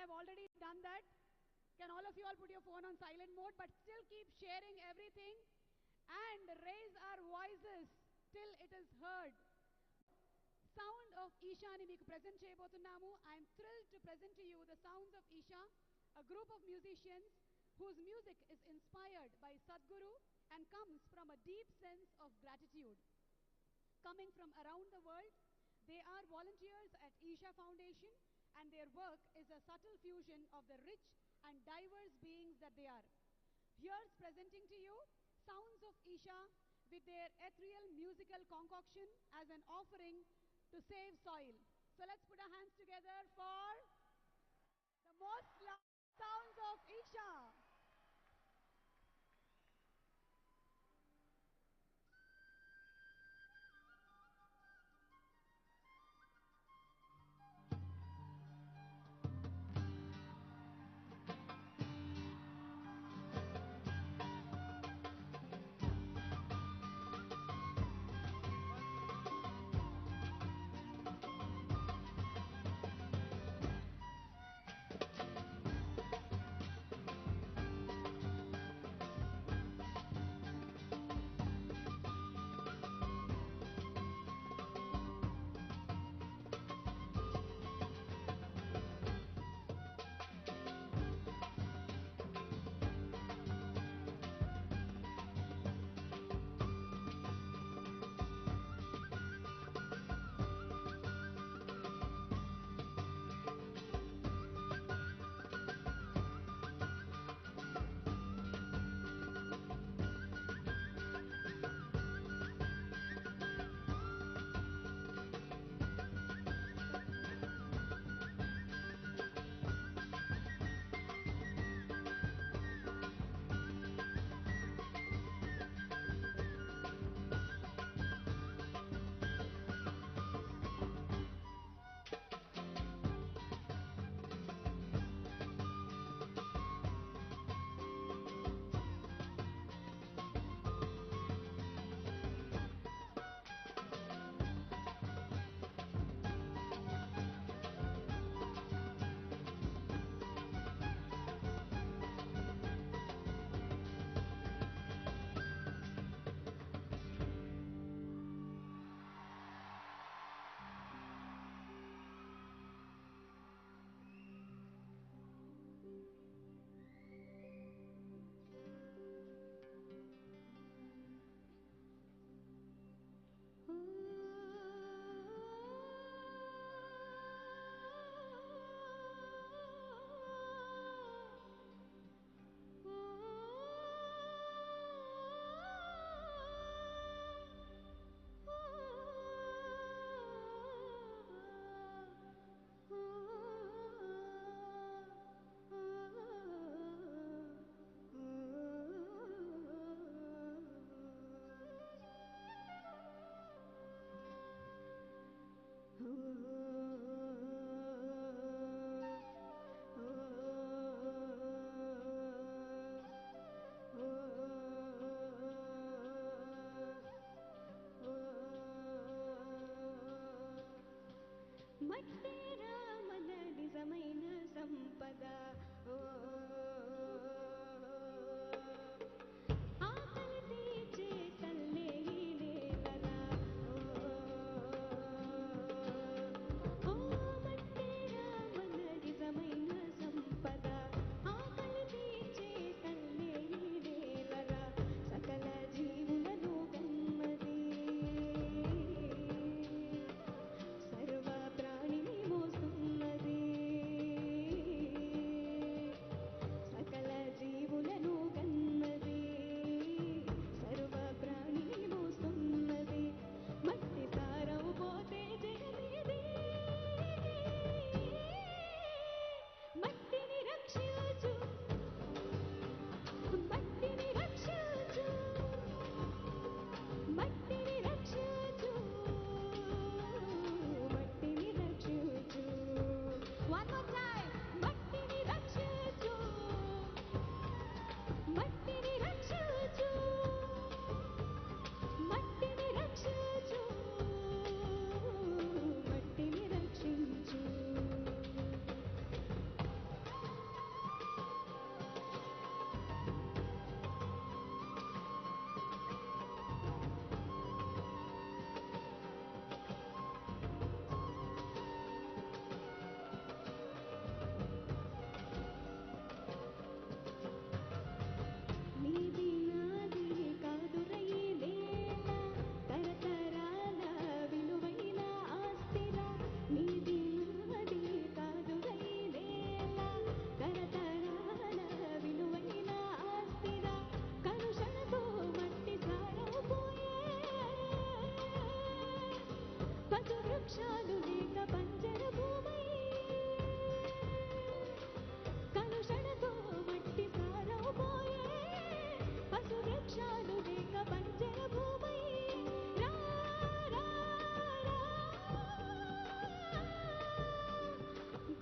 have already done that. Can all of you all put your phone on silent mode, but still keep sharing everything and raise our voices till it is heard. Sound of Isha ni meeku present cheyabothunnamu. I am thrilled to present to you the Sounds of Isha, a group of musicians whose music is inspired by Sadhguru and comes from a deep sense of gratitude. Coming from around the world, they are volunteers at Isha Foundation, and their work is a subtle fusion of the rich and diverse beings that they are. Here's presenting to you Sounds of Isha with their ethereal musical concoction as an offering to save soil. So let's put our hands together for the most loved Sounds of Isha. పశు వృక్షాలు లేక బంజర భూమై కలుషణతో మట్టి సారం పోయే పశు వృక్షాలు లేక బంజర భూమై రా రా రా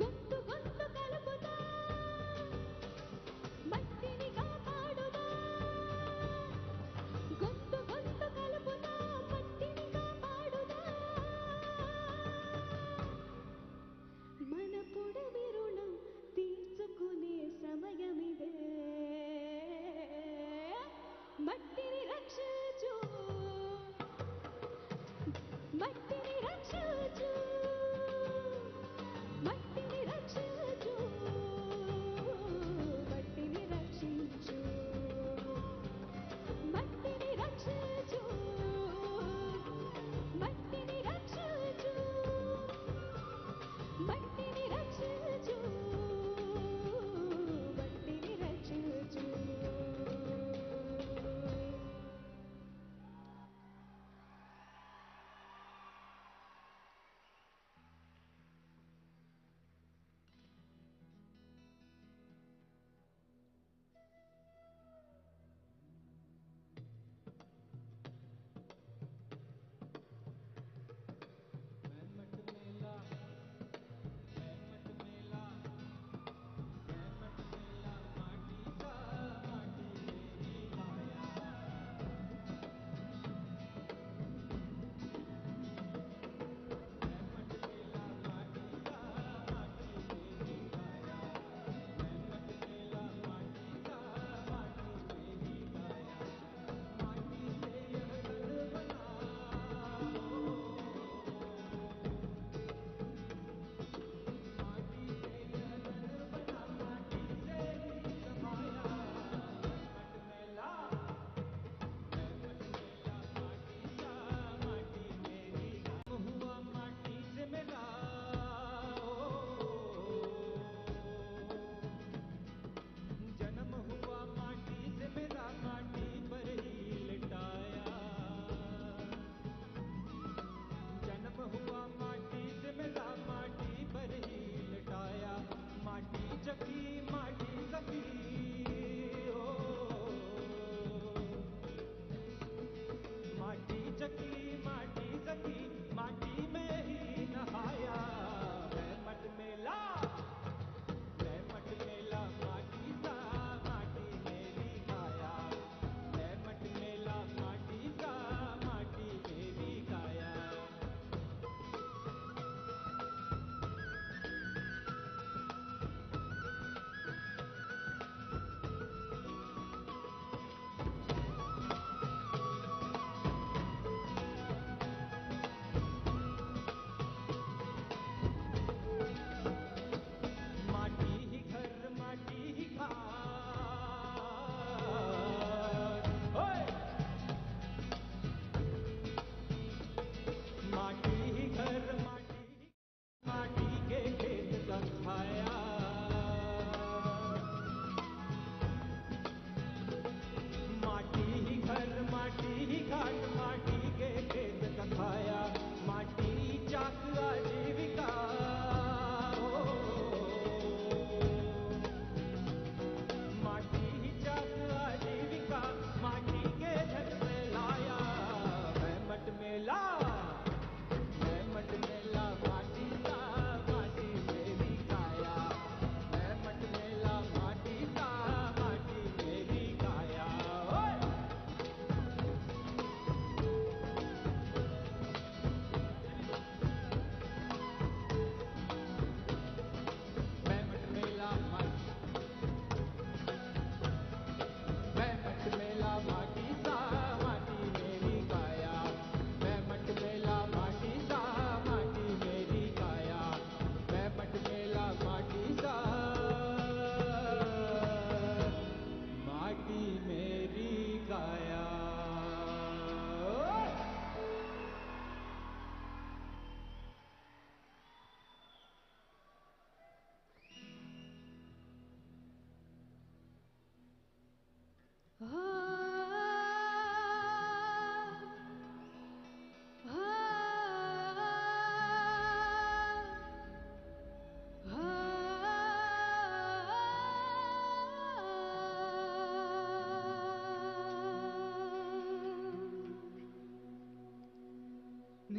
గొంతు గొంతు కలుపుతా మట్టిని కాపాడుదా గొంతు గొంతు కలుపుతా మట్టిని కాపాడుదా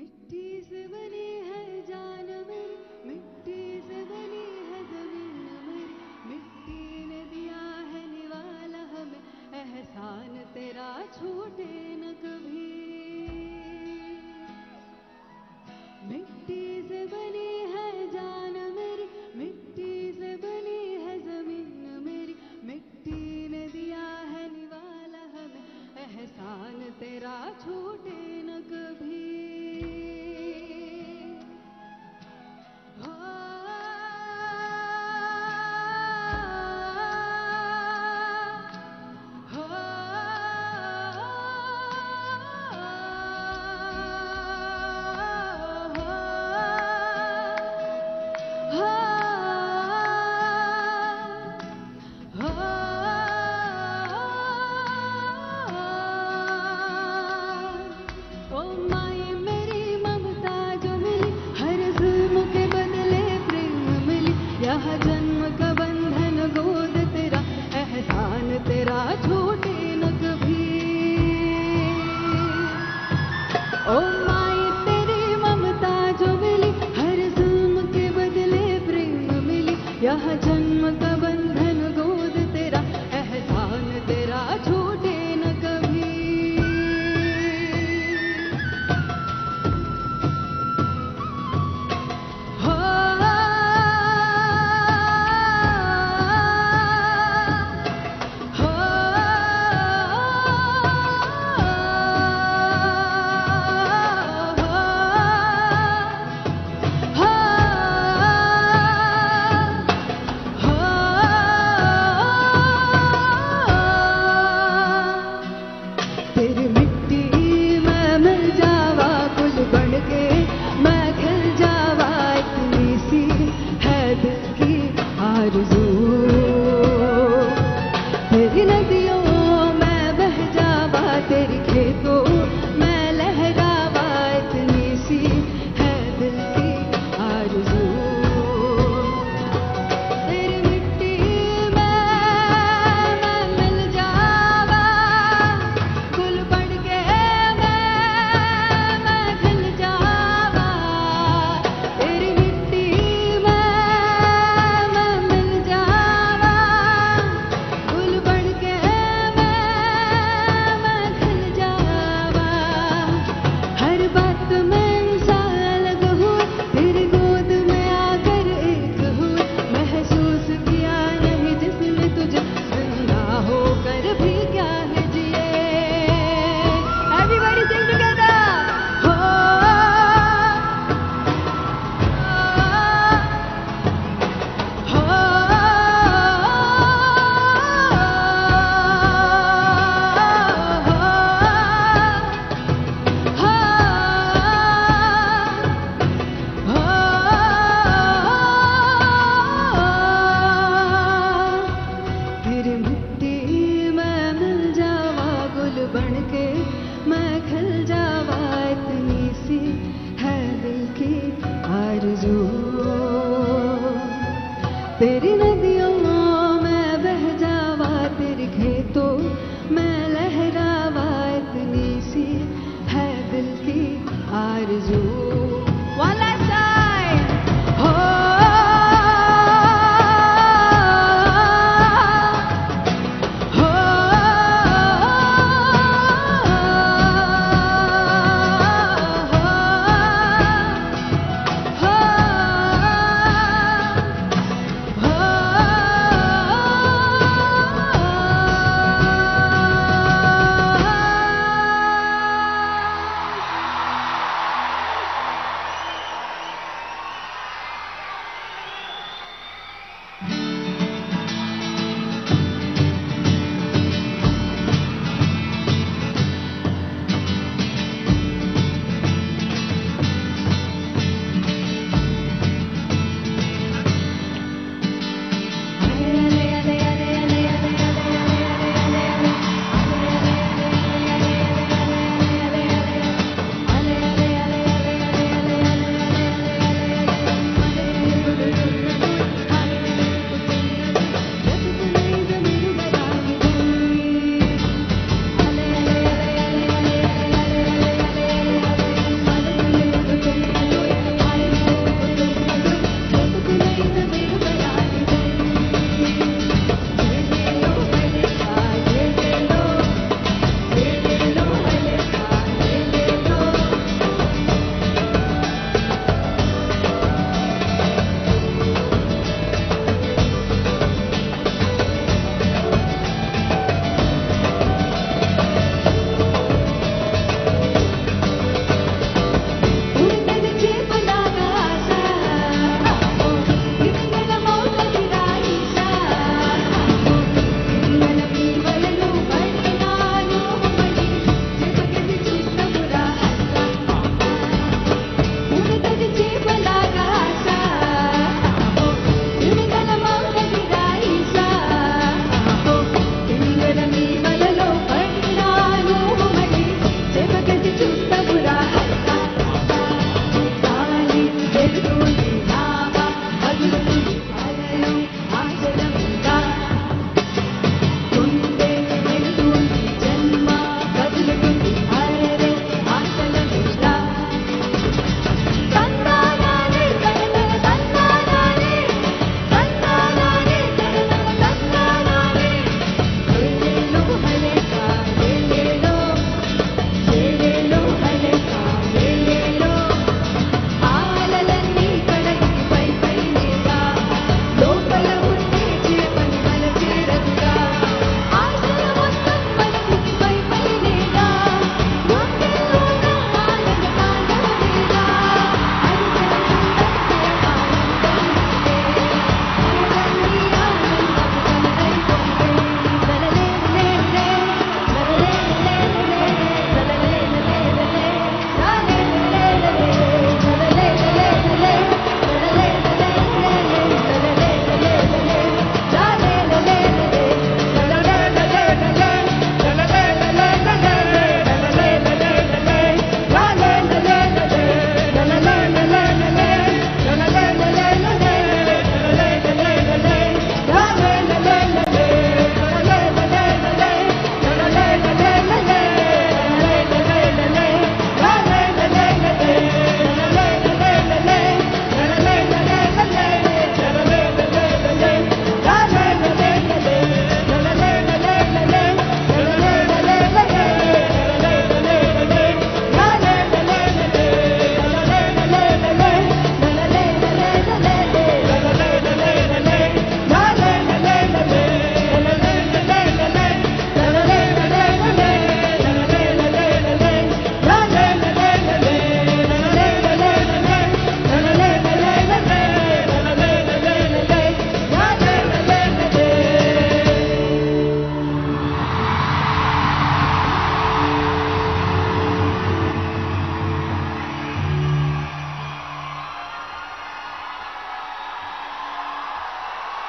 मिट्टी से बनी है जान मेरी, मिट्टी से बनी है जमीन मेरी, मिट्टी ने दिया है निवाला हमें, एहसान तेरा छूटे न कभी। मिट्टी से बनी है जान मेरी, मिट्टी से बनी है जमीन मेरी, मिट्टी ने दिया है निवाला हमें, एहसान तेरा छूटे न कभी। यहाँ जन्म का बंधन गोद तेरा, एहसान तेरा छूटे न कभी। ओ माए तेरी ममता जो मिली, हर जुल्म के बदले प्रेम मिली, यहाँ जन्म का बंधन गोद तेरा, एहसान तेरा छूटे न कभी। तेरी मिट्टी में मिल जावा, गुल बन के मैं खिल जावा, इतनी सी है दिल की आरज़ू। तेरी नदियों में बह जावा, तेरी खेतों में लहरावा, इतनी सी है दिल की आरज़ू। तेरी मिट्टी में मैं मिल जावा, गुल बन के मैं खिल जावा, तेरी मिट्टी में मैं मिल जावा, गुल बन के मैं खिल जावा। हर बात में इंसान अलग हूँ, तेरी गोद में आकर एक हूँ, महसूस किया नहीं जिसने तुझे, जिंदा होकर भी क्या है जिए। Everybody sing together. हो तेरी मिट्टी में मिल जावा, गुल बन के मैं खिल जावा, इतनी सी है दिल की आरज़ू। तेरी नदियों में बह जावा, तेरी खेतों में लहरावा, इतनी सी है दिल की आरज़ू। One last time. हो हो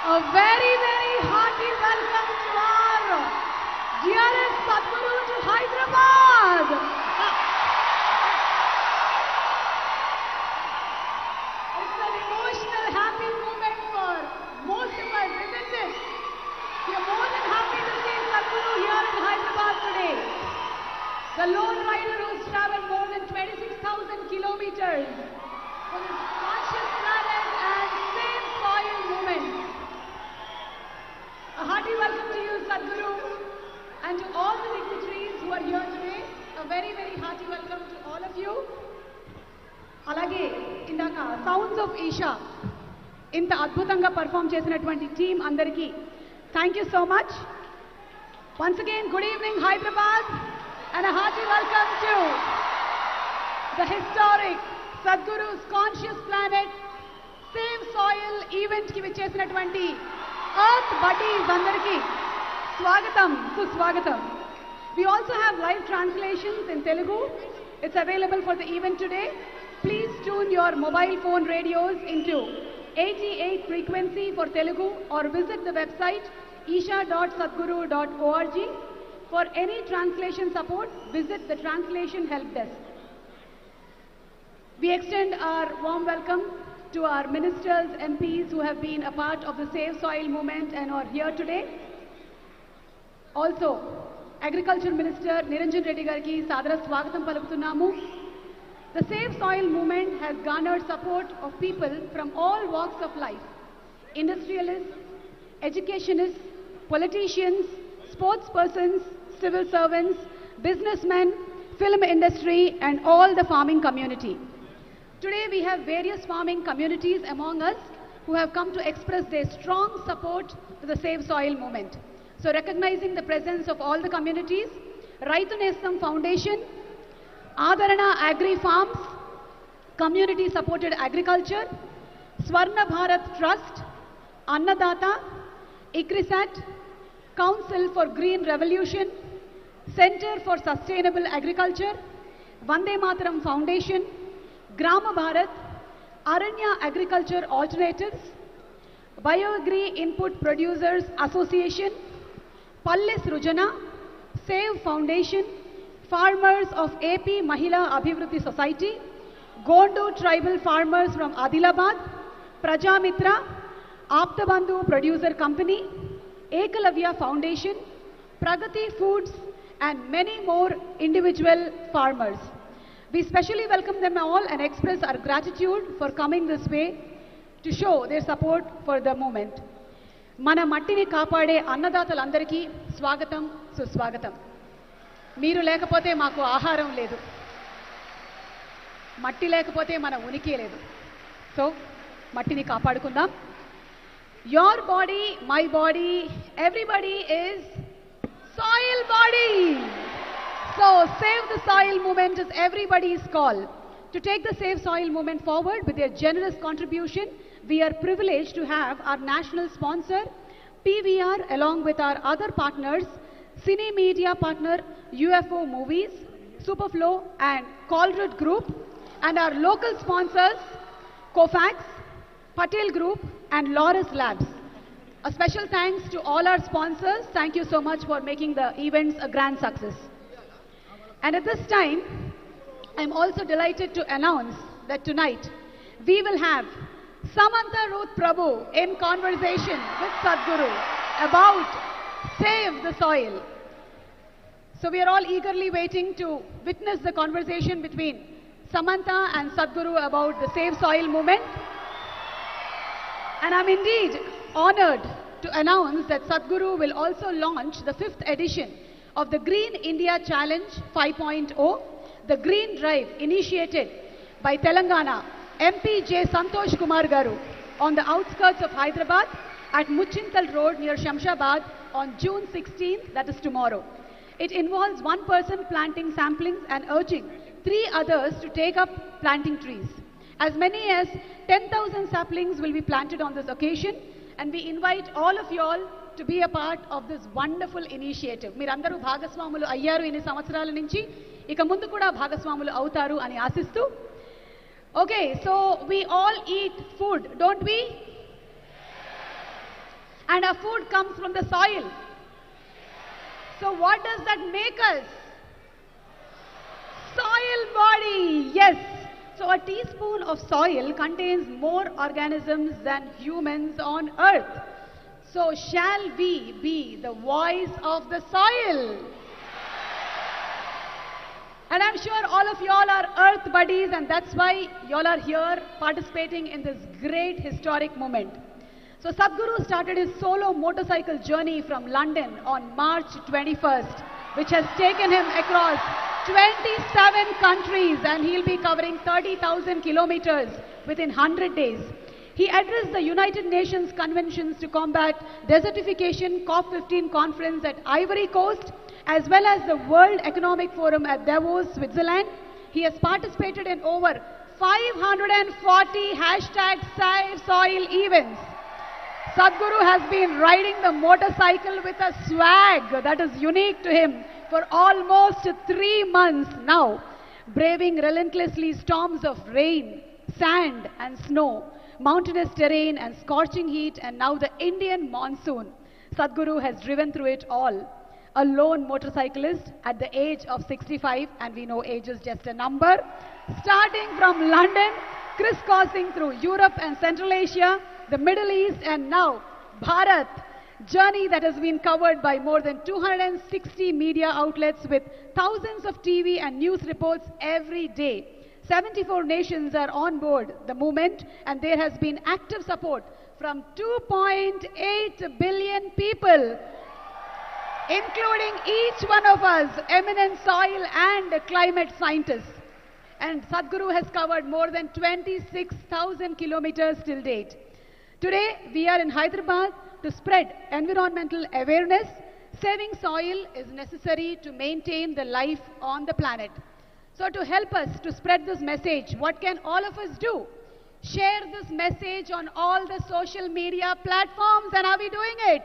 A very, very hearty welcome to our dearest Sadhguru to Hyderabad. It's an emotional, happy moment for most of us, isn't it? We are more than happy to see Sadhguru here in Hyderabad today. The lone rider who's traveled more than 26,000 kilometers for this conscious planet and save soil movement. A hearty welcome to you, Sadhguru, and to all the dignitaries who are here today. A very, very hearty welcome to all of you. Alage, indaka Sounds of Isha, inta adbhutanga perform chesinatvanti team andariki. Thank you so much. Once again, good evening, Hyderabad, and a hearty welcome to the historic Sadhguru's Conscious Planet Save Soil event ki vichesinatvanti Earth Buddies andariki. Swagatam, suswagatam. We also have live translations in Telugu. It's available for the event today. Please tune your mobile phone radios into 88 frequency for Telugu or visit the website isha.sadhguru.org. For any translation support, visit the translation help desk. We extend our warm welcome to our ministers, MPs who have been a part of the Save Soil movement and are here today. Also, Agriculture Minister Niranjan Reddy gariki sadara swagatam palukutunnamu. The Save Soil movement has garnered support of people from all walks of life: industrialists, educationists, politicians, sportspersons, civil servants, businessmen, film industry, and all the farming community. Today we have various farming communities among us who have come to express their strong support to the Save Soil movement. So recognizing the presence of all the communities, Raitu Nestam Foundation, Adharana Agri Farms, Community Supported Agriculture, Swarna Bharat Trust, Annadata, ICRISAT, Council for Green Revolution, Center for Sustainable Agriculture, Vande Mataram Foundation, Grama Bharat, Aranya Agriculture Alternatives, Bioagri Input Producers Association, Pallis Rujana, Save Foundation, Farmers of AP Mahila Abhivruddhi Society, Gondu Tribal Farmers from Adilabad, Prajamitra, Aptabandhu Producer Company, Ekalavya Foundation, Pragati Foods, and many more individual farmers. We specially welcome them all and express our gratitude for coming this way to show their support for the movement. Mana mattini kaapade annadatalandariki swagatam suswagatam. Meeru lekapothe maaku aaharam ledu. Matti lekapothe mana uniki ledu. So, mattini kaapadukundam. Your body, my body, everybody is soil body. So, Save the Soil movement is everybody's call. To take the Save Soil movement forward with their generous contribution, we are privileged to have our national sponsor, PVR, along with our other partners, Cine Media partner, UFO Movies, Superflow and Colruyt Group, and our local sponsors, Kofax, Patel Group and Loris Labs. A special thanks to all our sponsors. Thank you so much for making the events a grand success. And at this time, I'm also delighted to announce that tonight we will have Samantha Ruth Prabhu in conversation with Sadhguru about Save the Soil. So we are all eagerly waiting to witness the conversation between Samantha and Sadhguru about the Save Soil movement. And I'm indeed honored to announce that Sadhguru will also launch the 5th edition of the Green India Challenge 5.0, the Green Drive initiated by Telangana MP J. Santosh Kumar Garu on the outskirts of Hyderabad at Muchintal Road near Shamshabad on June 16th, that is tomorrow. It involves one person planting samplings and urging 3 others to take up planting trees. As many as 10,000 saplings will be planted on this occasion, and we invite all of you all to be a part of this wonderful initiative. Meerandaru bhagaswamulu ayyaru inni samvatsarala nunchi ika mundu kuda bhagaswamulu avutaru ani aasistu. Okay, so we all eat food, don't we? And our food comes from the soil. So what does that make us? Soil body, yes. So a teaspoon of soil contains more organisms than humans on earth. So shall we be the voice of the soil? And I'm sure all of y'all are earth buddies, and that's why y'all are here participating in this great historic moment. So Sadhguru started his solo motorcycle journey from London on March 21st, which has taken him across 27 countries, and he'll be covering 30,000 kilometers within 100 days. He addressed the United Nations Conventions to Combat Desertification COP15 conference at Ivory Coast, as well as the World Economic Forum at Davos, Switzerland. He has participated in over 540 #Save Soil events. Sadhguru has been riding the motorcycle with a swag that is unique to him for almost 3 months now, braving relentlessly storms of rain, sand and snow, mountainous terrain and scorching heat, and now the Indian monsoon. Sadhguru has driven through it all. A lone motorcyclist at the age of 65, and we know age is just a number, starting from London, crisscrossing through Europe and Central Asia, the Middle East, and now Bharat. Journey that has been covered by more than 260 media outlets with thousands of TV and news reports every day. 74 nations are on board the movement, and there has been active support from 2.8 billion people, including each one of us, eminent soil and climate scientists. And Sadhguru has covered more than 26,000 kilometers till date. Today, we are in Hyderabad to spread environmental awareness. Saving soil is necessary to maintain the life on the planet. So to help us to spread this message, what can all of us do? Share this message on all the social media platforms, and are we doing it?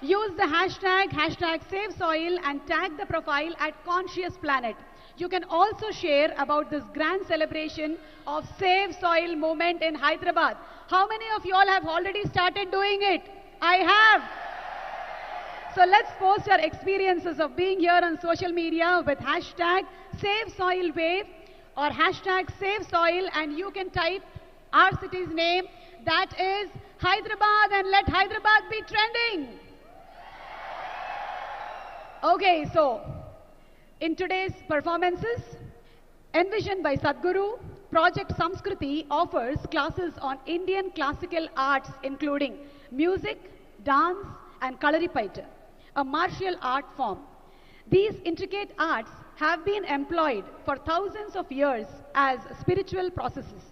Use the hashtag Save Soil and tag the profile at Conscious Planet. You can also share about this grand celebration of Save Soil movement in Hyderabad. How many of you all have already started doing it? I have. So let's post our experiences of being here on social media with hashtag Save Soil Wave or hashtag Save Soil, and you can type our city's name, that is Hyderabad, and let Hyderabad be trending. Okay, so in today's performances, envisioned by Sadhguru, Project Samskriti offers classes on Indian classical arts including music, dance and Kalaripayattu, a martial art form. These intricate arts have been employed for thousands of years as spiritual processes.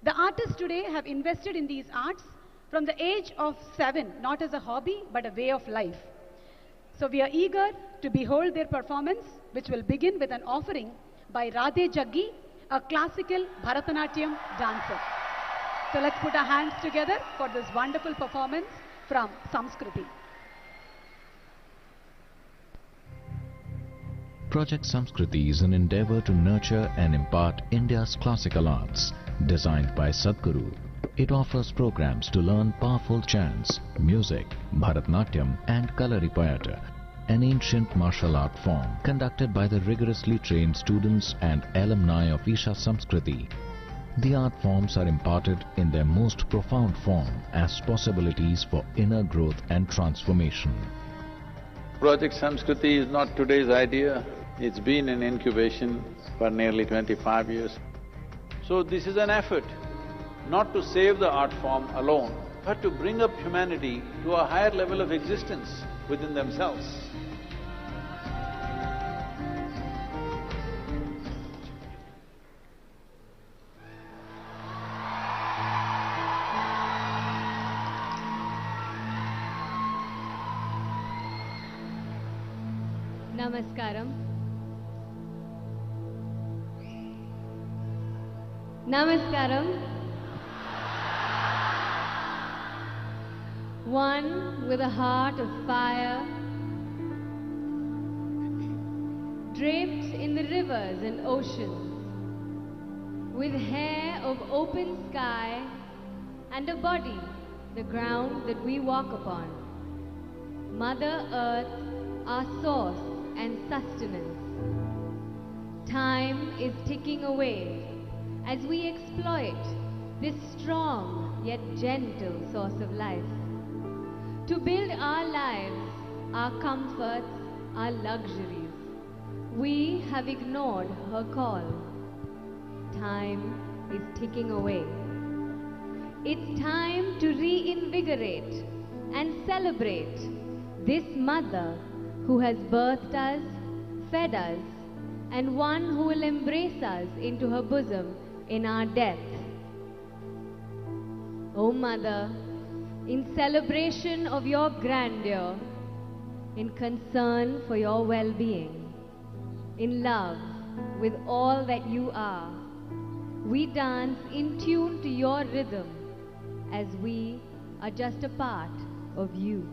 The artists today have invested in these arts from the age of 7, not as a hobby but a way of life. So we are eager to behold their performance, which will begin with an offering by Radhe Jaggi, a classical Bharatanatyam dancer. So let's put our hands together for this wonderful performance from Samskriti. Project Samskriti is an endeavor to nurture and impart India's classical arts. Designed by Sadhguru, it offers programs to learn powerful chants, music, Bharatanatyam and Kalaripayattu, an ancient martial art form conducted by the rigorously trained students and alumni of Isha Samskriti. The art forms are imparted in their most profound form as possibilities for inner growth and transformation. Project Samskriti is not today's idea. It's been in incubation for nearly 25 years. So this is an effort not to save the art form alone, but to bring up humanity to a higher level of existence within themselves. Namaskaram. Namaskaram. One with a heart of fire, draped in the rivers and oceans, with hair of open sky and a body the ground that we walk upon. Mother Earth, our source and sustenance. Time is ticking away as we exploit this strong yet gentle source of life. To build our lives, our comforts, our luxuries, we have ignored her call. Time is ticking away. It's time to reinvigorate and celebrate this mother who has birthed us, fed us, and one who will embrace us into her bosom in our death. O Mother, in celebration of your grandeur, in concern for your well-being, in love with all that you are, we dance in tune to your rhythm as we are just a part of you.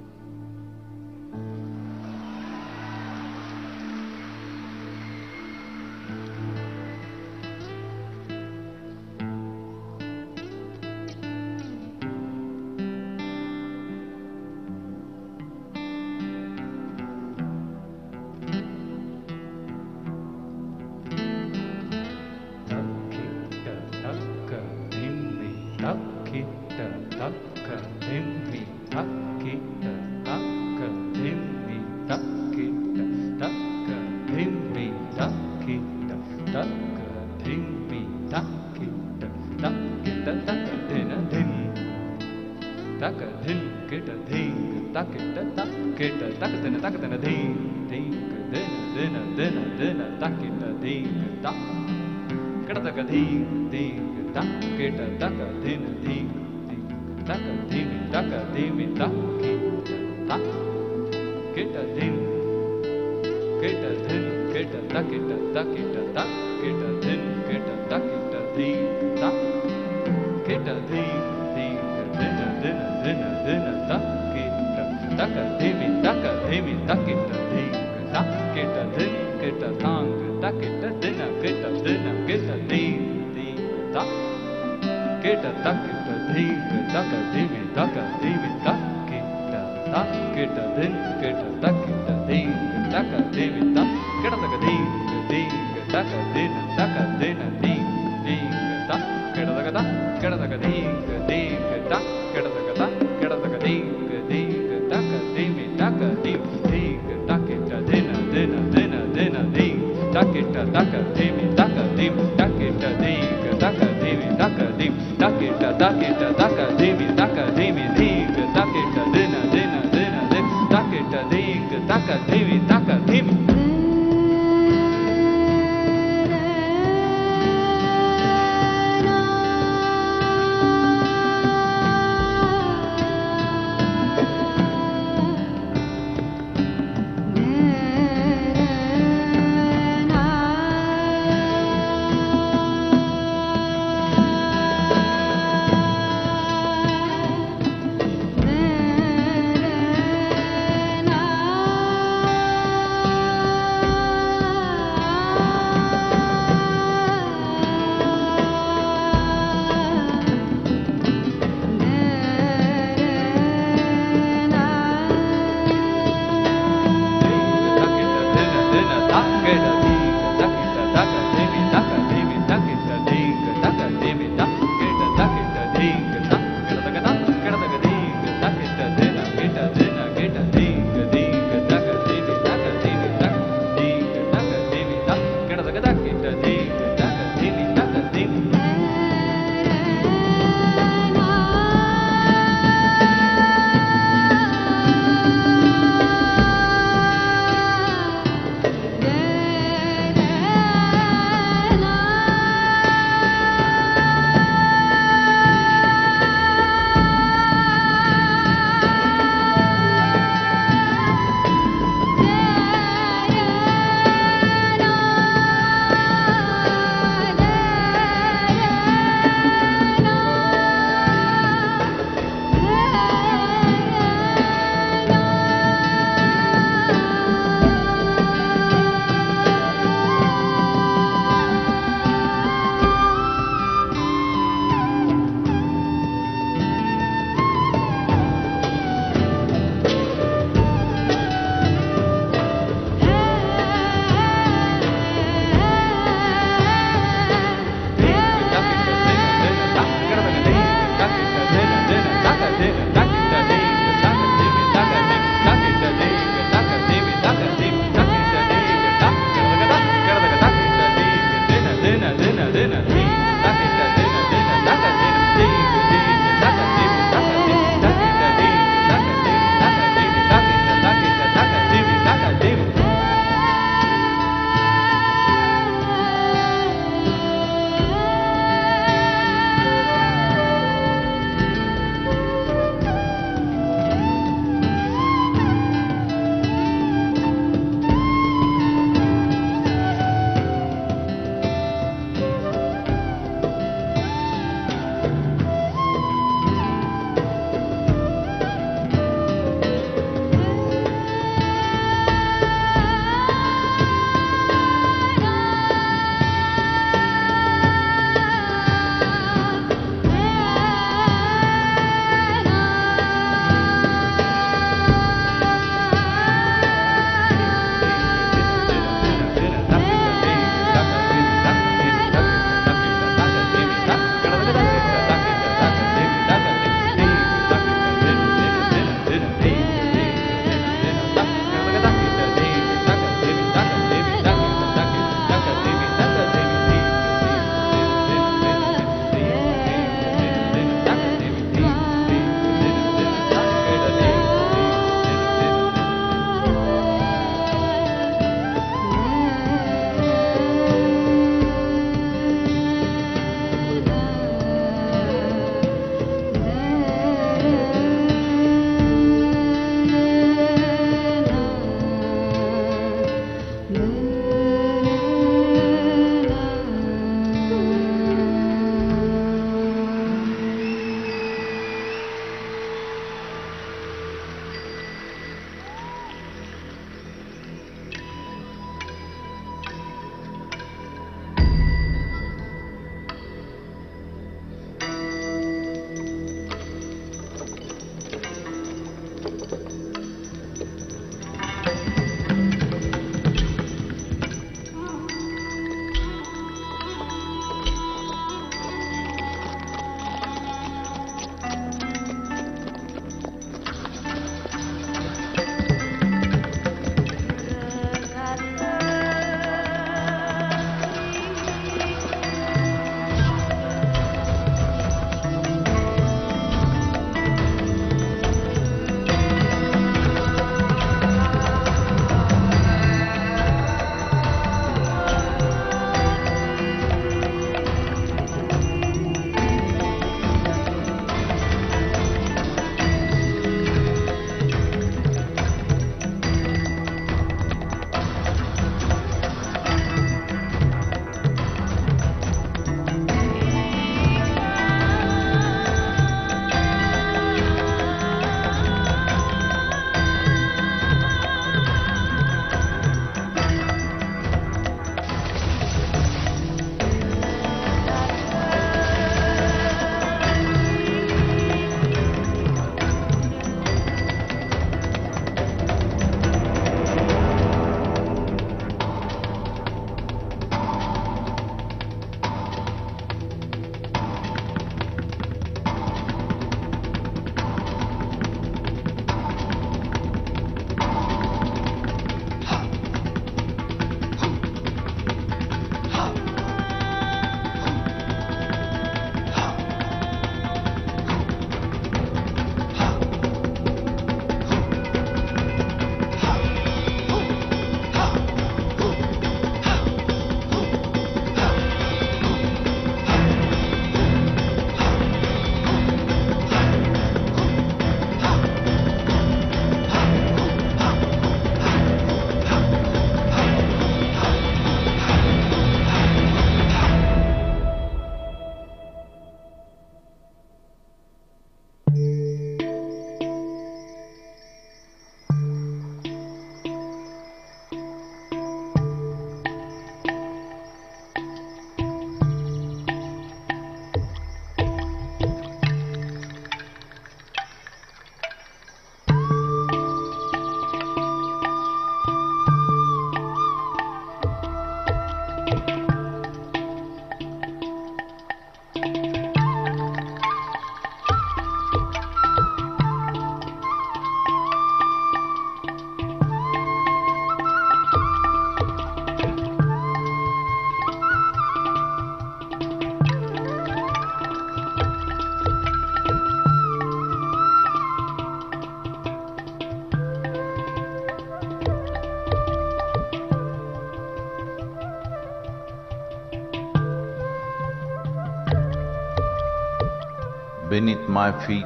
Beneath my feet,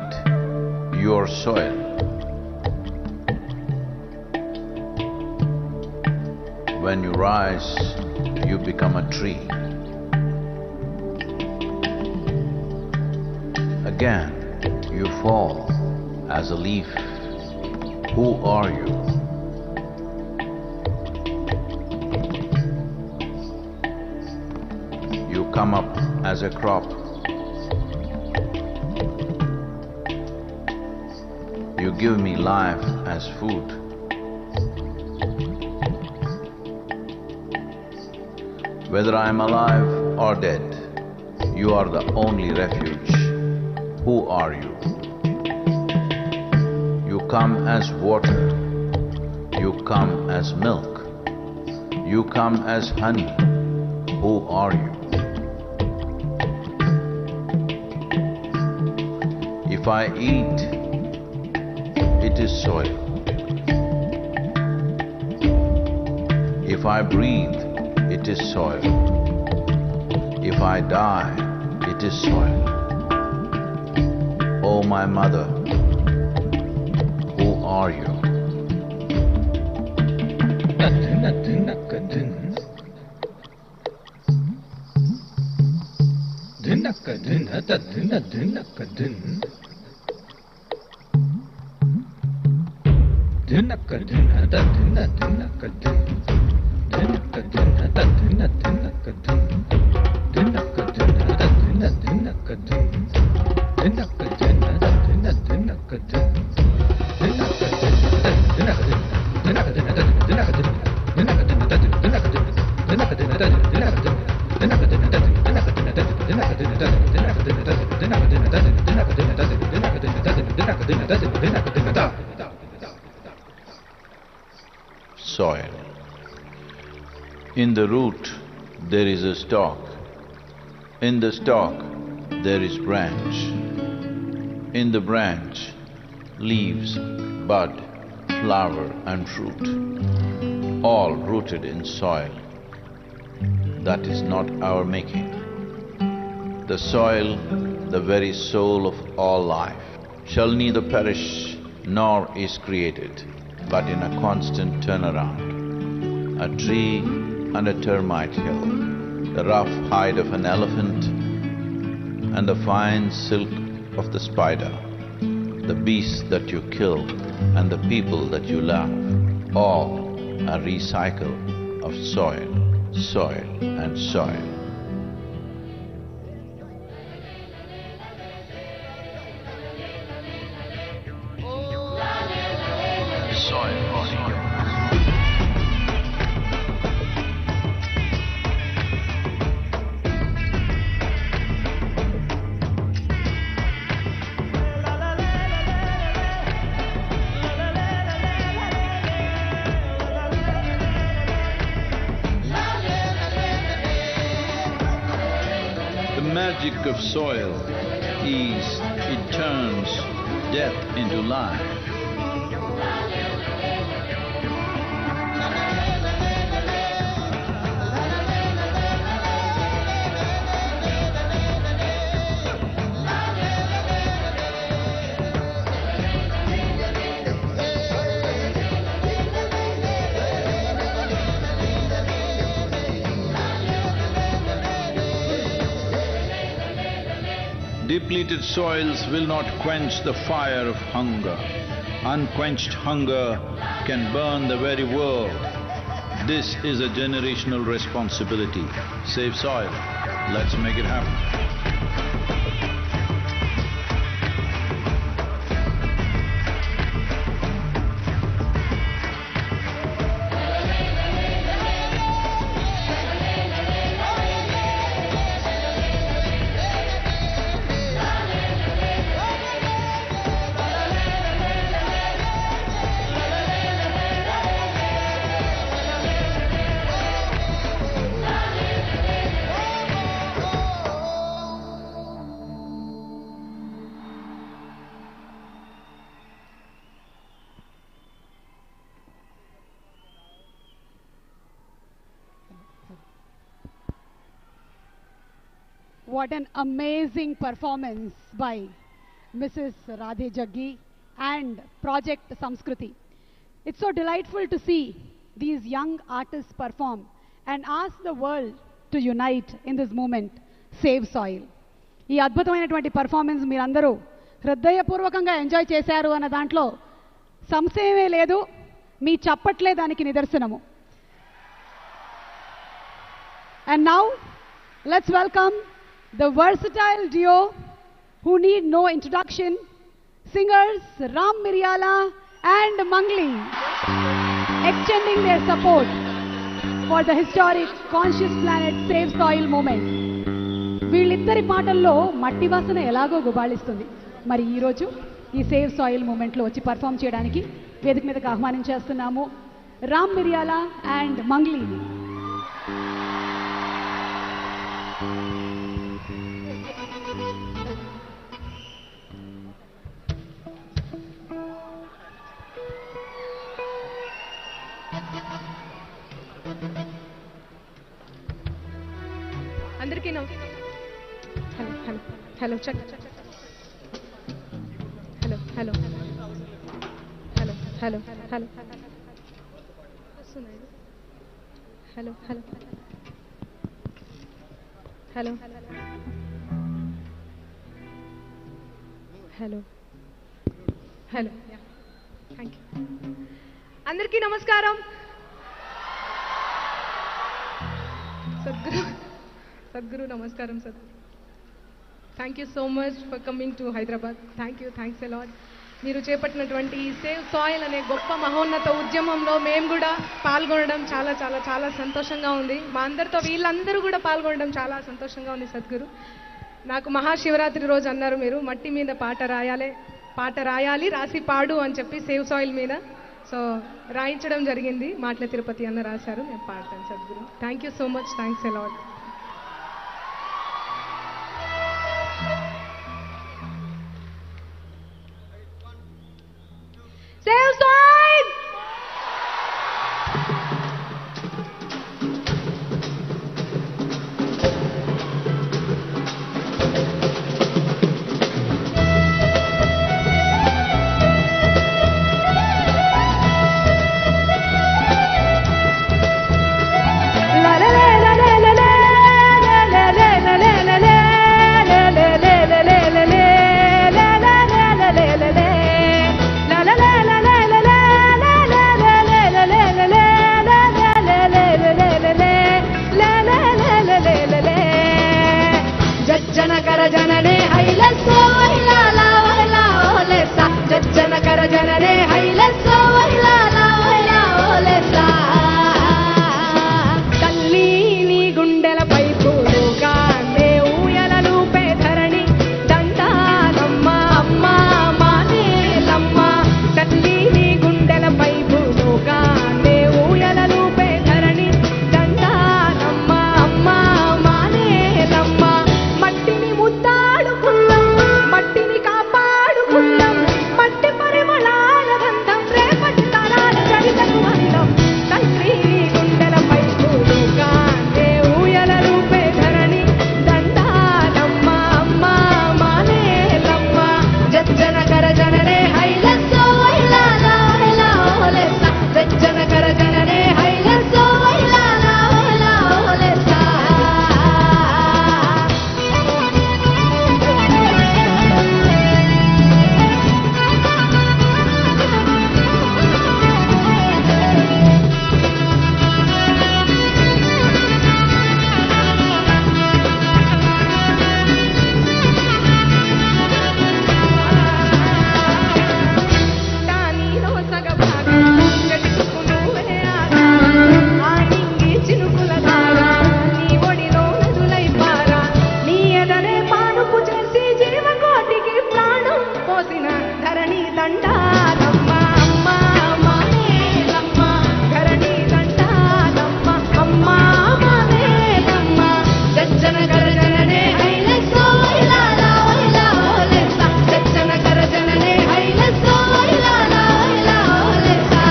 your soil. When you rise, you become a tree. Again, you fall as a leaf. Who are you? You come up as a crop. You give me life as food. Whether I am alive or dead, you are the only refuge. Who are you? You come as water. You come as milk. You come as honey. Who are you? If I eat, it is soil. If I breathe, it is soil. If I die, it is soil. Oh, my mother, who are you? Soil. In the root, there is a stalk. In the stalk, there is branch. In the branch, leaves, bud, flower and fruit, all rooted in soil. That is not our making. The soil, the very soul of all life, shall neither perish nor is created, but in a constant turnaround. A tree and a termite hill, the rough hide of an elephant and the fine silk of the spider, the beasts that you kill and the people that you love, all a recycle of soil, soil and soil. The magic of soil is it turns death into life. Depleted soils will not quench the fire of hunger. Unquenched hunger can burn the very world. This is a generational responsibility. Save soil. Let's make it happen. What an amazing performance by Mrs. Radhe Jaggi and Project Samskriti. It's so delightful to see these young artists perform and ask the world to unite in this movement, Save Soil. ఈ అద్భుతమైనటువంటి performance మీరందరూ హృదయపూర్వకంగా enjoy చేశారు అన్న దాంట్లో సంశయమే లేదు. మీ చప్పట్లే దానికి నిదర్శనము. And now, let's welcome the versatile duo who need no introduction, singers Ram Miryala and Mangli, extending their support for the historic Conscious Planet Save Soil movement. వీళ్ళిద్దరి పాటల్లో మట్టి వాసన ఎలాగో గుబాళిస్తుంది. మరి ఈరోజు ఈ సేవ్ సాయిల్ మూమెంట్లో వచ్చి పర్ఫామ్ చేయడానికి వేదిక మీదకి ఆహ్వానించేస్తున్నాము రామ్ మిరియాల అండ్ మంగ్లీని. అందరికీ hello check hello hello hello hello hello hello hello hello hello hello thank you. అందరికీ నమస్కారం. సద్గురు నమస్కారం sir. Thank you so much for coming to Hyderabad. Thanks a lot. మీరు చేపట్టినటువంటి ఈ సేవ్ సాయిల్ అనే గొప్ప మహోన్నత ఉద్యమంలో మేము కూడా పాల్గొనడం చాలా చాలా చాలా సంతోషంగా ఉంది. మా అందరితో వీళ్ళందరూ కూడా పాల్గొనడం చాలా సంతోషంగా ఉంది. సద్గురు నాకు మహాశివరాత్రి రోజు అన్నారు మీరు మట్టి మీద పాట రాయాలి, పాట రాయాలి, రాసి పాడు అని చెప్పి సేవ్ సాయిల్ మీద సో రాయించడం జరిగింది. మాటల తిరుపతి అన్న రాశారు, నేను పాడతాను Sadhguru. Thank you so much, thanks a lot. Save soil जनने हैलसो वहिलाला वहिला ओलेसा जज्जन कर जनने हैलसो वहिलाला वहिला ओलेसा तल्ली नी गुंडेल पैपूलु गांडे ऊयललू पे धरणी దండాలమ్మ అమ్మ మానేలమ్మ తల్లి నీ గుండెల పైపులు గాండే ఊయలలు పే ధరణి దండాలమ్మ అమ్మ మానేలమ్మ మట్టిని ముద్దాడుకున్నాం మట్టిని కాపాడుకున్నాం మట్టి పరిమళాల గంధం రేపటి తరాల చరితకు అందం తల్లి గుండెల పైపులు గాండే ఊయలలు పే ధరణి దండాలమ్మ అమ్మ మానేలమ్మ జజ్జన కర జననే హైలసో వైలాలా వైలా ఓలేసా జజ్జన కర జననే హైలసో వైలాలా వైలా ఓలేసా దానిలో సగభాగా గడుచుకు నువ్వే ఆగా ఆ నింగి చినుకుల దారా నీ ఒడిలో నదులై పారా నీ ఎదనే పానుపు చేసి జీవకోటికి ప్రాణం పోసిన ధరణి దండాలమ్మ అమ్మ మానేలమ్మ ధరణి దండాలమ్మ అమ్మ మానేలమ్మ జజ్జన కర జననే హైలసో వైలాలా వైలా ఓలేసా జజ్జన కర జననే హైలసో వైలాలా వైలా ఓలేసా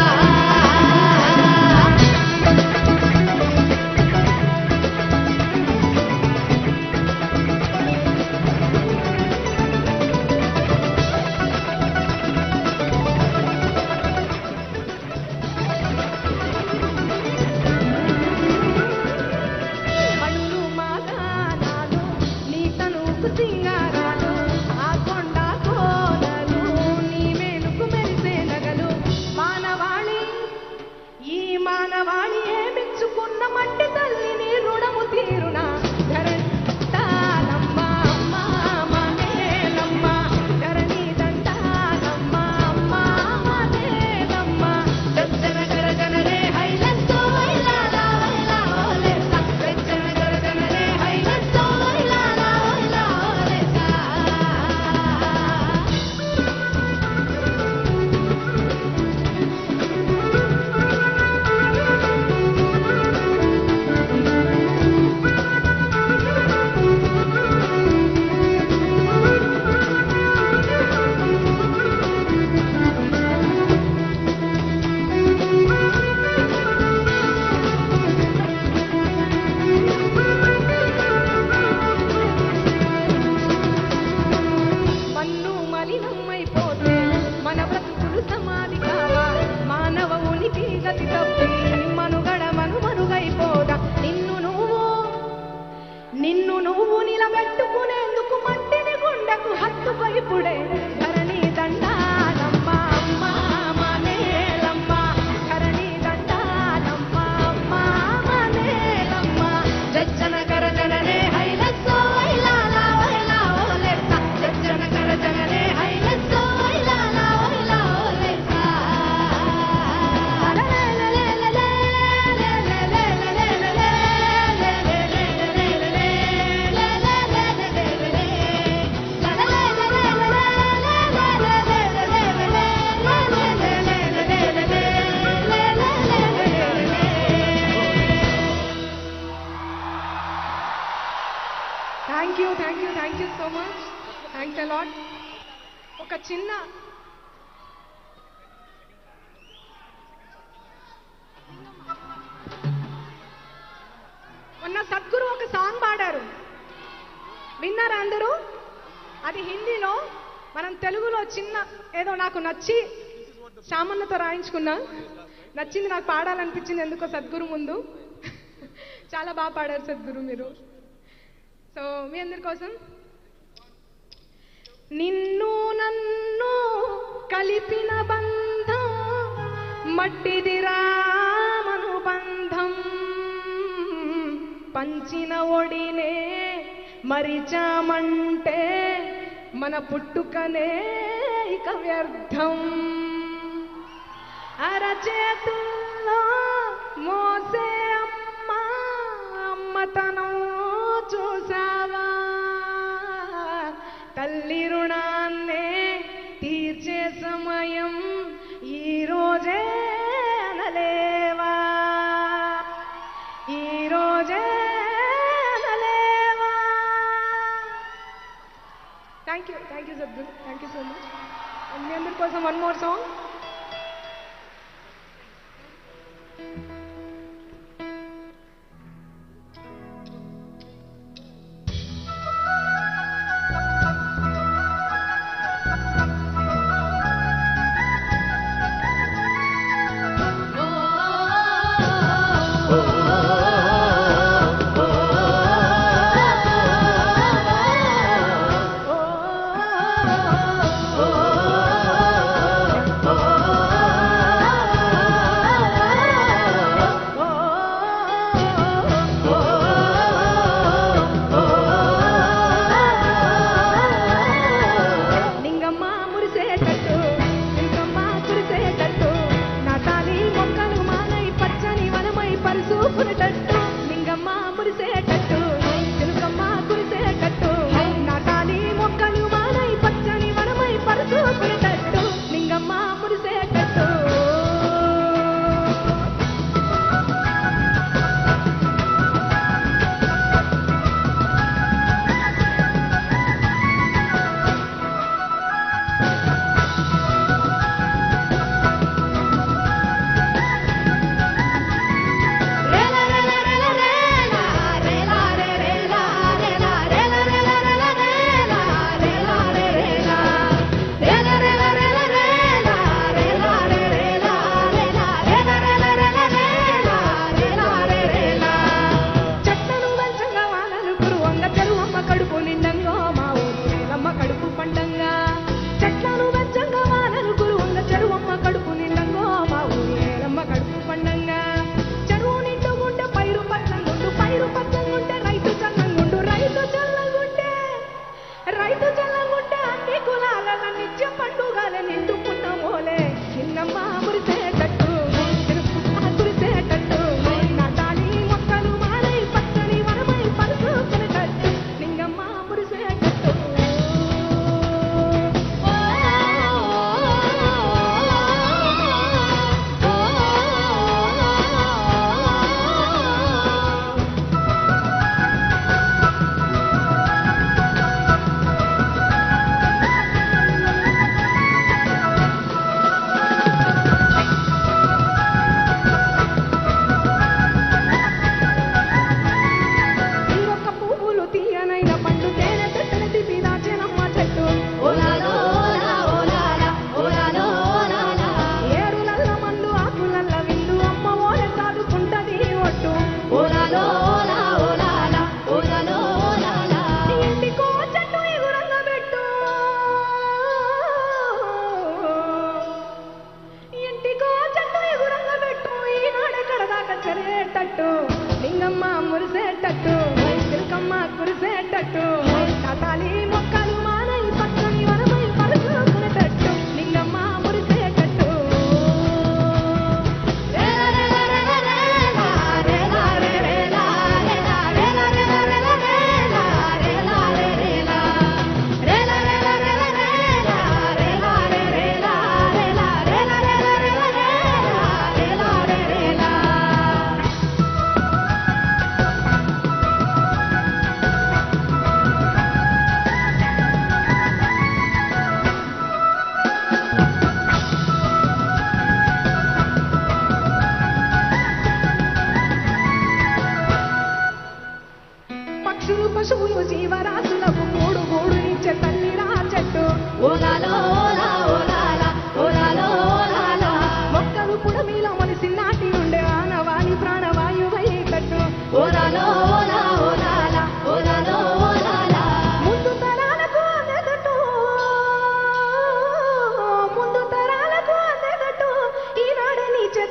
మణులు మాగానాలు నీ తనుకు సింగారాలు ఆ కొండ కోనలు నీ మేలుకు మెరిసే నగలు మానవాళి ఈ మానవాళి ఏమిచ్చుకున్న మట్టి తల్లిని రుణము తీరునా ధరణి దండాలమ్మ అమ్మ మానేలమ్మ ధరణి దండాలమ్మ అమ్మ మానేలమ్మ జజ్జన కర జననే హైలసో వైలాలా వైలా ఓలేసా జజ్జన కర జననే హైలసో వైలాలా వైలా ఓలేసా మన్ను మలినమైపోతే మన బ్రతుకులు సమాధి కావా మానవ ఉనికి గతి తప్పి మనుగడ మనుమరుగైపోదా నిన్ను నువ్వు నిలబెట్టుకునేందుకు మట్టిని గుండెకు హత్తుకొయిపుడే ధరణి దండాలమ్మ అమ్మ మానేలమ్మ ధరణి దండాలమ్మ అమ్మ మానేలమ్మ జజ్జన కర జననే హైలసో వైలాలా వైలా ఓలేసా జజ్జన కర జననే హైలసో వైలాలా వైలా ఓలేసా la la la la la la la la la la la la la la la చిన్న మొన్న సద్గురు ఒక సాంగ్ పాడారు, విన్నారా అందరూ? అది హిందీలో, మనం తెలుగులో చిన్న ఏదో నాకు నచ్చి శ్యామన్నతో రాయించుకున్నా, నచ్చింది, నాకు పాడాలనిపించింది ఎందుకో సద్గురు ముందు. చాలా బాగా పాడారు సద్గురు మీరు. సో మీ అందరి కోసం. నిన్ను నన్ను కలిపిన బంధం మట్టిదిరా మనుబంధం, పంచిన ఒడినే మరిచామంటే మన పుట్టుకనే ఇక వ్యర్థం. అరచేతుల్లో మోసే అమ్మతనం చూసావా, తల్లి రుణాన్నే తీర్చే సమయం ఈ రోజే అనలేవా, ఈ రోజే అనలేవా. Thank you Sadhguru, thank you so much. మీ అందరి కోసం వన్ మోర్ సాంగ్.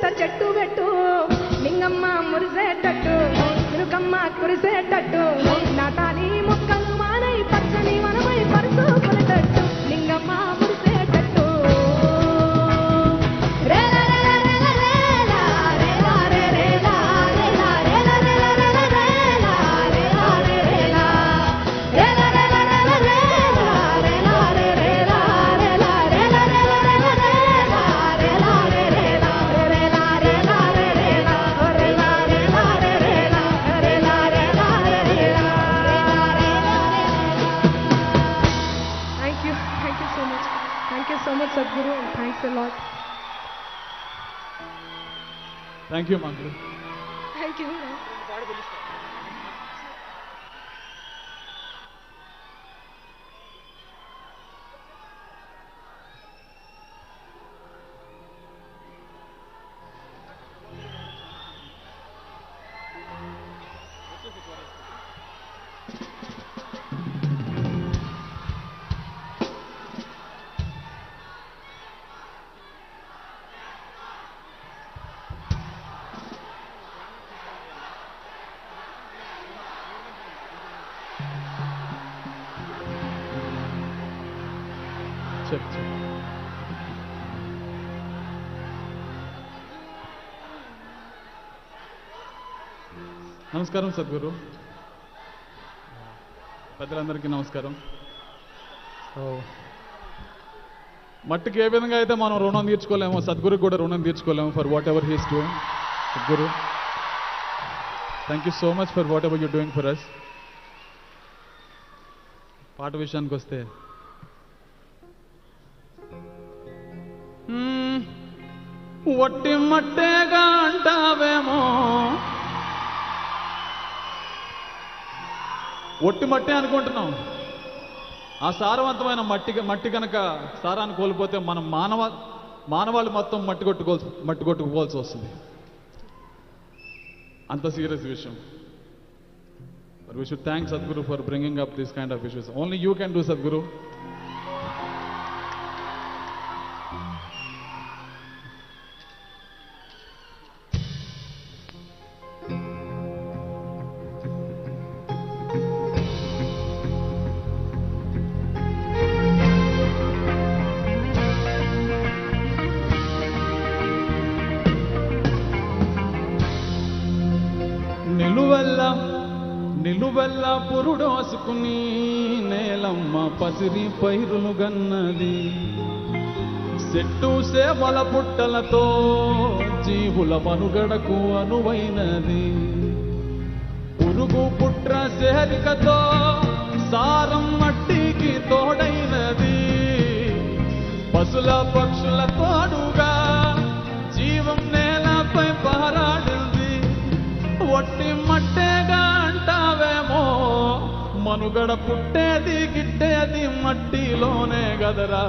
పూసేట చెట్టు పెట్టు లింగమ్మ మురిసేటట్టు చిరుకమ్మ కురిసేటట్టు నాటాలి మొక్కలు మానై పచ్చని వనమై పరుసు కొనేటట్టు లింగమ్మ మురిసేటట్టు Sadhguru, and thanks a lot. Thank you, Mangalu. Thank you. నమస్కారం సద్గురు, పెద్దలందరికీ నమస్కారం. మట్టికి ఏ విధంగా అయితే మనం రుణం తీర్చుకోలేమో సద్గురుకి కూడా రుణం తీర్చుకోలేము for whatever he's doing. Sadhguru, thank you so much for whatever you doing for us. పాట విషయానికి వస్తే వట్టి మట్టేగా అంటావేమో, ఒట్టి మట్టి అనుకుంటున్నాం. ఆ సారవంతమైన మట్టి కనుక సారాన్ని కోల్పోతే మనం మానవాళి మొత్తం మట్టి కొట్టుకోవాల్సి వస్తుంది. అంత సీరియస్ విషయం. But we should thank Sadhguru for bringing up this kind of issues. Only you can do, Sadhguru. నిలువెల్ల పురుడోసుకుని నేలమ్మ పసిరి పైరులు గన్నది, చెట్టు సేవల పుట్టలతో జీవుల మనుగడకు అనువైనది, పురుగు పుట్ర సేరికతో సారం మట్టికి తోడైనది, పశుల పక్షుల తోడుగా జీవం నేలపై పారాడింది. ఒట్టి మట్టేగా అంటావేమో, మనుగడ పుట్టేది గిట్టేది మట్టిలోనే గదరా.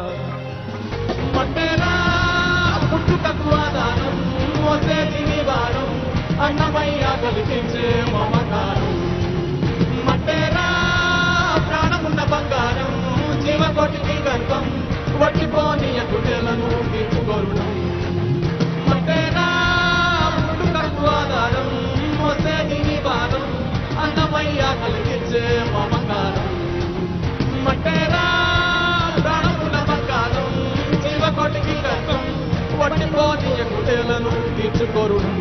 మట్టేరా పుట్టుకకు ఆధారం, మోసేది నివారం, అన్నమయ్య కలిగించే మమకారం. మట్టేరా ప్రాణమున్న బంగారం, జీవకోటికి గర్భం, వట్టిపోని గుడ్డెలను తీర్చుకోరుడం. మట్టేరా పుట్టుకకు ఆధారం, మోసేది నివారం, అన్నమయ్య కలిగించే మమకారం. మట్టేరా ప్రాణమున్న బంగారం, జీవకోటికి గర్భం, వట్టిపోని గుడ్డెలను తీర్చుకోరుడం.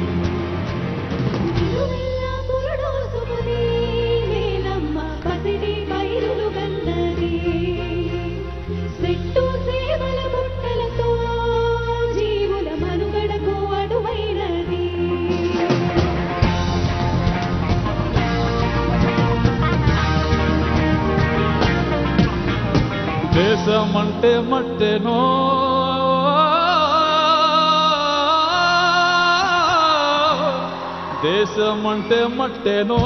దేశమంటే మట్టేనో, దేశమంటే మట్టేనో,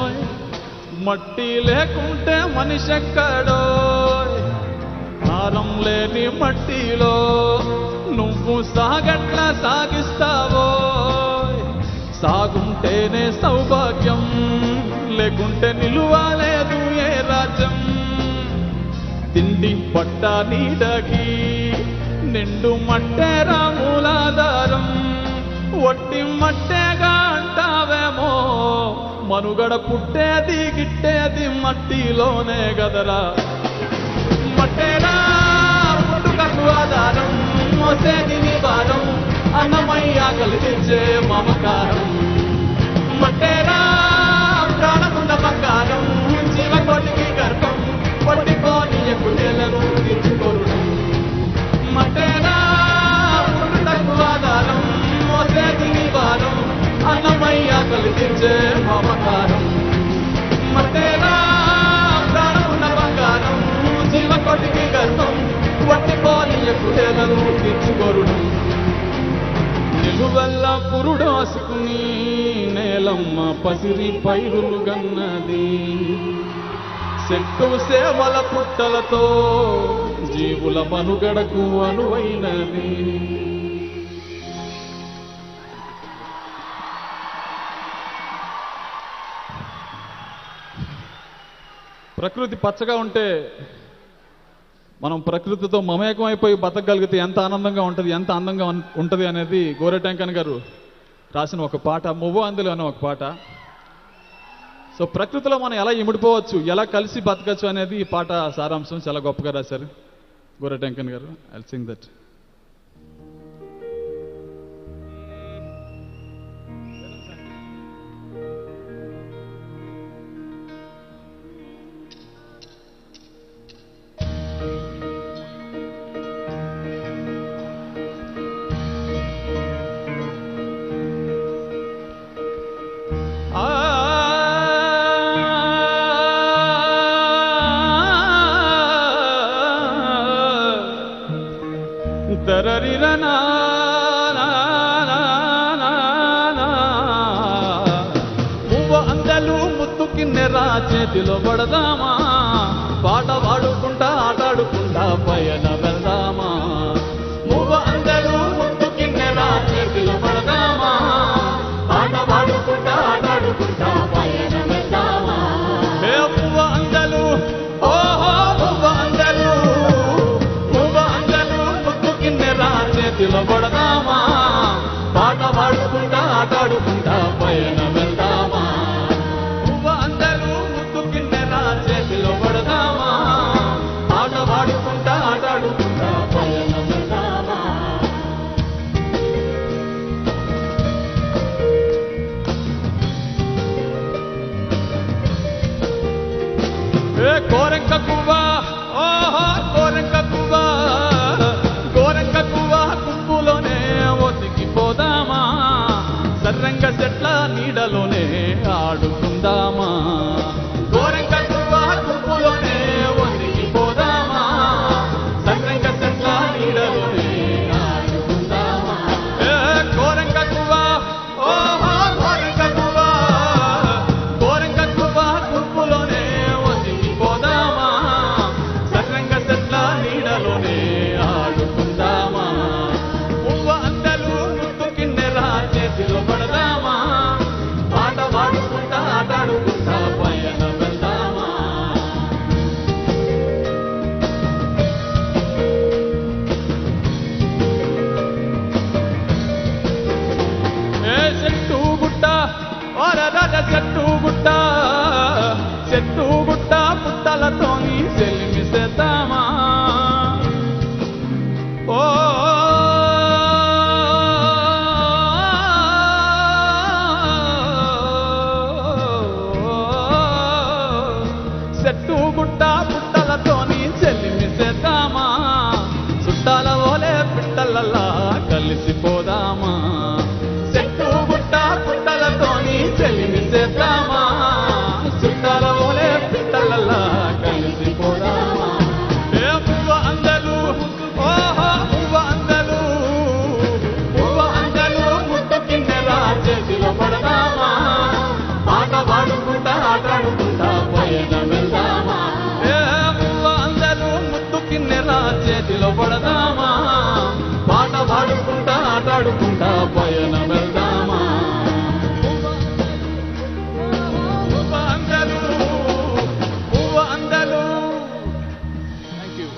మట్టి లేకుంటే మనిషెక్కడో. సారం లేని మట్టిలో నువ్వు సాగట్లా సాగిస్తావో. సాగుంటేనే సౌభాగ్యం, లేకుంటే నిలువలేదు ఏ రాజ్యం. తిండి పట్ట నీడకి నిండు మట్టేరా మూలాధారం, ఒట్టి మట్టేగా అంటావేమో, మనుగడ పుట్టేది గిట్టేది మట్టిలోనే గదరా. మట్టేరా పుట్టుకకు ఆధారం, మోసేది నీ భారం, అన్నమయ్య కలిగించే మమకారం. మట్టేరా ప్రాణమున్న బంగారం, జీవకోటికి గర్భం, పట్టుకోని ఎప్పుడేలను తీర్చుకోరు. మట్టేరా పుట్టుకకు ఆధారం, మోసేది నీ భారం, అన్నమయ్య కలిగించే మమకారం. మట్టేరా ప్రాణమున్న బంగారం, జీవకోటికి గర్భం, పట్టుకోని ఎప్పుడేలను తీర్చుకోరు. నిలువెల్ల పురుడోసుకుని నేలమ్మ పసిరి పైరులు గన్నది, చెట్టు సేవల పుట్టలతో జీవుల మనుగడకు అనువైనది. ప్రకృతి పచ్చగా ఉంటే మనం ప్రకృతితో మమేకం అయిపోయి బతకగలిగితే ఎంత ఆనందంగా ఉంటుంది, ఎంత అందంగా ఉంటుంది అనేది గోరెటెంకన్ గారు రాసిన ఒక పాట, మువ్వ అందులో అనే ఒక పాట. సో ప్రకృతిలో మనం ఎలా ఇమిడిపోవచ్చు, ఎలా కలిసి బతకచ్చు అనేది ఈ పాట సారాంశం. చాలా గొప్పగా రాశారు గోరెటెంకన్ గారు. I'll Singh that. చేతిలో పడదామా, పాట పాడుకుంటా ఆటాడుకుంటా పయన వెళ్దామా. మువ్వ అందరూ ముద్దు కిన్నెరా చేతిలో పడదామా, పాట పాడుకుంటా ఆటాడుకుంటా పయన వెళ్దామా. మువ్వ అందరూ ఓహో మువ్వ అందరూ ముద్దు కిన్నెరా చేతిలో పడదామా, పాట పాడుకుంటా ఆటాడుకుంటా పయన వెళ్దామా. కోరెంక కువ్వా ఓహో కోరెంక కువ్వా, కోరెంక కువ్వా గుంపులోనే ఒదిగిపోదామా, సర్రంగ చెట్ల నీడలోనే ఆడుకుందామా. కోరెంక కువ్వా గుంపులోనే ఒదిగిపోదామా, సర్రంగ చెట్ల నీడలోనే ఆడుకుందామా. కోరెంక కువ్వా ఓహో కోరెంక కువ్వా, కోరెంక కువ్వా గుంపులోనే నీడలోనే ఆడుకుందామా. మువ్వ అందరూ ముద్దు కిన్నెరా చేతిలో పడదామా, పాట పాడుకుంటా ఆటాడుకుంటా పయన వెళ్దామా. చెట్టు గుట్ట ఓరద చెట్టు గుట్ట, చెట్టు గుట్ట పుట్టలతోని సెలిమిసేద్దామా. ఓ చెట్టు గుట్ట పుట్టలతోని సెలిమిసేద్దామా, చుట్టాల ఓలే పిట్టలలా కలిసిపోదామా. చెట్టు గుట్ట పుట్టలతోని సెలిమిసేద్దామా, చుట్టాల ఓలే పిట్టలలా కలిసిపోదామా. మువ్వ అందరూ ఓహో మువ్వ అందరూ ముద్దు కిన్నెరా చేతిలో పడదామా, పాట పాడుకుంటా ఆటాడుకుంటా పయన వెళ్దామా. మువ్వ అందరూ ముద్దు కిన్నెరా చేతిలో పడదామా, పాట పాడుకుంటా ఆటాడుకుంటా పయన వెళ్దామా. మువ్వ అందరూ thank you.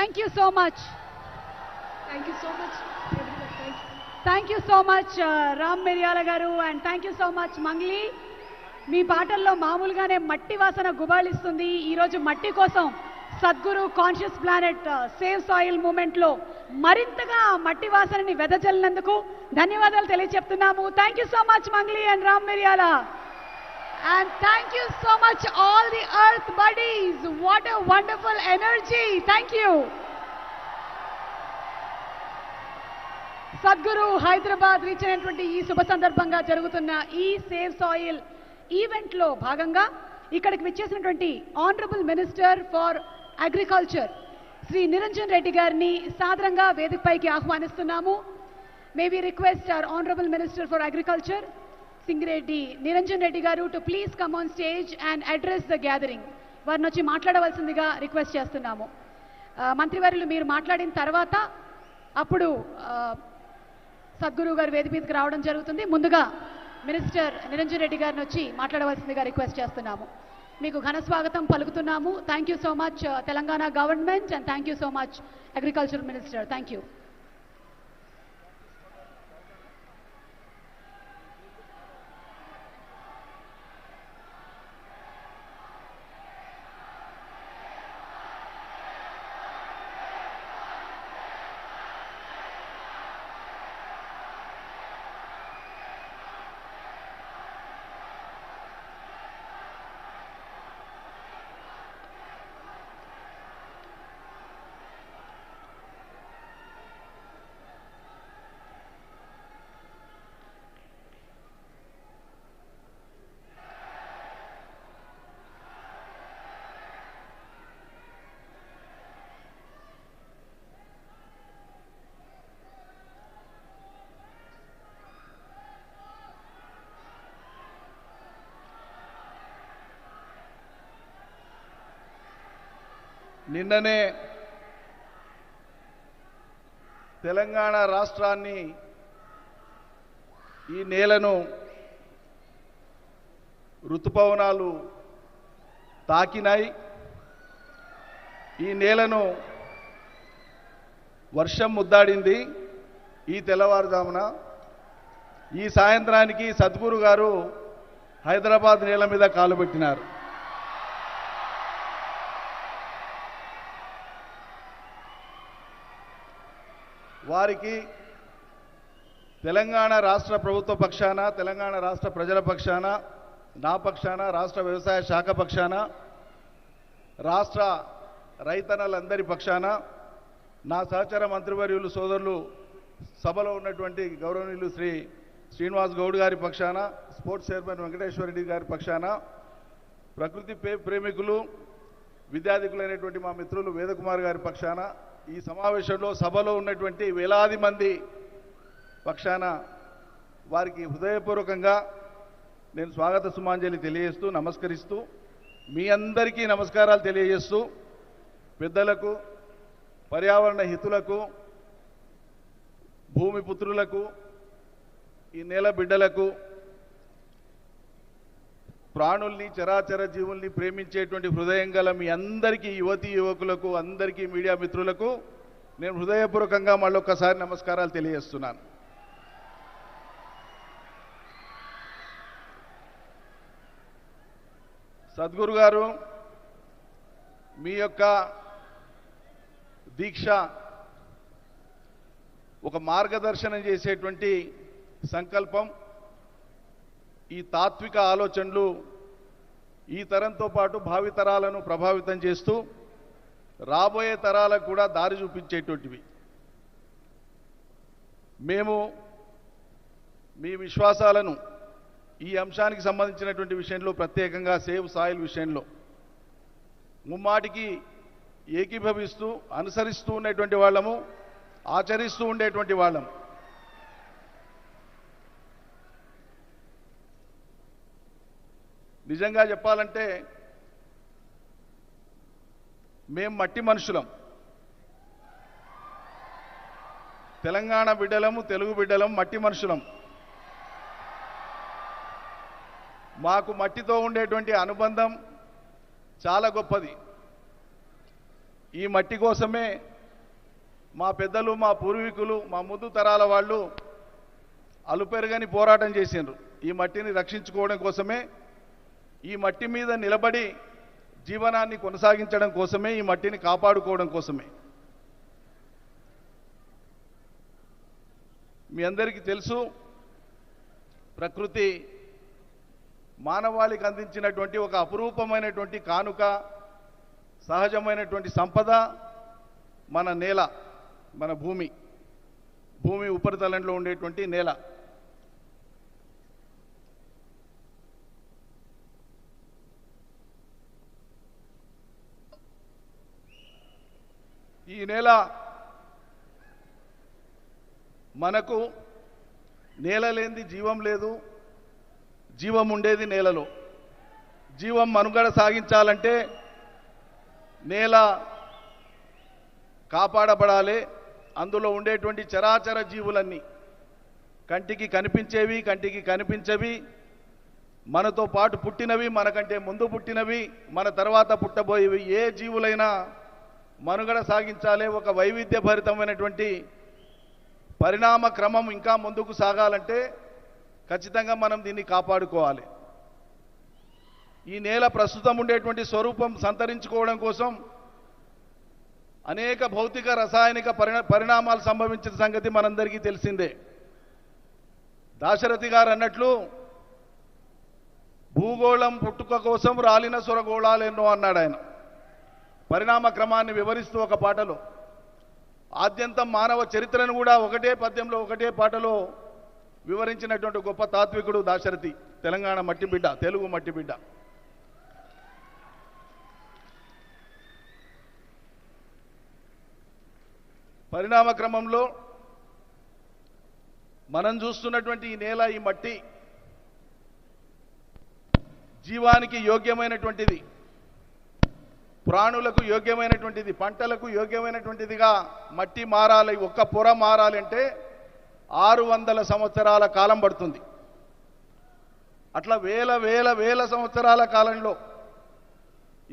Thank you so much. Thank you so much. Thank you so much, Ram Miryala garu, and thank you so much, Mangli. మీ పాటల్లో మామూలుగానే మట్టి వాసన గుబాళిస్తుంది. ఈరోజు మట్టి కోసం Sadhguru conscious planet save soil మూమెంట్లో మరింతగా మట్టి వాసనని వెదజల్లినందుకు ధన్యవాదాలు తెలియజెప్తున్నాము. Thank you so much Mangli and Ram Miryala. And thank you so much all the earth buddies. What a wonderful energy. Thank you. Sadhguru Hyderabad reach అయినటువంటి ఈ శుభ సందర్భంగా జరుగుతున్న ఈ సేవ్ సాయిల్ ఈవెంట్లో భాగంగా ఇక్కడికి విచ్చేసినటువంటి honourable minister for agriculture Shri Niranjan Reddy గారిని సాదరంగా వేదికపైకి ఆహ్వానిస్తున్నాము. May we request our honourable minister for agriculture Singireddy Niranjan Reddy garu to please come on stage and address the gathering. వారిని వచ్చి మాట్లాడవలసిందిగా రిక్వెస్ట్ చేస్తున్నాము. మంత్రివర్యులు మీరు మాట్లాడిన తర్వాత అప్పుడు సద్గురు గారు వేదిక మీదకి రావడం జరుగుతుంది. ముందుగా మినిస్టర్ నిరంజన్ రెడ్డి గారిని వచ్చి మాట్లాడవలసిందిగా రిక్వెస్ట్ చేస్తున్నాము. మీకు ఘన స్వాగతం పలుకుతున్నాము. Thank you so much Telangana government and thank you so much agriculture minister. Thank you. నిన్ననే తెలంగాణ రాష్ట్రాన్ని ఈ నేలను ఋతుపవనాలు తాకినాయి. ఈ నేలను వర్షం ముద్దాడింది. ఈ తెల్లవారుజామున ఈ సాయంత్రానికి సద్గురు గారు హైదరాబాద్ నేల మీద కాలు పెట్టినారు. వారికి తెలంగాణ రాష్ట్ర ప్రభుత్వ పక్షాన, తెలంగాణ రాష్ట్ర ప్రజల పక్షాన, నా పక్షాన, రాష్ట్ర వ్యవసాయ శాఖ పక్షాన, రాష్ట్ర రైతన్నలందరి పక్షాన, నా సహచర మంత్రివర్యులు సోదరులు సభలో ఉన్నటువంటి గౌరవనీయులు శ్రీ శ్రీనివాస్ గౌడ్ గారి పక్షాన, స్పోర్ట్స్ చైర్మన్ వెంకటేశ్వర రెడ్డి గారి పక్షాన, ప్రకృతి ప్రేమికులు విద్యార్థికులైనటువంటి మా మిత్రులు వేదకుమార్ గారి పక్షాన, ఈ సమావేశంలో సభలో ఉన్నటువంటి వేలాది మంది పక్షాన వారికి హృదయపూర్వకంగా నేను స్వాగత సుమాంజలి తెలియజేస్తూ నమస్కరిస్తూ, మీ అందరికీ నమస్కారాలు తెలియజేస్తూ, పెద్దలకు, పర్యావరణ హితులకు, భూమి పుత్రులకు, ఈ నేల బిడ్డలకు, ప్రాణుల్ని, చరాచర జీవుల్ని ప్రేమించేటువంటి హృదయం గల మీ అందరికీ, యువతీ యువకులకు, అందరికీ మీడియా మిత్రులకు నేను హృదయపూర్వకంగా మళ్ళొక్కసారి నమస్కారాలు తెలియజేస్తున్నాను. సద్గురు గారు మీ యొక్క దీక్ష ఒక మార్గదర్శనం చేసేటువంటి సంకల్పం, ఈ తాత్విక ఆలోచనలు ఈ తరంతో పాటు భావితరాలను ప్రభావితం చేస్తూ రాబోయే తరాలకు కూడా దారి చూపించేటువంటివి. మేము మీ విశ్వాసాలను ఈ అంశానికి సంబంధించినటువంటి విషయంలో, ప్రత్యేకంగా సేవ్ సాయిల్ విషయంలో ముమ్మాటికి ఏకీభవిస్తూ అనుసరిస్తూ ఉండేటువంటి వాళ్ళము, ఆచరిస్తూ ఉండేటువంటి వాళ్ళం. నిజంగా చెప్పాలంటే మేం మట్టి మనుషులం, తెలంగాణ బిడ్డలము, తెలుగు బిడ్డలం, మట్టి మనుషులం. మాకు మట్టితో ఉండేటువంటి అనుబంధం చాలా గొప్పది. ఈ మట్టి కోసమే మా పెద్దలు, మా పూర్వీకులు, మా ముందు తరాల వాళ్ళు అలుపెరగని పోరాటం చేసిండ్రు. ఈ మట్టిని రక్షించుకోవడం కోసమే, ఈ మట్టి మీద నిలబడి జీవనాన్ని కొనసాగించడం కోసమే, ఈ మట్టిని కాపాడుకోవడం కోసమే. మీ అందరికీ తెలుసు, ప్రకృతి మానవాళికి అందించినటువంటి ఒక అపురూపమైనటువంటి కానుక, సహజమైనటువంటి సంపద మన నేల, మన భూమి, భూమి ఉపరితలంలో ఉండేటువంటి నేల. ఈ నేల మనకు, నేల లేనిది జీవం లేదు, జీవం ఉండేది నేలలో. జీవం మనుగడ సాగించాలంటే నేల కాపాడబడాలి. అందులో ఉండేటువంటి చరాచర జీవులన్నీ, కంటికి కనిపించేవి, కంటికి కనిపించవి, మనతో పాటు పుట్టినవి, మనకంటే ముందు పుట్టినవి, మన తర్వాత పుట్టబోయేవి, ఏ జీవులైనా మనుగడ సాగించాలి. ఒక వైవిధ్యభరితమైనటువంటి పరిణామ క్రమం ఇంకా ముందుకు సాగాలంటే ఖచ్చితంగా మనం దీన్ని కాపాడుకోవాలి. ఈ నేల ప్రస్తుతం ఉండేటువంటి స్వరూపం సంతరించుకోవడం కోసం అనేక భౌతిక, రసాయనిక పరిణామాలు సంభవించిన సంగతి మనందరికీ తెలిసిందే. దాశరథి గారు అన్నట్లు, భూగోళం పుట్టుక కోసం రాలిన సొరగోళాలెన్నో అన్నాడు ఆయన పరిణామ క్రమాన్ని వివరిస్తూ ఒక పాటలో. ఆద్యంతం మానవ చరిత్రను కూడా ఒకటే పద్యంలో, ఒకటే పాటలో వివరించినటువంటి గొప్ప తాత్వికుడు దాశరథి, తెలంగాణ మట్టి బిడ్డ, తెలుగు మట్టి బిడ్డ. పరిణామ క్రమంలో మనం చూస్తున్నటువంటి ఈ నేల, ఈ మట్టి జీవానికి యోగ్యమైనటువంటిది, ప్రాణులకు యోగ్యమైనటువంటిది, పంటలకు యోగ్యమైనటువంటిదిగా మట్టి మారాలి. ఒక్క పొర మారాలంటే 600 సంవత్సరాల కాలం పడుతుంది. అట్లా వేల వేల వేల సంవత్సరాల కాలంలో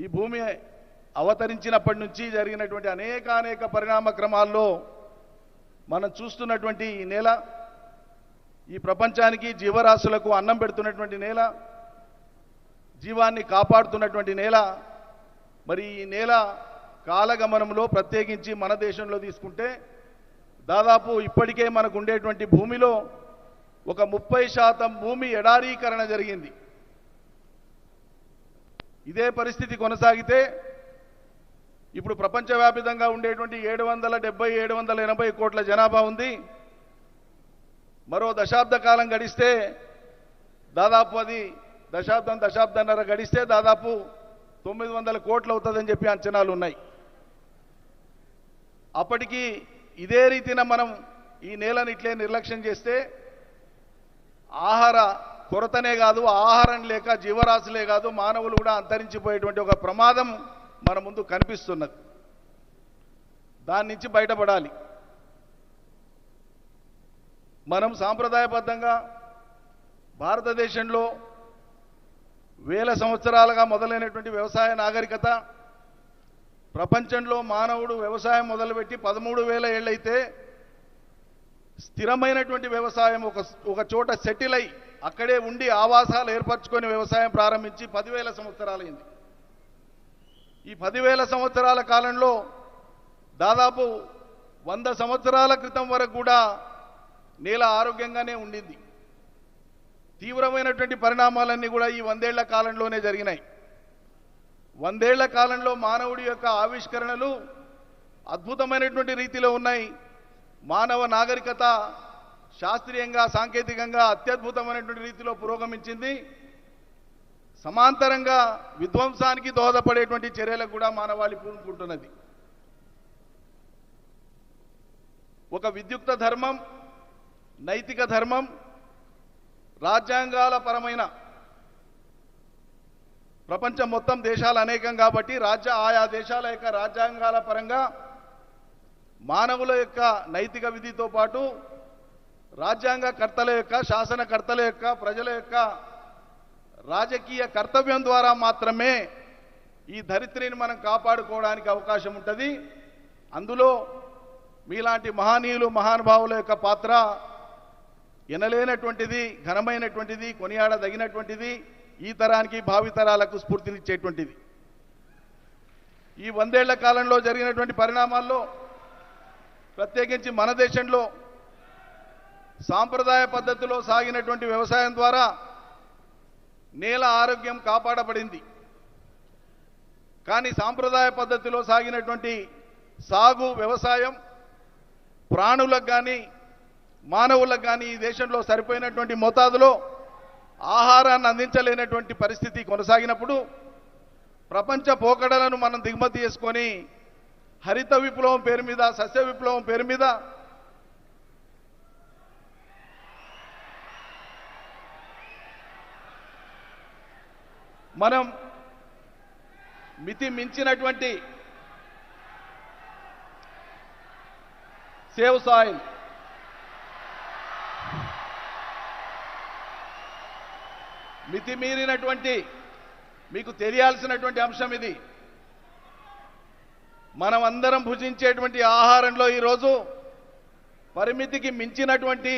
ఈ భూమి అవతరించినప్పటి నుంచి జరిగినటువంటి అనేక పరిణామ క్రమాల్లో మనం చూస్తున్నటువంటి ఈ నేల, ఈ ప్రపంచానికి, జీవరాశులకు అన్నం పెడుతున్నటువంటి నేల, జీవాన్ని కాపాడుతున్నటువంటి నేల. మరి ఈ నేల కాలగమనంలో, ప్రత్యేకించి మన దేశంలో తీసుకుంటే, దాదాపు ఇప్పటికే మనకు ఉండేటువంటి భూమిలో ఒక 30% భూమి ఎడారీకరణ జరిగింది. ఇదే పరిస్థితి కొనసాగితే ఇప్పుడు ప్రపంచవ్యాప్తంగా ఉండేటువంటి 770-780 కోట్ల జనాభా ఉంది. మరో దశాబ్ద కాలం గడిస్తే, దాదాపు అది దశాబ్దన్నర గడిస్తే దాదాపు 900 కోట్లు అవుతుందని చెప్పి అంచనాలు ఉన్నాయి. అప్పటికి ఇదే రీతిన మనం ఈ నేలను ఇట్లే నిర్లక్ష్యం చేస్తే ఆహార కొరతనే కాదు, ఆహారం లేక జీవరాశులే కాదు, మానవులు కూడా అంతరించిపోయేటువంటి ఒక ప్రమాదం మన ముందు కనిపిస్తున్నది. దాని నుంచి బయటపడాలి. మనం సాంప్రదాయబద్ధంగా భారతదేశంలో వేల సంవత్సరాలుగా మొదలైనటువంటి వ్యవసాయ నాగరికత, ప్రపంచంలో మానవుడు వ్యవసాయం మొదలుపెట్టి 13,000 ఏళ్ళైతే స్థిరమైనటువంటి వ్యవసాయం ఒక చోట సెటిల్ అయి అక్కడే ఉండి ఆవాసాలు ఏర్పరచుకొని వ్యవసాయం ప్రారంభించి 10,000 సంవత్సరాలైంది. ఈ 10,000 సంవత్సరాల కాలంలో దాదాపు 100 సంవత్సరాల క్రితం వరకు కూడా నేల ఆరోగ్యంగానే ఉండింది. తీవ్రమైనటువంటి పరిణామాలన్నీ కూడా ఈ 100 ఏళ్ల కాలంలోనే జరిగినాయి. 100 ఏళ్ల కాలంలో మానవుడి యొక్క ఆవిష్కరణలు అద్భుతమైనటువంటి రీతిలో ఉన్నాయి. మానవ నాగరికత శాస్త్రీయంగా, సాంకేతికంగా అత్యద్భుతమైనటువంటి రీతిలో పురోగమించింది. సమాంతరంగా విధ్వంసానికి దోహదపడేటువంటి చర్యలకు కూడా మానవాళి పూనుకుంటున్నది. ఒక విద్యుక్త ధర్మం, నైతిక ధర్మం, రాజ్యాంగాల పరమైన, ప్రపంచం మొత్తం దేశాలు అనేకం కాబట్టి ఆయా దేశాల యొక్క రాజ్యాంగాల పరంగా మానవుల యొక్క నైతిక విధితో పాటు రాజ్యాంగకర్తల యొక్క, శాసనకర్తల యొక్క, ప్రజల యొక్క రాజకీయ కర్తవ్యం ద్వారా మాత్రమే ఈ ధరిత్రిని మనం కాపాడుకోవడానికి అవకాశం ఉంటుంది. అందులో మీలాంటి మహనీయులు మహానుభావుల యొక్క పాత్ర ఎనలేనటువంటిది, ఘనమైనటువంటిది, కొనియాడదగినటువంటిది, ఈ తరానికి భావితరాలకు స్ఫూర్తినిచ్చేటువంటిది. ఈ 100 ఏళ్ల కాలంలో జరిగినటువంటి పరిణామాల్లో ప్రత్యేకించి మన దేశంలో సాంప్రదాయ పద్ధతిలో సాగినటువంటి వ్యవసాయం ద్వారా నేల ఆరోగ్యం కాపాడబడింది. కానీ సాంప్రదాయ పద్ధతిలో సాగినటువంటి సాగు వ్యవసాయం ప్రాణులకు కానీ మానవులకు కానీ ఈ దేశంలో సరిపోయినటువంటి మోతాదులో ఆహారాన్ని అందించలేనటువంటి పరిస్థితి కొనసాగినప్పుడు ప్రపంచ పోకడలను మనం దిగుమతి చేసుకొని హరిత విప్లవం పేరు మీద, సస్య విప్లవం పేరు మీద మనం మితి మించినటువంటి సేవ్ సాయిల్, మితిమీరినటువంటి, మీకు తెలియాల్సినటువంటి అంశం ఇది. మనం అందరం భుజించేటువంటి ఆహారంలో ఈరోజు పరిమితికి మించినటువంటి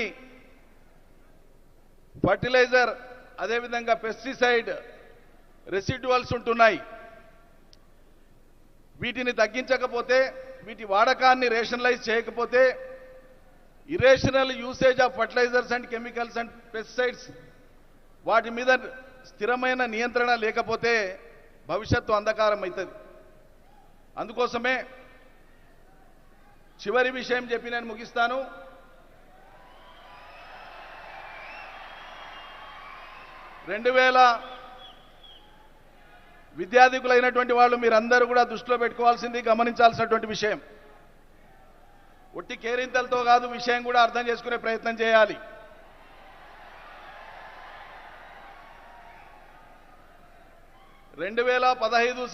ఫర్టిలైజర్, అదేవిధంగా పెస్టిసైడ్ రెసిడ్యువల్స్ ఉంటున్నాయి. వీటిని తగ్గించకపోతే, వీటి వాడకాన్ని రేషనలైజ్ చేయకపోతే, irrational usage of fertilisers and chemicals and pesticides వాటి మీద స్థిరమైన నియంత్రణ లేకపోతే భవిష్యత్తు అంధకారం అవుతుంది. అందుకోసమే చివరి విషయం చెప్పి నేను ముగిస్తాను. విద్యార్థికులైనటువంటి వాళ్ళు మీరందరూ కూడా దృష్టిలో పెట్టుకోవాల్సింది, గమనించాల్సినటువంటి విషయం. ఒట్టి కేరింతలతో కాదు, విషయం కూడా అర్థం చేసుకునే ప్రయత్నం చేయాలి.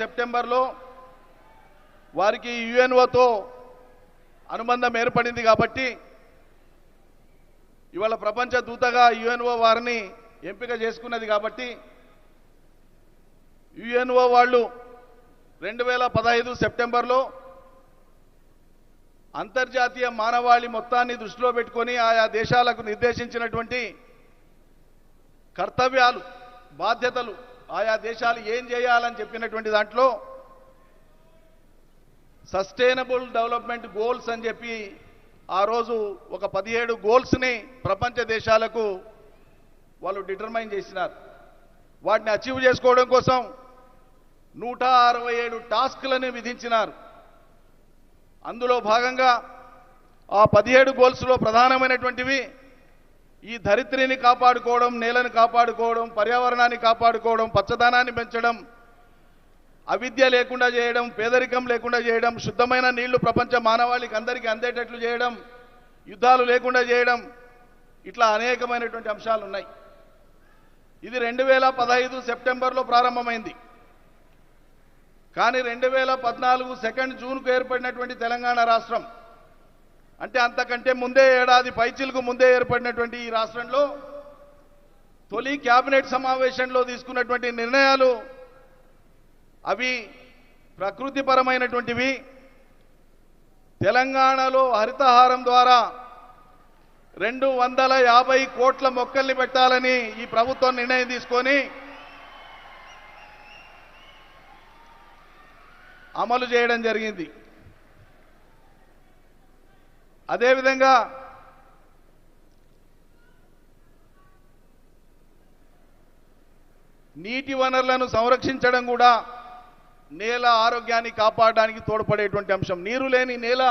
సెప్టెంబర్లో వారికి యుఎన్ఓతో అనుబంధం ఏర్పడింది కాబట్టి ఇవాళ ప్రపంచ దూతగా యుఎన్ఓ వారిని ఎంపిక చేసుకున్నది కాబట్టి యుఎన్ఓ వాళ్ళు 2015 సెప్టెంబర్లో అంతర్జాతీయ మానవాళి మొత్తాన్ని దృష్టిలో పెట్టుకొని ఆయా దేశాలకు నిర్దేశించినటువంటి కర్తవ్యాలు, బాధ్యతలు, ఆయా దేశాలు ఏం చేయాలని చెప్పినటువంటి దాంట్లో సస్టైనబుల్ డెవలప్మెంట్ గోల్స్ అని చెప్పి ఆ రోజు ఒక 17 గోల్స్ని ప్రపంచ దేశాలకు వాళ్ళు డిటర్మైన్ చేసినారు. వాటిని అచీవ్ చేసుకోవడం కోసం 167 టాస్క్లను విధించినారు. అందులో భాగంగా ఆ 17 గోల్స్లో ప్రధానమైనటువంటివి ఈ ధరిత్రిని కాపాడుకోవడం, నేలను కాపాడుకోవడం, పర్యావరణాన్ని కాపాడుకోవడం, పచ్చదనాన్ని పెంచడం, అవిద్య లేకుండా చేయడం, పేదరికం లేకుండా చేయడం, శుద్ధమైన నీళ్లు ప్రపంచ మానవాళికి అందరికీ అందేటట్లు చేయడం, యుద్ధాలు లేకుండా చేయడం, ఇట్లా అనేకమైనటువంటి అంశాలు ఉన్నాయి. ఇది 2015 సెప్టెంబర్లో ప్రారంభమైంది. కానీ 2014 2 జూన్కు ఏర్పడినటువంటి తెలంగాణ రాష్ట్రం, అంటే అంతకంటే ముందే ఏడాది పైచిలకు ముందే ఏర్పడినటువంటి ఈ రాష్ట్రంలో తొలి క్యాబినెట్ సమావేశంలో తీసుకున్నటువంటి నిర్ణయాలు అవి ప్రకృతిపరమైనటువంటివి. తెలంగాణలో హరితహారం ద్వారా 250 కోట్ల మొక్కల్ని పెట్టాలని ఈ ప్రభుత్వం నిర్ణయం తీసుకొని అమలు చేయడం జరిగింది. అదేవిధంగా నీటి వనరులను సంరక్షించడం కూడా నేల ఆరోగ్యాన్ని కాపాడడానికి తోడ్పడేటువంటి అంశం. నీరు లేని నేల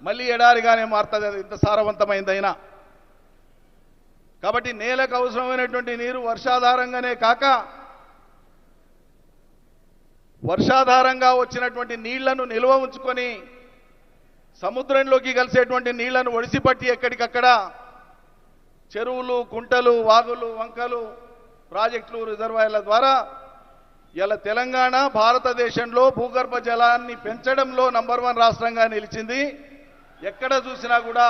మళ్ళీ ఎడారిగానే మారుతుంది, అది ఇంత సారవంతమైందైనా. కాబట్టి నేలకు అవసరమైనటువంటి నీరు వర్షాధారంగానే కాక వర్షాధారంగా వచ్చినటువంటి నీళ్లను నిల్వ ఉంచుకొని సముద్రంలోకి కలిసేటువంటి నీళ్లను ఒడిసిపట్టి ఎక్కడికక్కడ చెరువులు, కుంటలు, వాగులు, వంకలు, ప్రాజెక్టులు, రిజర్వాయర్ల ద్వారా ఇలా తెలంగాణ భారతదేశంలో భూగర్భ జలాన్ని పెంచడంలో నంబర్ 1 రాష్ట్రంగా నిలిచింది. ఎక్కడ చూసినా కూడా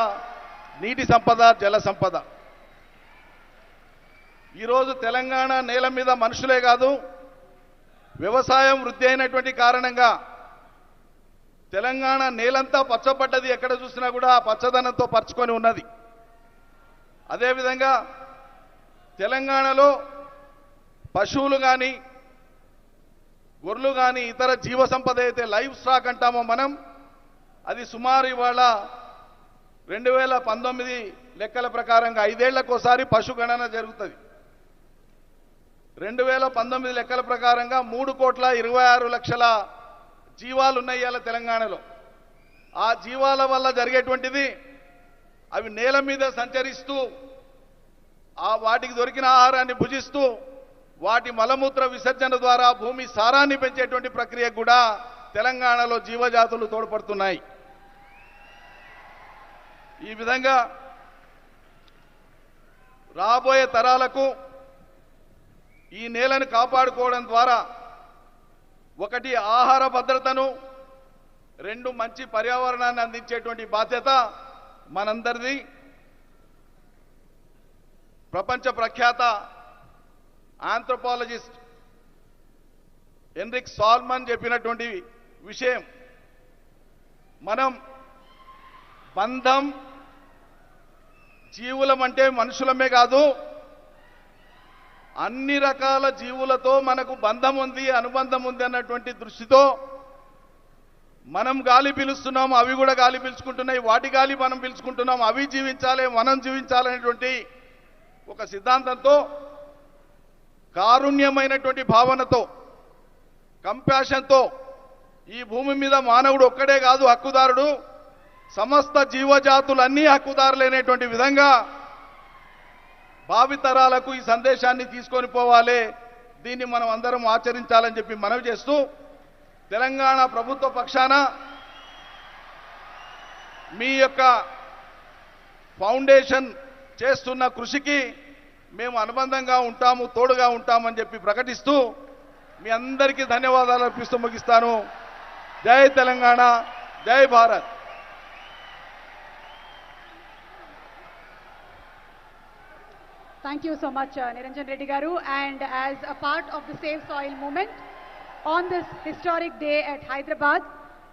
నీటి సంపద, జల సంపద. ఈరోజు తెలంగాణ నేల మీద మనుషులే కాదు, వ్యవసాయం వృద్ధి అయినటువంటి కారణంగా తెలంగాణ నేలంతా పచ్చబడ్డది, ఎక్కడ చూసినా కూడా పచ్చదనంతో పరుచుకొని ఉన్నది. అదేవిధంగా తెలంగాణలో పశువులు కానీ గొర్రెలు కానీ ఇతర జీవ సంపద అయితే లైవ్ స్టాక్ అంటామో మనం, అది సుమారు ఇవాళ 2019 లెక్కల ప్రకారంగా 5 ఏళ్లకోసారి పశు గణన జరుగుతుంది. 2019 లెక్కల ప్రకారంగా 3,26,00,000 జీవాలు ఉన్నాయి ఇవాళ తెలంగాణలో. ఆ జీవాల వల్ల జరిగేటువంటిది, అవి నేల మీద సంచరిస్తూ వాటికి దొరికిన ఆహారాన్ని భుజిస్తూ వాటి మలమూత్ర విసర్జన ద్వారా భూమి సారాన్ని పెంచేటువంటి ప్రక్రియ కూడా తెలంగాణలో జీవజాతులు తోడ్పడుతున్నాయి. ఈ విధంగా రాబోయే తరాలకు ఈ నేలను కాపాడుకోవడం ద్వారా ఒకటి ఆహార భద్రతను, 2 మంచి పర్యావరణాన్ని అందించేటువంటి బాధ్యత మనందరిది. ప్రపంచ ప్రఖ్యాత ఆంథ్రోపాలజిస్ట్ ఎన్రిక్ సాల్మన్ చెప్పినటువంటి విషయం, మనం బంధం జీవులమంటే మనుషులమే కాదు, అన్ని రకాల జీవులతో మనకు బంధం ఉంది, అనుబంధం ఉంది అన్నటువంటి దృష్టితో మనం గాలి పీలుస్తున్నాం, అవి కూడా గాలి పీల్చుకుంటున్నాయి, వాటి గాలి మనం పీల్చుకుంటున్నాం, అవి జీవించాలి మనం జీవించాలనేటువంటి ఒక సిద్ధాంతంతో, కారుణ్యమైనటువంటి భావనతో, కంపాషన్తో ఈ భూమి మీద మానవుడు ఒక్కడే కాదు హక్కుదారుడు, సమస్త జీవజాతులన్నీ హక్కుదారులైనటువంటి విధంగా భావితరాలకు ఈ సందేశాన్ని తీసుకొని పోవాలి. దీన్ని మనం అందరం ఆచరించాలని చెప్పి మనవి చేస్తూ, తెలంగాణ ప్రభుత్వ పక్షాన మీ యొక్క ఫౌండేషన్ చేస్తున్న కృషికి మేము అనుబంధంగా ఉంటాము, తోడుగా ఉంటామని చెప్పి ప్రకటిస్తూ మీ అందరికీ ధన్యవాదాలు అర్పిస్తూ ముగిస్తాను. జై తెలంగాణ, జై Bharat. Thank you so much, Niranjan Reddy Garu. And as a part of the Save Soil movement, on this historic day at Hyderabad,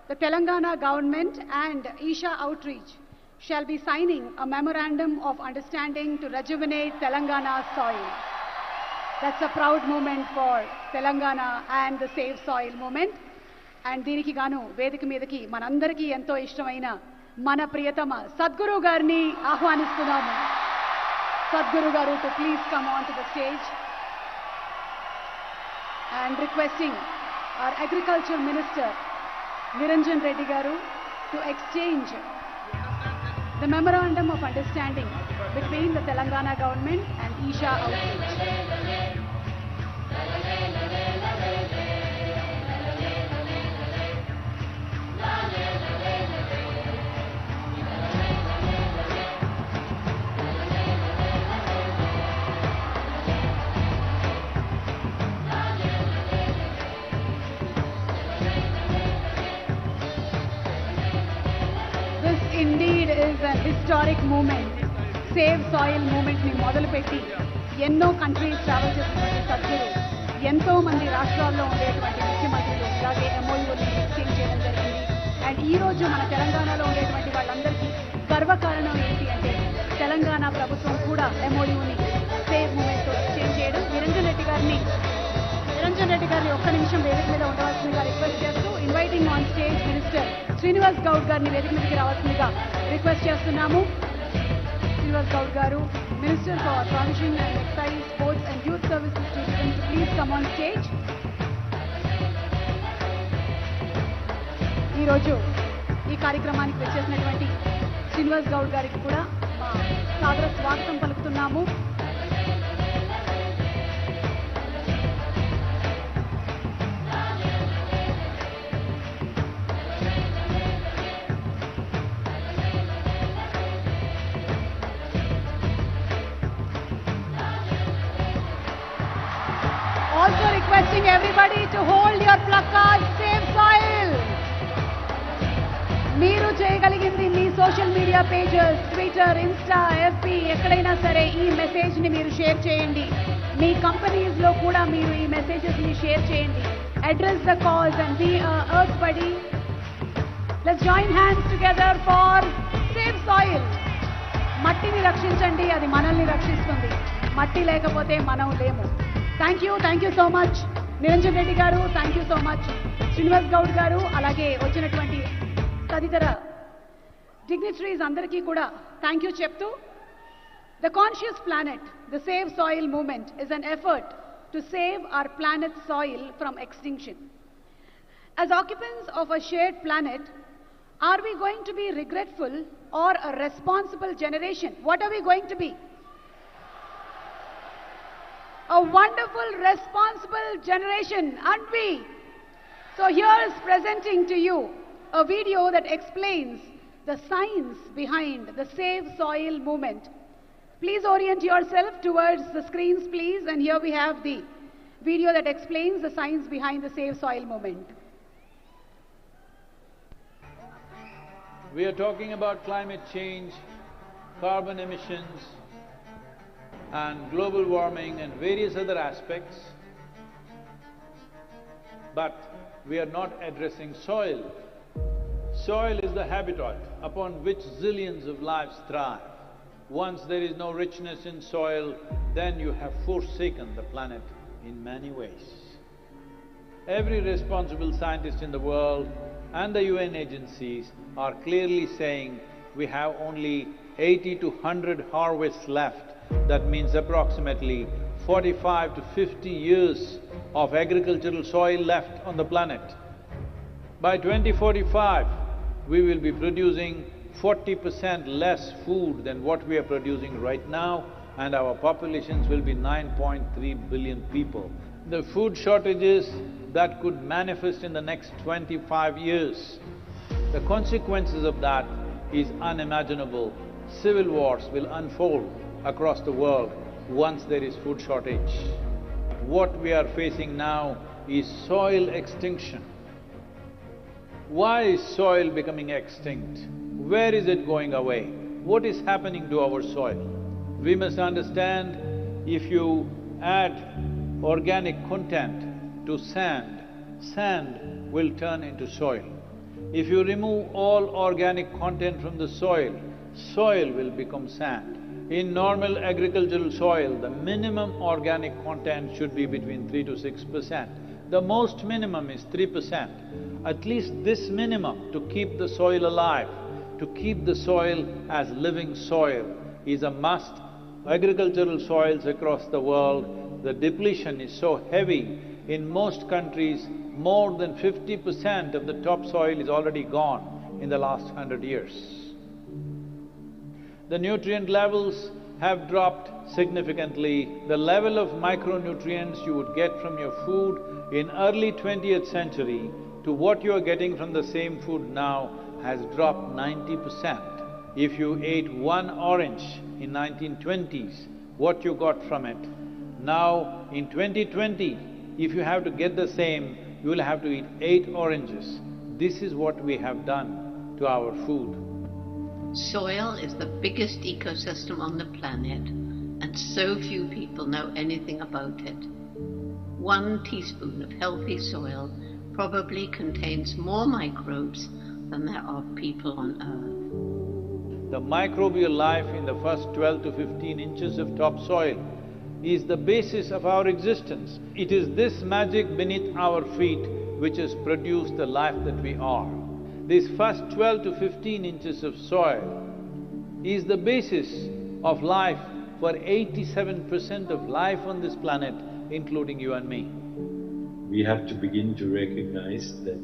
the Telangana government and Isha Outreach shall be signing a memorandum of understanding to rejuvenate Telangana's soil. That's a proud moment for Telangana and the Save Soil movement. And దీనికి గాను వేదిక మీదకి మనందరికీ ఎంతో ఇష్టమైన మన ప్రియతమ సద్గురు గారిని ఆహ్వానిస్తున్నాము. Sadhguru Garu to please come on to the stage, and requesting our Agriculture Minister Niranjan Reddy Garu to exchange the Memorandum of Understanding between the Telangana government and Isha Outreach. Indeed is a historic moment. Save Soil movement ni మొదలుపెట్టి ఎన్నో countries travel చేసినటువంటి సద్గురు ఎంతో మంది రాష్ట్రాల్లో ఉండేటువంటి ముఖ్యమంత్రులు అలాగే MOUని exchange చేయడం జరిగింది. అండ్ ఈ రోజు మన తెలంగాణలో ఉండేటువంటి వాళ్ళందరికీ గర్వకారణం ఏంటి అంటే తెలంగాణ ప్రభుత్వం కూడా MOUని సేవ్ మూవ్మెంట్తో ఎక్స్చేంజ్ చేయడం. నిరంజన్ రెడ్డి గారిని ఒక్క నిమిషం వేదిక మీద ఉండవలసిందిగా రిక్వెస్ట్ చేస్తూ inviting on stage minister Srinivas Goud గారిని వేదిక మీదకి రావాల్సిందిగా రిక్వెస్ట్ చేస్తున్నాము. Srinivas Goud garu, minister for transition and excise, sports and youth services to please come on stage. ఈరోజు ఈ కార్యక్రమానికి వచ్చేసినటువంటి శ్రీనివాస్ గౌడ్ గారికి కూడా మా సాదర స్వాగతం పలుకుతున్నాము. Also requesting everybody to hold your placards, Save Soil. మీరు చేయగలిగింది మీ social media pages, Twitter, Insta, FB ఎక్కడైనా సరే ఈ మెసేజ్ని మీరు షేర్ చేయండి. మీ కంపెనీస్లో కూడా మీరు ఈ మెసేజెస్ని షేర్ చేయండి. Address the cause and be earth buddy. Let's join hands together for Save Soil. మట్టిని రక్షించండి, అది మనల్ని రక్షిస్తుంది. మట్టి లేకపోతే మనం లేము. Thank you so much Niranjan Reddy garu, thank you so much Srinivas Goud garu, అలాగే వచ్చినటువంటి తదితర డిగ్నిటరీస్ అందరికీ కూడా థ్యాంక్ యూ చెప్తూ, the conscious planet, the Save Soil movement is an effort to save our planet's soil from extinction. As occupants of a shared planet, are we going to be regretful or a responsible generation? What are we going to be? A wonderful, responsible generation, aren't we? So here's presenting to you a video that explains the science behind the Save Soil movement. Please orient yourself towards the screens, please. And here we have the video that explains the science behind the Save Soil movement. We are talking about climate change, carbon emissions, and global warming and various other aspects. But we are not addressing soil. Soil is the habitat upon which zillions of lives thrive. Once there is no richness in soil, then you have forsaken the planet in many ways. Every responsible scientist in the world and the UN agencies are clearly saying we have only 80 to 100 harvests left. That means approximately 45 to 50 years of agricultural soil left on the planet. By 2045, we will be producing 40% less food than what we are producing right now, and our populations will be 9.3 billion people. The food shortages that could manifest in the next 25 years, the consequences of that is unimaginable. Civil wars will unfold across the world once there is food shortage. What we are facing now is soil extinction. Why is soil becoming extinct? Where is it going away? What is happening to our soil? We must understand, if you add organic content to sand, sand will turn into soil. If you remove all organic content from the soil, soil will become sand. In normal agricultural soil, the minimum organic content should be between 3 to 6%. The most minimum is 3%. At least this minimum to keep the soil alive, to keep the soil as living soil is a must. Agricultural soils across the world, the depletion is so heavy. In most countries, more than 50% of the topsoil is already gone in the last 100 years. The nutrient levels have dropped significantly. The level of micronutrients you would get from your food in early 20th century to what you are getting from the same food now has dropped 90%. If you ate one orange in 1920s, what you got from it? Now, in 2020, if you have to get the same, you will have to eat 8 oranges. This is what we have done to our food. Soil is the biggest ecosystem on the planet, and so few people know anything about it. 1 teaspoon of healthy soil probably contains more microbes than there are people on Earth. The microbial life in the first 12 to 15 inches of topsoil is the basis of our existence. It is this magic beneath our feet which has produced the life that we are. This first 12 to 15 inches of soil is the basis of life for 87% of life on this planet, including you and me. We have to begin to recognize that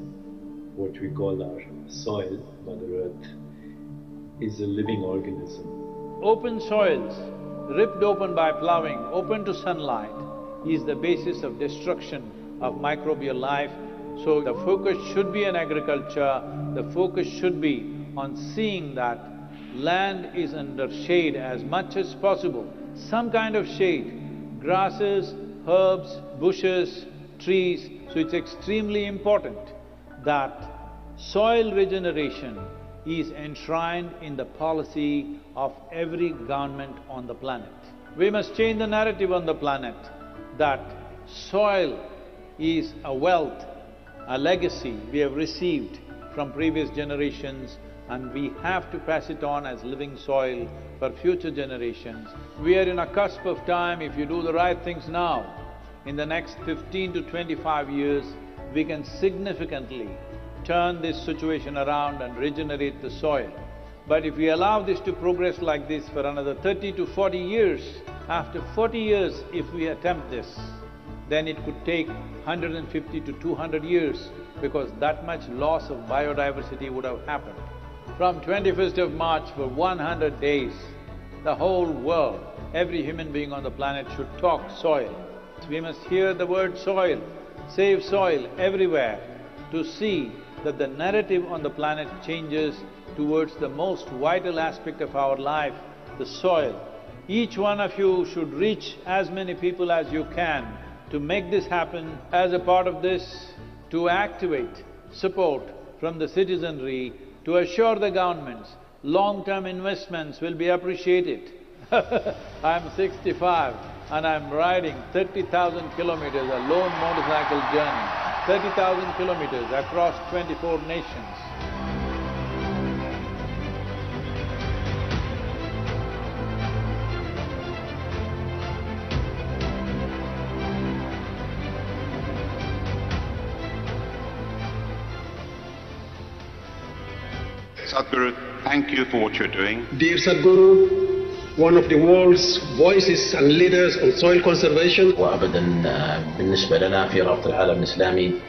what we call our soil, Mother Earth, is a living organism. Open soils, ripped open by plowing, open to sunlight, is the basis of destruction of microbial life. So the focus should be on agriculture, the focus should be on seeing that land is under shade as much as possible, some kind of shade, grasses, herbs, bushes, trees. So it's extremely important that soil regeneration is enshrined in the policy of every government on the planet. We must change the narrative on the planet that soil is a wealth, a legacy we have received from previous generations, and we have to pass it on as living soil for future generations. We are in a cusp of time. If you do the right things now, in the next 15 to 25 years, we can significantly turn this situation around and regenerate the soil. But if we allow this to progress like this for another 30 to 40 years, after 40 years if we attempt this, then it could take 150 to 200 years, because that much loss of biodiversity would have happened. From 21st of March for 100 days, the whole world, every human being on the planet should talk soil. We must hear the word soil, save soil everywhere, to see that the narrative on the planet changes towards the most vital aspect of our life, the soil. Each one of you should reach as many people as you can to make this happen. As a part of this, to activate support from the citizenry to assure the governments long-term investments will be appreciated. I'm 65 and I'm riding 30,000 kilometers, a lone motorcycle journey, 30,000 kilometers across 24 nations. Sadhguru, thank you for what you're doing. Dear Sadhguru, one of the world's voices and leaders on soil conservation. وأبداً بالنسبة لنا في رابطة العالم الإسلامي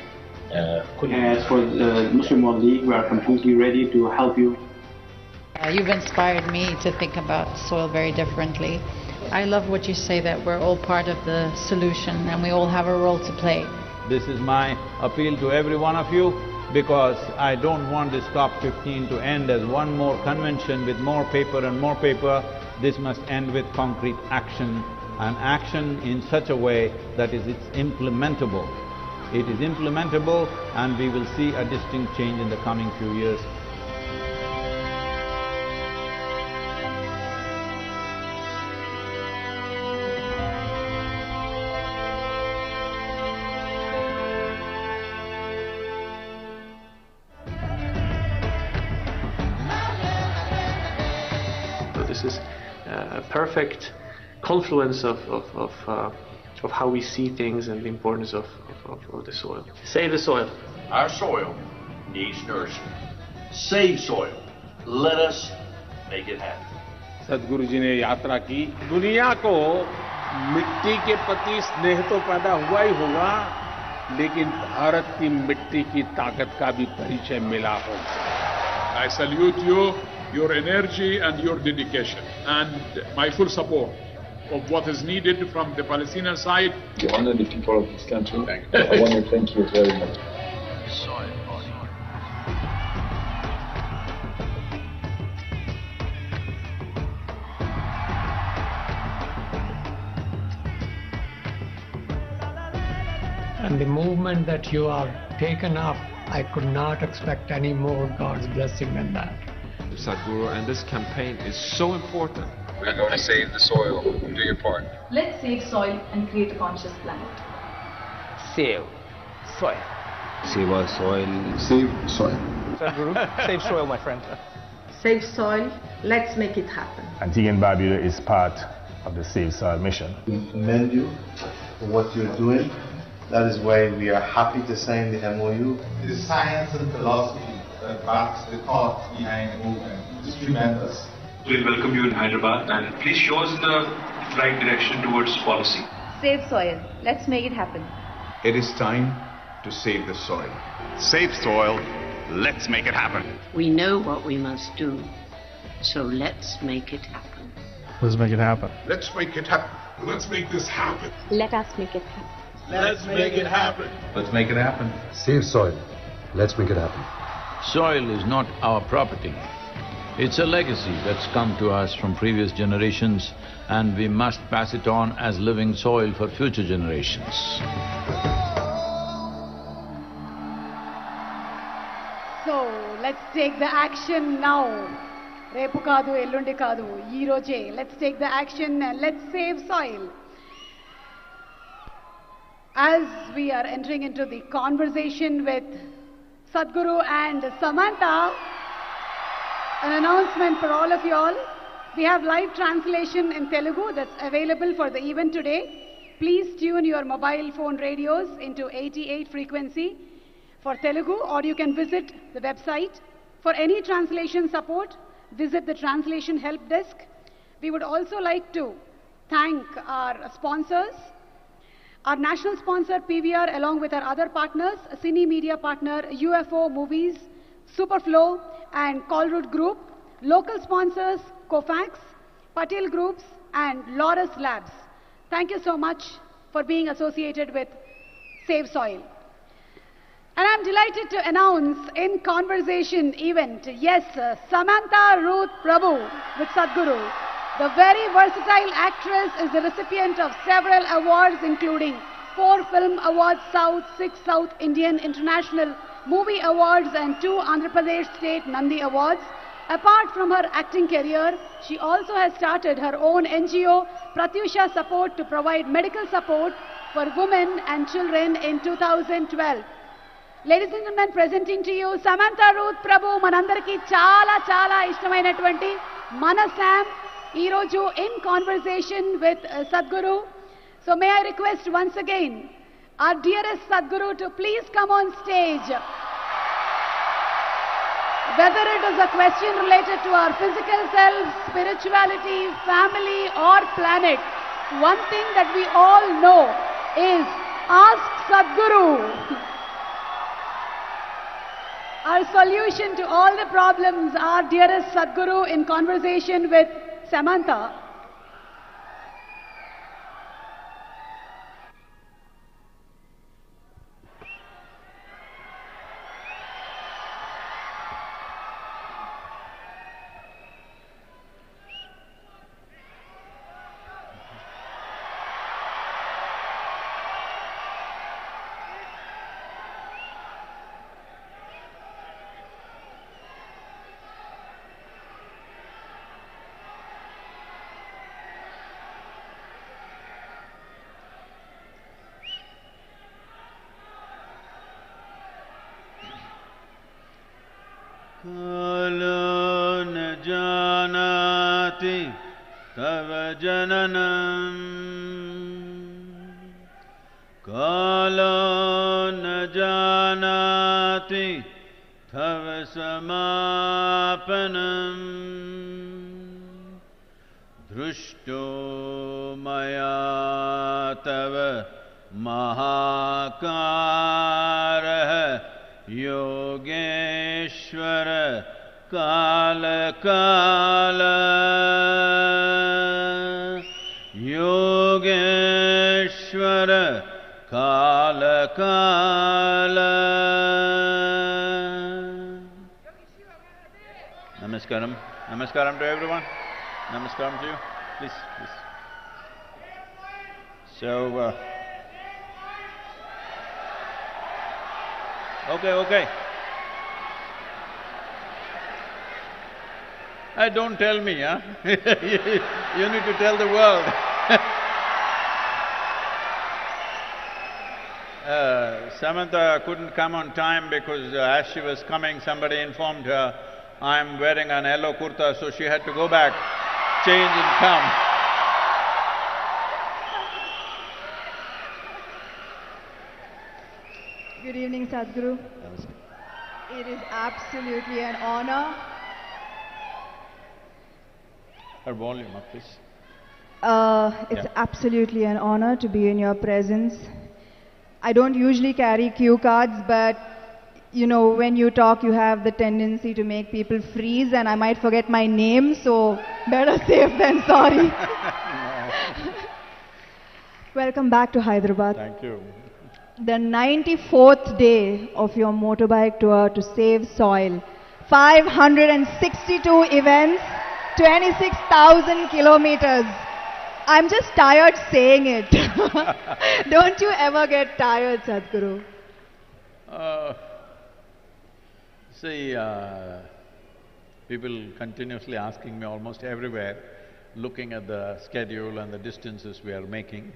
As for the Muslim World League, we are completely ready to help you. You've inspired me to think about soil very differently. I love what you say, that we're all part of the solution and we all have a role to play. This is my appeal to every one of you, because I don't want this COP15 to end as one more convention with more paper and more paper. This must end with concrete action, and action in such a way that it's implementable. It is implementable, and we will see a distinct change in the coming few years. This is a perfect confluence of how we see things and the importance of the soil. Save the soil. Our soil needs nourishment. Save soil. Let us make it happen. सदगुरु जी ने यात्रा की, दुनिया को मिट्टी के प्रति स्नेह तो पैदा हुआ ही होगा, लेकिन भारत की मिट्टी की ताकत का भी परिचय मिला होगा। I salute you, your energy and your dedication, and my full support of what is needed from the Palestinian side. To honor the people of this country, I want to thank you very much. And the movement that you have taken up, I could not expect any more God's blessing than that. Sadhguru, and this campaign is so important. We're going to save the soil. Do your part. Let's save soil and create a conscious planet. Save soil. Save our soil. Save soil. Sadhguru, save soil, my friend. Save soil. Let's make it happen. Antigua and Barbuda is part of the Save Soil mission. We commend you for what you're doing. That is why we are happy to sign the MOU. The science and philosophy that backs the thought behind the movement is tremendous. We'll welcome you in Hyderabad, and please show us the right direction towards policy. Save soil. Let's make it happen. It is time to save the soil. Save soil. Let's make it happen. We know what we must do, so let's make it happen. Let's make it happen. Let's make it happen. Let's make this happen. Let us make it happen. Let's make it happen. Let's make it happen. Save soil. Let's make it happen. Soil is not our property. It's a legacy that's come to us from previous generations, and we must pass it on as living soil for future generations. So, let's take the action now. Repu kadu, ellundi kadu, ee roje. Let's take the action and let's save soil. As we are entering into the conversation with Sadhguru and Samantha, an announcement for all of you all. We have live translation in Telugu that's available for the event today. Please tune your mobile phone radios into 88 frequency for Telugu, or you can visit the website. For any translation support, visit the translation help desk. We would also like to thank our sponsors. Our national sponsor PVR along with our other partners, Cine Media partner UFO Movies, Superflow and Colruyt Group, local sponsors Kofax, Patel Groups and Laurus Labs. Thank you so much for being associated with Save Soil. And I'm delighted to announce in conversation event, yes, Samantha Ruth Prabhu with Sadhguru. The very versatile actress is the recipient of several awards including 4 Film Awards South, 6 South Indian International Movie Awards and 2 Andhra Pradesh State Nandi Awards. Apart from her acting career, she also has started her own NGO, Pratyusha Support, to provide medical support for women and children in 2012. Ladies and gentlemen, presenting to you Samantha Ruth Prabhu, manandariki chala ishtamainatvanti mana Sam, ee roju in conversation with Sadhguru. So may I request once again our dearest Sadhguru to please come on stage. Whether it is a question related to our physical selves, spirituality, family or planet, one thing that we all know is ask Sadhguru. Our solution to all the problems, our dearest Sadhguru in conversation with Samantha. Namaskaram to everyone. Namaskaram to you. Please. So, okay. Don't tell me, huh? You need to tell the world. Samantha couldn't come on time because as she was coming, somebody informed her, I'm wearing an yellow kurta, so she had to go back, change and come. Good evening, Sadhguru. It is absolutely an honor. Her volume up, please. It's absolutely an honor to be in your presence. I don't usually carry cue cards, but you know, when you talk, you have the tendency to make people freeze, and I might forget my name, so better safe than sorry. Welcome back to Hyderabad. Thank you. The 94th day of your motorbike tour to save soil. 562 events, 26,000 kilometers. I'm just tired saying it. Don't you ever get tired, Sadhguru? See, people continuously asking me almost everywhere, looking at the schedule and the distances we are making.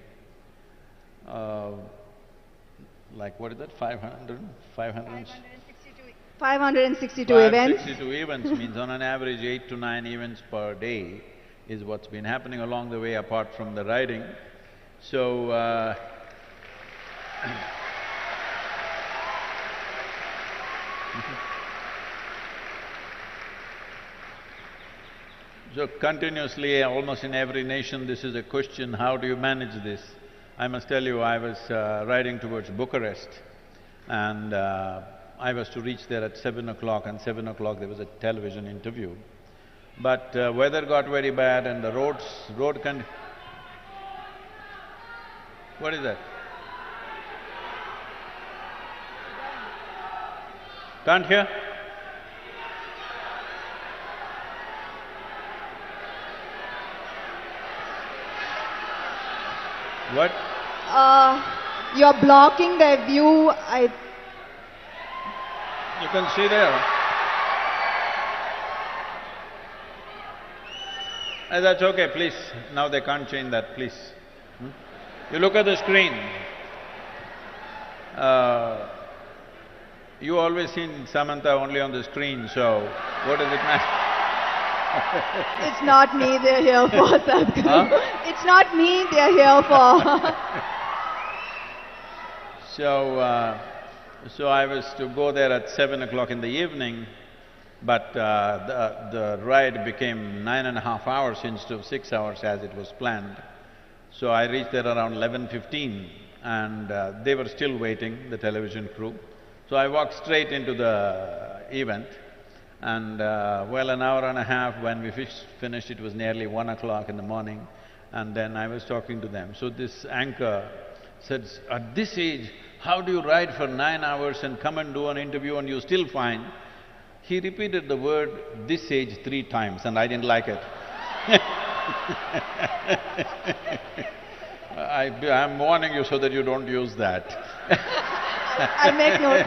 Like what is that, 562 562 events. 562 events means on an average 8 to 9 events per day is what's been happening along the way apart from the riding. So, so continuously, almost in every nation, this is a question, how do you manage this? I must tell you, I was riding towards Bucharest and I was to reach there at 7 o'clock, and 7 o'clock there was a television interview. But weather got very bad and the road What is that? Can't hear? What? You're blocking their view, You can see there. That's okay, please. Now they can't change that, please. You look at the screen. You always seen Samantha only on the screen, so what does it matter? It's not me they're here for, Sadhguru. Huh? It's not me they're here for. So I was to go there at 7 o'clock in the evening, but the ride became 9.5 hours instead of 6 hours as it was planned. So I reached there around 11:15 and they were still waiting, the television crew. So I walked straight into the event and well, an hour and a half when we finished, it was nearly 1 o'clock in the morning, and then I was talking to them. So this anchor said, at this age, how do you ride for 9 hours and come and do an interview and you're still fine? He repeated the word "this age" 3 times and I didn't like it. I'm warning you so that you don't use that. I'll make note.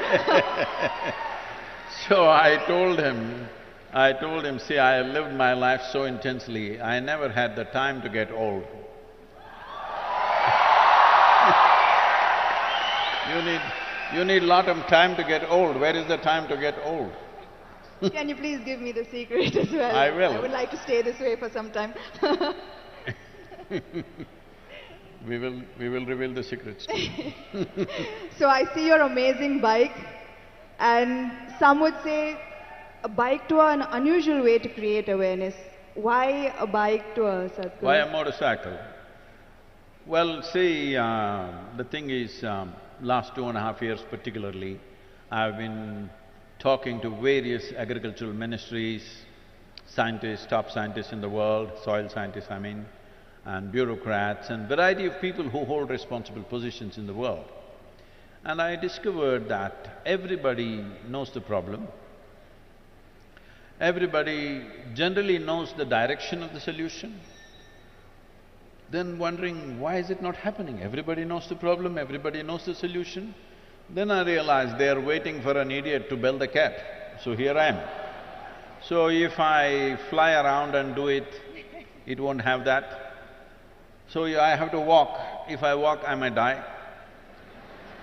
So I told him, see, I lived my life so intensely, I never had the time to get old. You need lot of time to get old. Where is the time to get old? Can you please give me the secret as well? I will. I would like to stay this way for some time. We will reveal the secrets. So I see your amazing bike, and some would say a bike tour, an unusual way to create awareness. Why a bike tour, Sadhguru? Why a motorcycle? Well, see, the thing is, last 2.5 years particularly, I've been talking to various agricultural ministries, scientists, top scientists in the world, soil scientists I mean, and bureaucrats and variety of people who hold responsible positions in the world. And I discovered that everybody knows the problem. Everybody generally knows the direction of the solution. Then wondering, why is it not happening? Everybody knows the problem, everybody knows the solution. Then I realized they are waiting for an idiot to bell the cat. So here I am. So if I fly around and do it, it won't have that. So I have to walk. If I walk, I might die.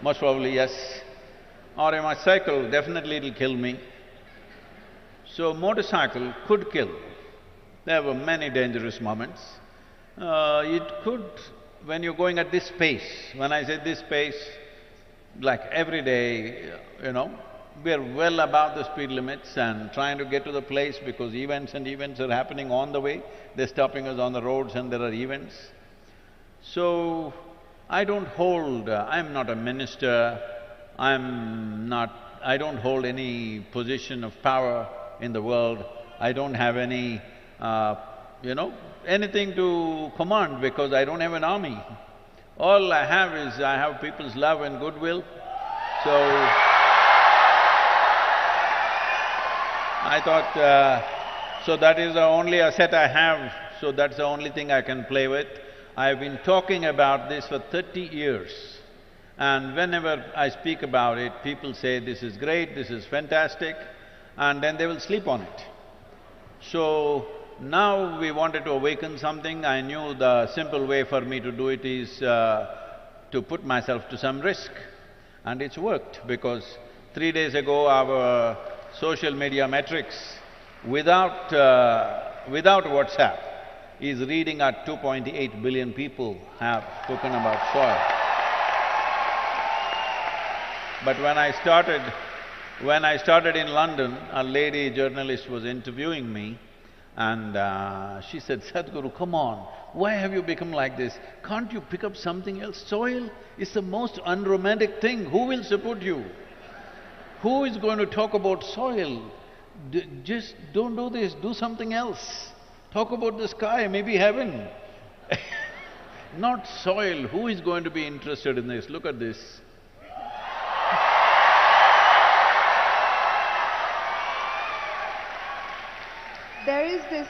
Most probably, yes. Or if I cycle, definitely it'll kill me. So motorcycle could kill. There were many dangerous moments. It could, when you're going at this pace, when I say this pace, like every day, we're well above the speed limits and trying to get to the place because events are happening on the way. They're stopping us on the roads and there are events. So, I don't hold… I'm not a minister, I don't hold any position of power in the world. I don't have any, anything to command because I don't have an army. All I have is, I have people's love and goodwill. So, I thought, so that is the only asset I have, so that's the only thing I can play with. I've been talking about this for 30 years and whenever I speak about it, people say, this is great, this is fantastic, and then they will sleep on it. So, now we wanted to awaken something. I knew the simple way for me to do it is to put myself to some risk. And it's worked because 3 days ago our social media metrics, without WhatsApp, is reading at 2.8 billion people have spoken about soil. But when I started in London, a lady journalist was interviewing me and she said, Sadhguru, come on, why have you become like this? Can't you pick up something else? Soil is the most unromantic thing. Who will support you? Who is going to talk about soil? Just don't do this, do something else. Talk about the sky, maybe heaven. Not soil. Who is going to be interested in this? Look at this. There is this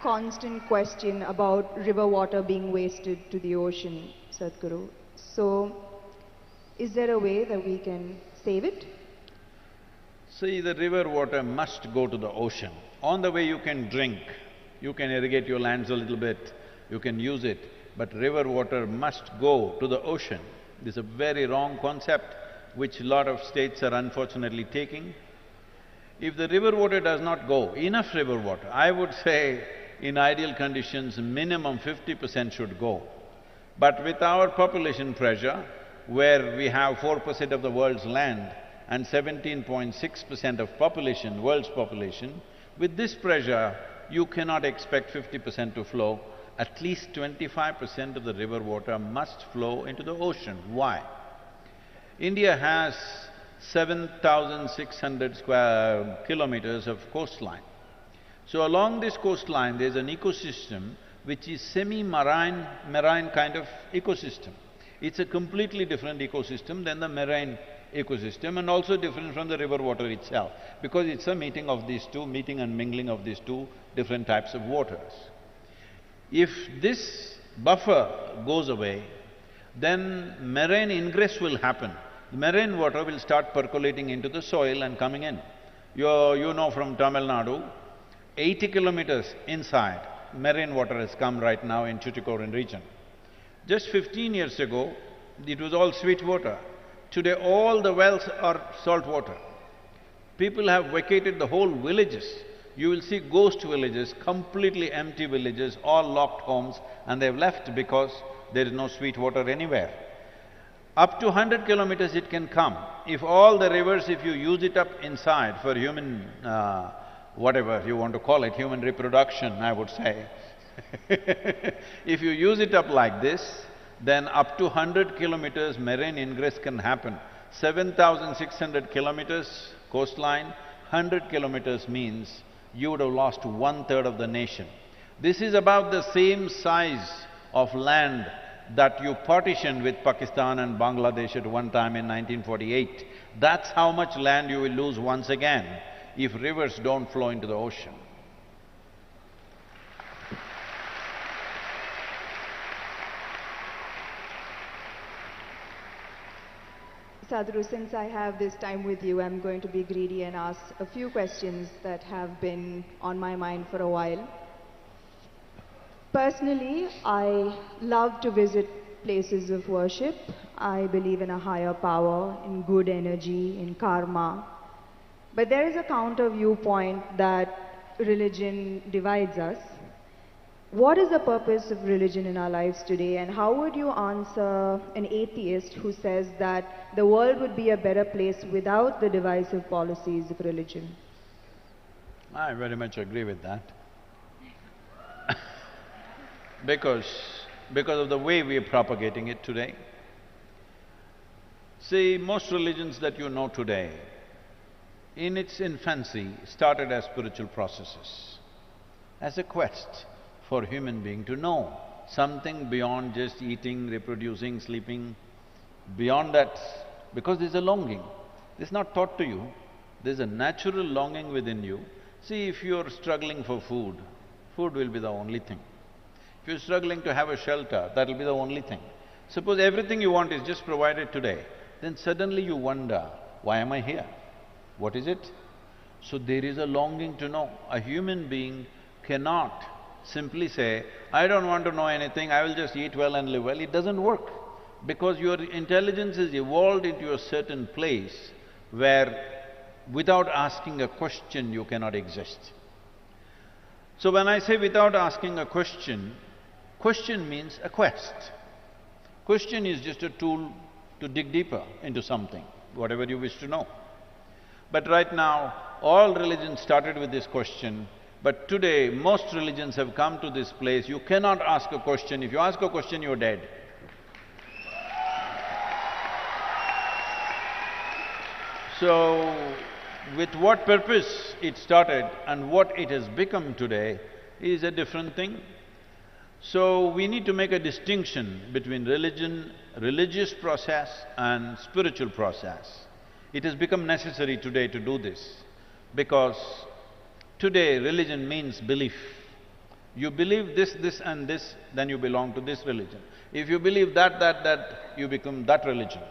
constant question about river water being wasted to the ocean, Sadhguru. So, is there a way that we can save it? See, the river water must go to the ocean. On the way you can drink, you can irrigate your lands a little bit, you can use it, but river water must go to the ocean. This is a very wrong concept which a lot of states are unfortunately taking. If the river water does not go, enough river water, I would say in ideal conditions, minimum 50% should go. But with our population pressure, where we have 4% of the world's land and 17.6% of population, world's population, with this pressure, you cannot expect 50% to flow. At least 25% of the river water must flow into the ocean. Why? India has 7,600 square kilometers of coastline. So along this coastline, there's an ecosystem which is semi-marine kind of ecosystem. It's a completely different ecosystem than the marine ecosystem and also different from the river water itself, because it's a meeting of these two, meeting and mingling of these two different types of waters. If this buffer goes away, then marine ingress will happen. The marine water will start percolating into the soil and coming in. You know from Tamil Nadu, 80 kilometers inside, marine water has come right now in Tuticorin region. Just 15 years ago, it was all sweet water. Today, all the wells are salt water. People have vacated the whole villages. You will see ghost villages, completely empty villages, all locked homes, and they've left because there is no sweet water anywhere. Up to 100 kilometers it can come. If all the rivers, if you use it up inside for human, whatever you want to call it, human reproduction, I would say. If you use it up like this, then up to 100 kilometers marine ingress can happen. 7,600 kilometers coastline, 100 kilometers means you would have lost 1/3 of the nation. This is about the same size of land that you partitioned with Pakistan and Bangladesh at one time in 1948. That's how much land you will lose once again if rivers don't flow into the ocean. Sadhguru, since I have this time with you, I'm going to be greedy and ask a few questions that have been on my mind for a while. Personally, I love to visit places of worship. I believe in a higher power, in good energy, in karma. But there is a counter viewpoint that religion divides us. What is the purpose of religion in our lives today, and how would you answer an atheist who says that the world would be a better place without the divisive policies of religion? I very much agree with that. Because of the way we are propagating it today. See, most religions that you know today, in its infancy, started as spiritual processes, as a quest for human being to know something beyond just eating, reproducing, sleeping, beyond that, because there's a longing. It's not taught to you, there's a natural longing within you. See, if you're struggling for food, food will be the only thing. If you're struggling to have a shelter, that'll be the only thing. Suppose everything you want is just provided today, then suddenly you wonder, why am I here? What is it? So there is a longing to know. A human being cannot simply say, I don't want to know anything, I will just eat well and live well. It doesn't work, because your intelligence is evolved into a certain place where Without asking a question, you cannot exist. So when I say without asking a question, question means a quest. Question is just a tool to dig deeper into something, whatever you wish to know. But right now, all religions started with this question, but today most religions have come to this place, you cannot ask a question. If you ask a question, you're dead. So, with what purpose it started and what it has become today is a different thing. So, we need to make a distinction between religion, religious process and spiritual process. It has become necessary today to do this, because today religion means belief. You believe this and this, then you belong to this religion. If you believe that, you become that religion.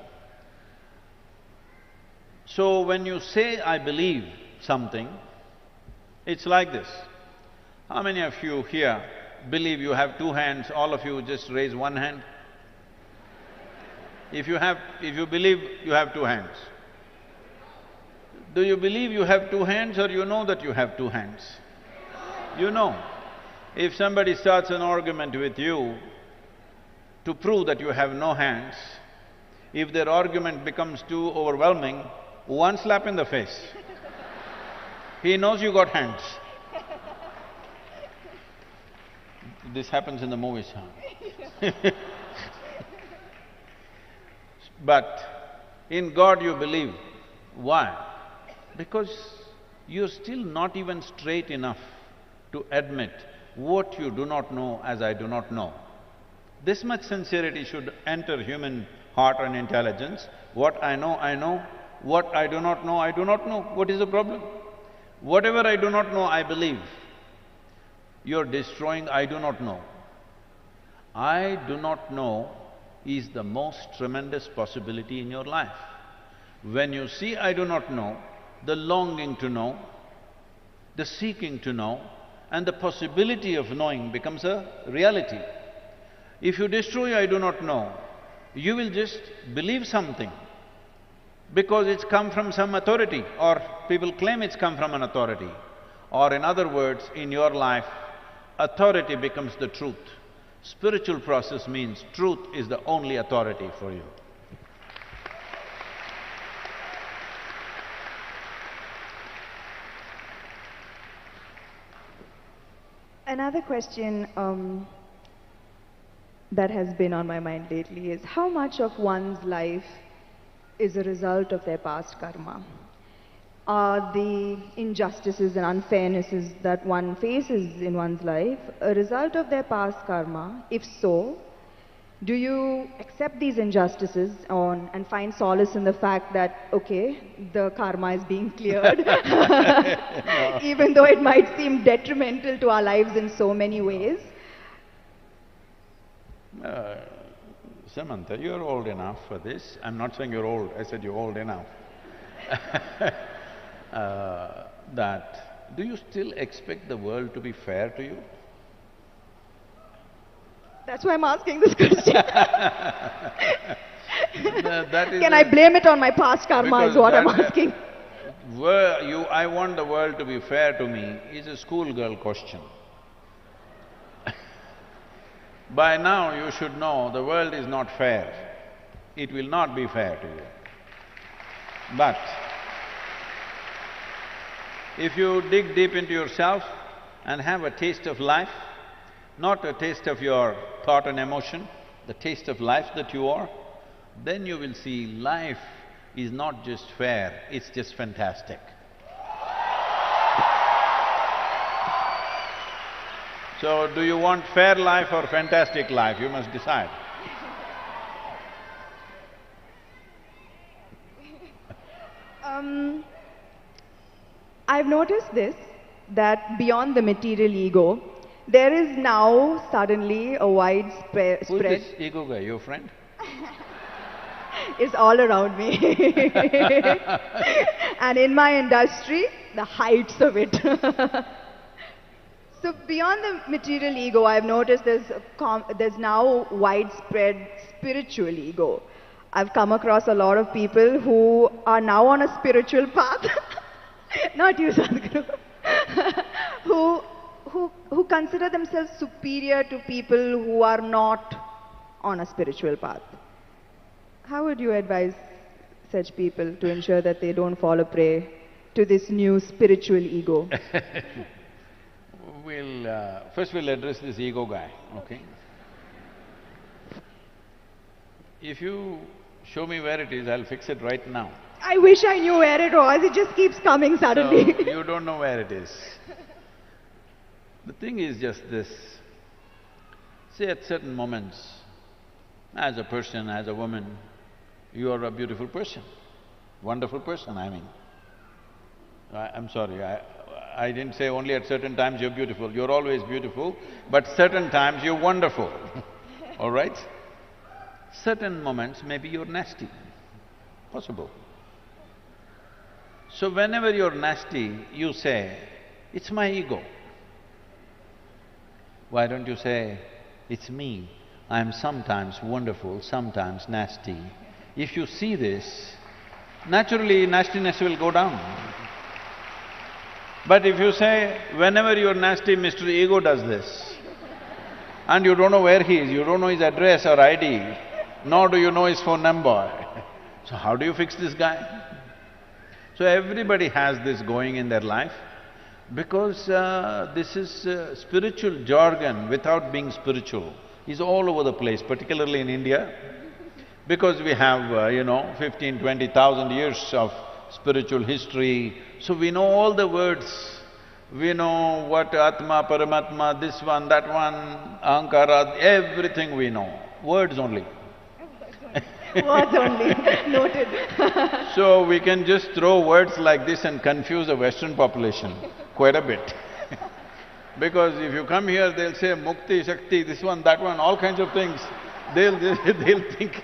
So when you say, I believe something, it's like this. How many of you here believe you have two hands? All of you just raise one hand. If you believe you have two hands, do you believe you have two hands or you know that you have two hands? You know. If somebody starts an argument with you to prove that you have no hands, if their argument becomes too overwhelming, one slap in the face. He knows you got hands. This happens in the movies, huh? But in God you believe. Why? Because you're still not even straight enough to admit what you do not know as I do not know. This much sincerity should enter human heart and intelligence. What I know, I know. What I do not know, I do not know. What is the problem? Whatever I do not know, I believe. You're destroying I do not know. I do not know is the most tremendous possibility in your life. When you see I do not know, the longing to know, the seeking to know, and the possibility of knowing becomes a reality. If you destroy I do not know, you will just believe something because it's come from some authority, or people claim it's come from an authority. Or in other words, in your life, authority becomes the truth. Spiritual process means truth is the only authority for you. Another question that has been on my mind lately is how much of one's life is a result of their past karma? Are the injustices and unfairnesses that one faces in one's life a result of their past karma? If so, do you accept these injustices and find solace in the fact that, okay, the karma is being cleared, even though it might seem detrimental to our lives in so many ways? Samantha, you're old enough for this. I'm not saying you're old, I said you're old enough. Do you still expect the world to be fair to you? That's why I'm asking this question. Can I blame it on my past karma is what I'm asking. I want the world to be fair to me is a schoolgirl question. By now you should know the world is not fair. It will not be fair to you. But if you dig deep into yourself and have a taste of life, not a taste of your thought and emotion, the taste of life that you are, then you will see life is not just fair, it's just fantastic. So, do you want fair life or fantastic life? You must decide. I've noticed this, that beyond the material ego, there is now suddenly a widespread… Who's this ego guy, your friend? It's all around me. And in my industry, the heights of it. So beyond the material ego, I've noticed there's now widespread spiritual ego. I've come across a lot of people who are now on a spiritual path not you, Sadhguru, who consider themselves superior to people who are not on a spiritual path. How would you advise such people to ensure that they don't fall a prey to this new spiritual ego? First we'll address this ego guy, okay? If you show me where it is, I'll fix it right now. I wish I knew where it was, it just keeps coming suddenly. So, you don't know where it is. The thing is just this, say at certain moments, as a person, as a woman, you are a beautiful person, wonderful person, I mean. I'm sorry, I didn't say only at certain times you're beautiful, you're always beautiful, but certain times you're wonderful, all right? Certain moments maybe you're nasty, possible. So whenever you're nasty, you say, it's my ego. Why don't you say, it's me, I'm sometimes wonderful, sometimes nasty. If you see this, naturally nastiness will go down. But if you say, whenever you're nasty, Mr. Ego does this, and you don't know where he is, you don't know his address or ID, nor do you know his phone number, so how do you fix this guy? So everybody has this going in their life, because this is spiritual jargon without being spiritual is all over the place, particularly in India, because we have, 15, 20,000 years of spiritual history, so we know all the words. We know what Atma, Paramatma, this one, that one, Ahankara, everything we know, words only. Words only, noted. So we can just throw words like this and confuse the Western population quite a bit. Because if you come here, they'll say Mukti, Shakti, this one, that one, all kinds of things. They'll think…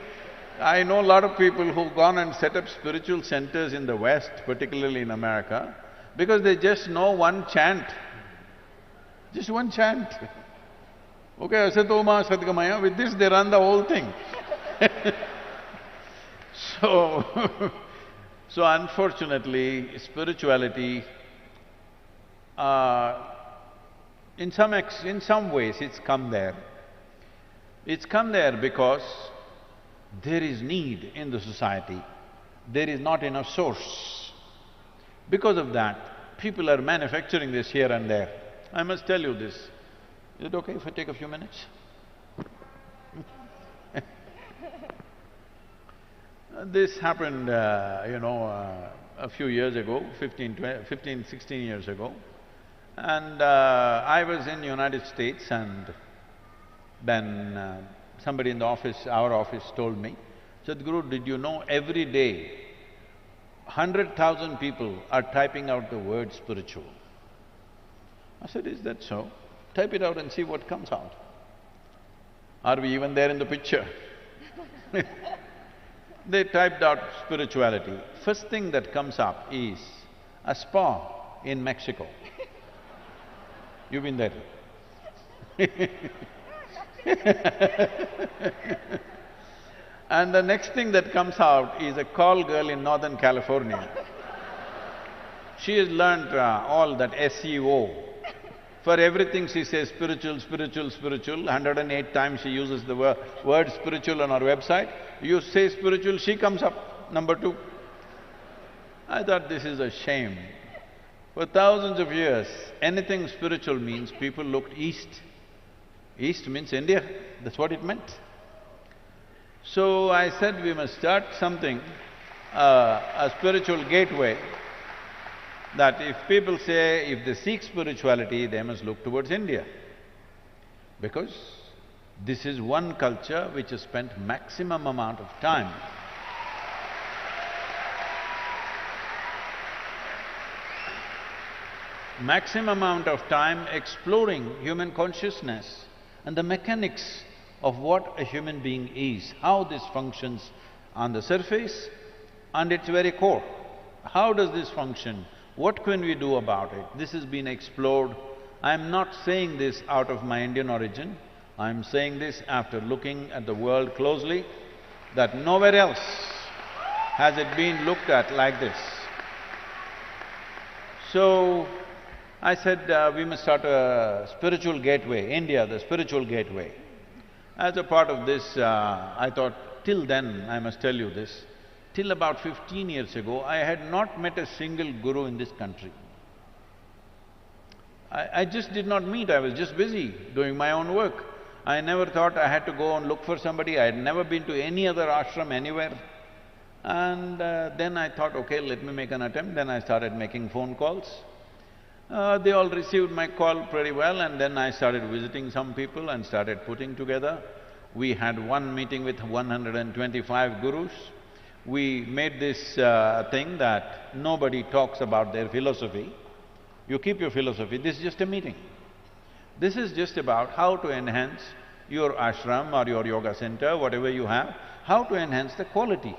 I know a lot of people who've gone and set up spiritual centers in the West, particularly in America, because they just know one chant, just one chant. Okay, Asatoma, Satgamaya, with this they run the whole thing. So unfortunately, spirituality, in some ways it's come there. It's come there because there is need in the society, there is not enough source. Because of that, people are manufacturing this here and there. I must tell you this. Is it okay if I take a few minutes? This happened, a few years ago, 16 years ago. And I was in United States, and then somebody in the office, our office, told me, Sadhguru, did you know every day 100,000 people are typing out the word spiritual? I said, is that so? Type it out and see what comes out. Are we even there in the picture? They typed out spirituality. First thing that comes up is a spa in Mexico. You've been there? And the next thing that comes out is a call girl in Northern California. She has learnt all that SEO. For everything she says spiritual, spiritual, spiritual, 108 times she uses the word spiritual on her website. You say spiritual, she comes up, number 2. I thought this is a shame. For thousands of years, anything spiritual means people looked east. East means India, that's what it meant. So I said we must start something, a spiritual gateway, that if people say, if they seek spirituality, they must look towards India. Because this is one culture which has spent maximum amount of time exploring human consciousness and the mechanics of what a human being is, how this functions on the surface and its very core. How does this function? What can we do about it? This has been explored. I'm not saying this out of my Indian origin, I'm saying this after looking at the world closely, that nowhere else has it been looked at like this. So, I said, we must start a spiritual gateway, India, the spiritual gateway. As a part of this, I thought, till then, I must tell you this, till about 15 years ago, I had not met a single guru in this country. I just did not meet, I was just busy doing my own work. I never thought I had to go and look for somebody, I had never been to any other ashram anywhere. And then I thought, okay, let me make an attempt, then I started making phone calls. They all received my call pretty well, and then I started visiting some people and started putting together. We had one meeting with 125 gurus. We made this thing that nobody talks about their philosophy. You keep your philosophy, this is just a meeting. This is just about how to enhance your ashram or your yoga center, whatever you have, how to enhance the quality.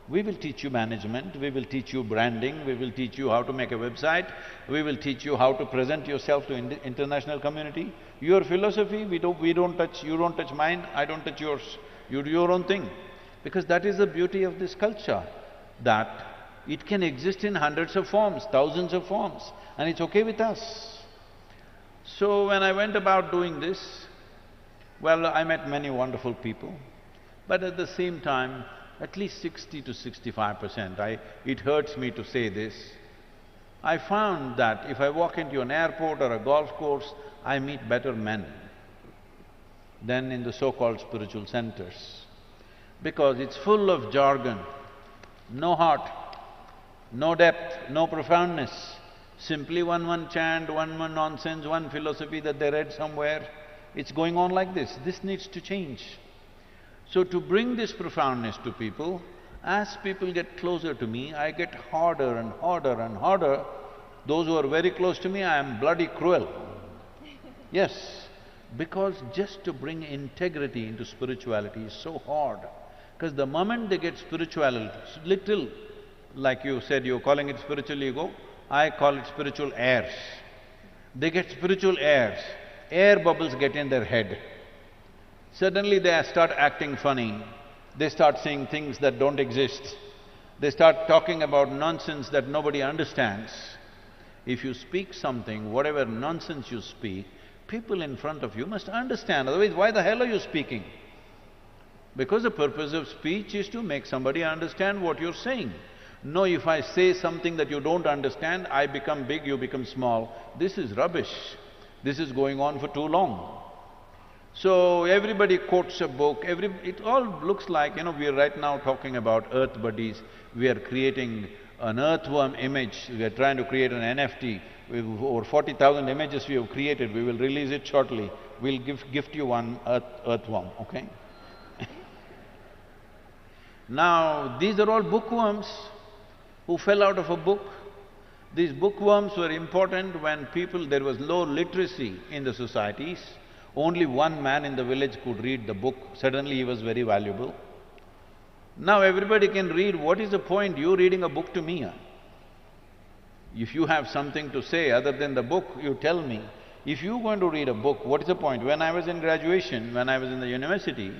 We will teach you management, we will teach you branding, we will teach you how to make a website, we will teach you how to present yourself to international community. Your philosophy, we don't touch, you don't touch mine, I don't touch yours. You do your own thing. Because that is the beauty of this culture, that it can exist in hundreds of forms, thousands of forms, and it's okay with us. So when I went about doing this, well, I met many wonderful people, but at the same time, at least 60 to 65%, it hurts me to say this, I found that if I walk into an airport or a golf course, I meet better men than in the so-called spiritual centers. Because it's full of jargon, no heart, no depth, no profoundness, simply one chant, one nonsense, one philosophy that they read somewhere. It's going on like this. This needs to change. So to bring this profoundness to people, as people get closer to me, I get harder and harder and harder. Those who are very close to me, I am bloody cruel. Yes, because just to bring integrity into spirituality is so hard. Because the moment they get spirituality, little, like you said, you're calling it spiritual ego, I call it spiritual airs. They get spiritual airs, air bubbles get in their head. Suddenly they start acting funny, they start saying things that don't exist, they start talking about nonsense that nobody understands. If you speak something, whatever nonsense you speak, people in front of you must understand, otherwise why the hell are you speaking? Because the purpose of speech is to make somebody understand what you're saying. No, if I say something that you don't understand, I become big, you become small. This is rubbish. This is going on for too long. So everybody quotes a book, it all looks like, we are right now talking about earth buddies. We are creating an earthworm image, we are trying to create an NFT. We've over 40,000 images we have created, we will release it shortly. We'll gift you one earthworm, okay? Now, these are all bookworms who fell out of a book. These bookworms were important when there was low literacy in the societies. Only one man in the village could read the book, suddenly he was very valuable. Now everybody can read, what is the point you reading a book to me? If you have something to say other than the book, you tell me. If you're going to read a book, what is the point? When I was in graduation, when I was in the university,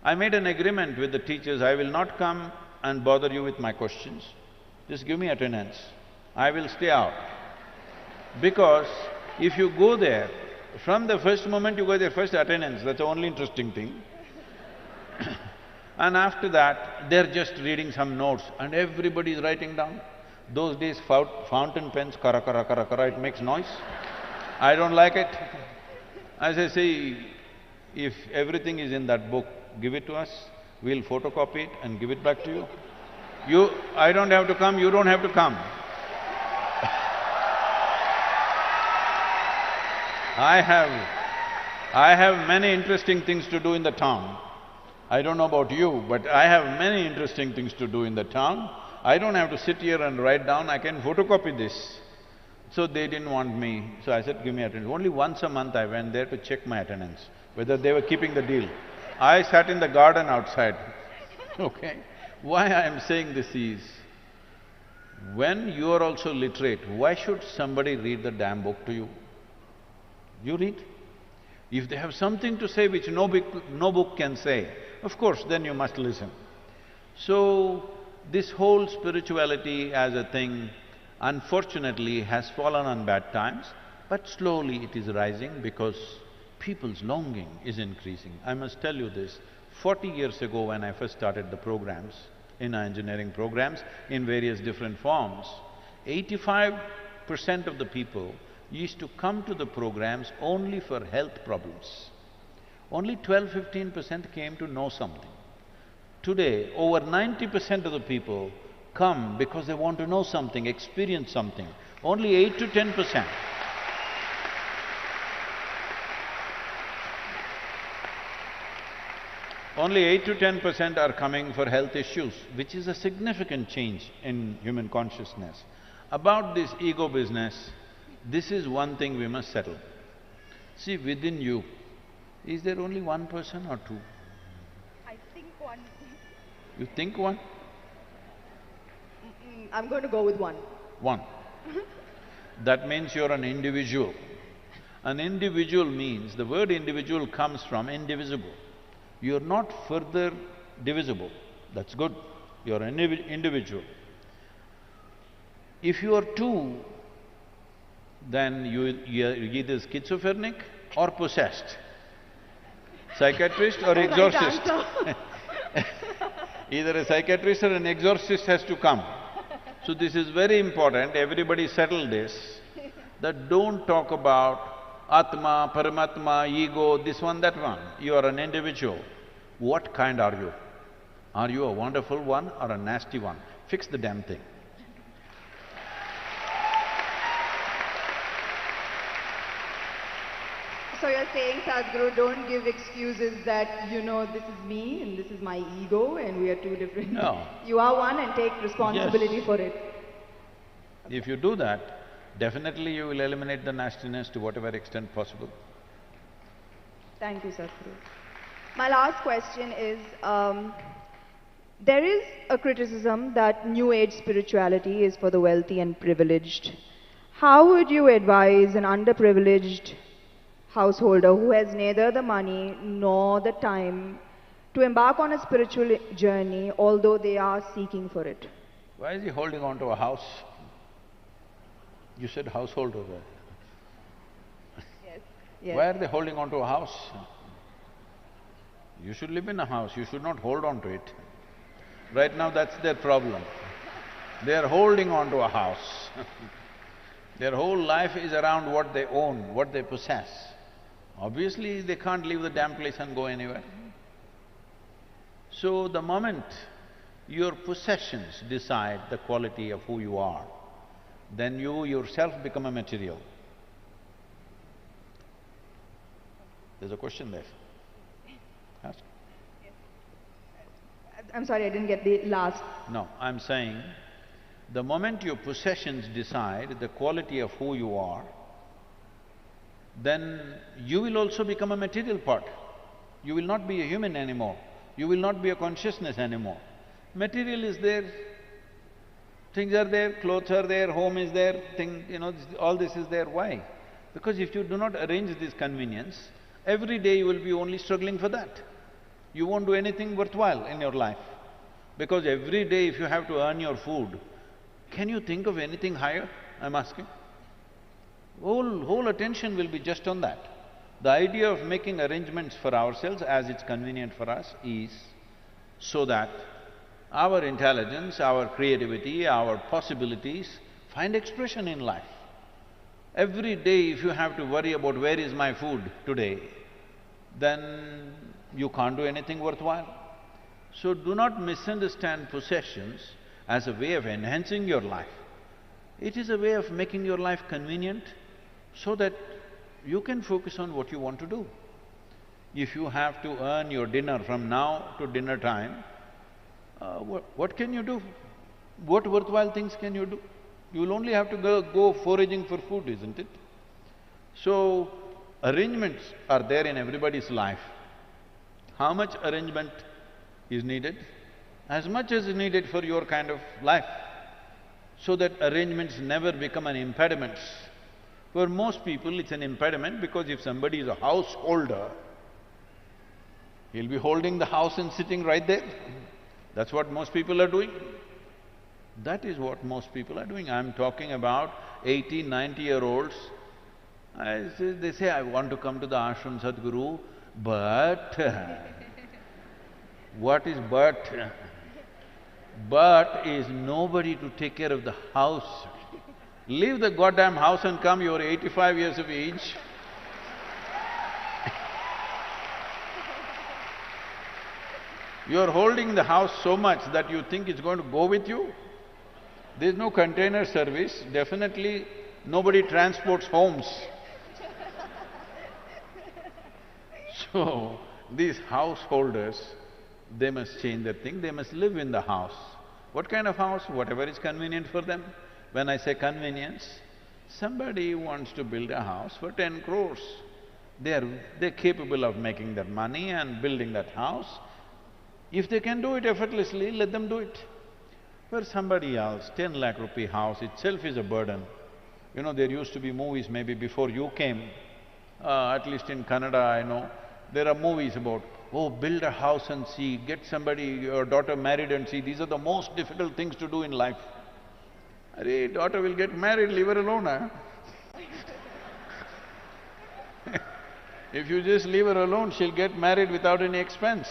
I made an agreement with the teachers, I will not come and bother you with my questions. Just give me attendance. I will stay out. Because if you go there, from the first moment you go there, first attendance, that's the only interesting thing. And after that, they're just reading some notes and everybody is writing down. Those days, fountain pens, kara, it makes noise. I don't like it. As I say, if everything is in that book, give it to us, we'll photocopy it and give it back to you. I don't have to come, you don't have to come. I have many interesting things to do in the town. I don't know about you, but I have many interesting things to do in the town. I don't have to sit here and write down, I can photocopy this. So they didn't want me, so I said, give me attendance. Only once a month I went there to check my attendance, whether they were keeping the deal. I sat in the garden outside, okay? Why I am saying this is, when you are also literate, why should somebody read the damn book to you? You read. If they have something to say which no book can say, of course, then you must listen. So, this whole spirituality as a thing, unfortunately has fallen on bad times, but slowly it is rising because people's longing is increasing. I must tell you this, 40 years ago when I first started the programs, in engineering programs, in various different forms, 85% of the people used to come to the programs only for health problems. Only 12–15% came to know something. Today, over 90% of the people come because they want to know something, experience something. Only 8 to 10%. Only 8 to 10% are coming for health issues, which is a significant change in human consciousness. About this ego business, this is one thing we must settle. See, within you, is there only one person or two? I think one. You think one? I'm going to go with one. One. That means you're an individual. An individual means, the word individual comes from indivisible. You're not further divisible, that's good, you're an individual. If you are two, then you're either schizophrenic or possessed, psychiatrist or exorcist. Either a psychiatrist or an exorcist has to come. So this is very important, everybody settle this, that don't talk about Atma, Paramatma, ego, this one, that one. You are an individual. What kind are you? Are you a wonderful one or a nasty one? Fix the damn thing. So you're saying, Sadhguru, don't give excuses that, this is me and this is my ego and we are two different… No. You are one and take responsibility for it. If you do that, definitely you will eliminate the nastiness to whatever extent possible. Thank you, Sadhguru. My last question is, there is a criticism that New Age spirituality is for the wealthy and privileged. How would you advise an underprivileged householder who has neither the money nor the time to embark on a spiritual journey, although they are seeking for it? Why is he holding on to a house? You said householder, right? Yes. Yes. Why are they holding on to a house? You should live in a house, you should not hold on to it. Right now that's their problem. They are holding on to a house. Their whole life is around what they own, what they possess. Obviously, they can't leave the damn place and go anywhere. So the moment your possessions decide the quality of who you are, then you yourself become a material. There's a question there. Ask. I'm sorry, I didn't get the last… No, I'm saying, the moment your possessions decide the quality of who you are, then you will also become a material part. You will not be a human anymore. You will not be a consciousness anymore. Material is there, things are there, clothes are there, home is there, all this is there. Why? Because if you do not arrange this convenience, every day you will be only struggling for that. You won't do anything worthwhile in your life. Because every day if you have to earn your food, can you think of anything higher, I'm asking? Whole attention will be just on that. The idea of making arrangements for ourselves as it's convenient for us is so that our intelligence, our creativity, our possibilities find expression in life. Every day if you have to worry about where is my food today, then you can't do anything worthwhile. So do not misunderstand possessions as a way of enhancing your life. It is a way of making your life convenient so that you can focus on what you want to do. If you have to earn your dinner from now to dinner time, what can you do? What worthwhile things can you do? You will only have to go foraging for food, isn't it? So, arrangements are there in everybody's life. How much arrangement is needed? As much as is needed for your kind of life, so that arrangements never become an impediment. For most people, it's an impediment because if somebody is a householder, he'll be holding the house and sitting right there. That's what most people are doing. That is what most people are doing. I'm talking about 80, 90-year-olds. They say, I want to come to the ashram, Sadhguru, but… What is but? But is nobody to take care of the house. Leave the goddamn house and come, you're 85 years of age. You're holding the house so much that you think it's going to go with you. There's no container service, definitely nobody transports homes. So, these householders, they must change their thing, they must live in the house. What kind of house? Whatever is convenient for them. When I say convenience, somebody wants to build a house for 10 crores. They're capable of making that money and building that house. If they can do it effortlessly, let them do it. For somebody else, 10 lakh rupee house itself is a burden. You know, there used to be movies maybe before you came, at least in Kannada I know, there are movies about, oh, build a house and see, get somebody, your daughter married and see, these are the most difficult things to do in life. Arey, daughter will get married, leave her alone, huh? If you just leave her alone, she'll get married without any expense.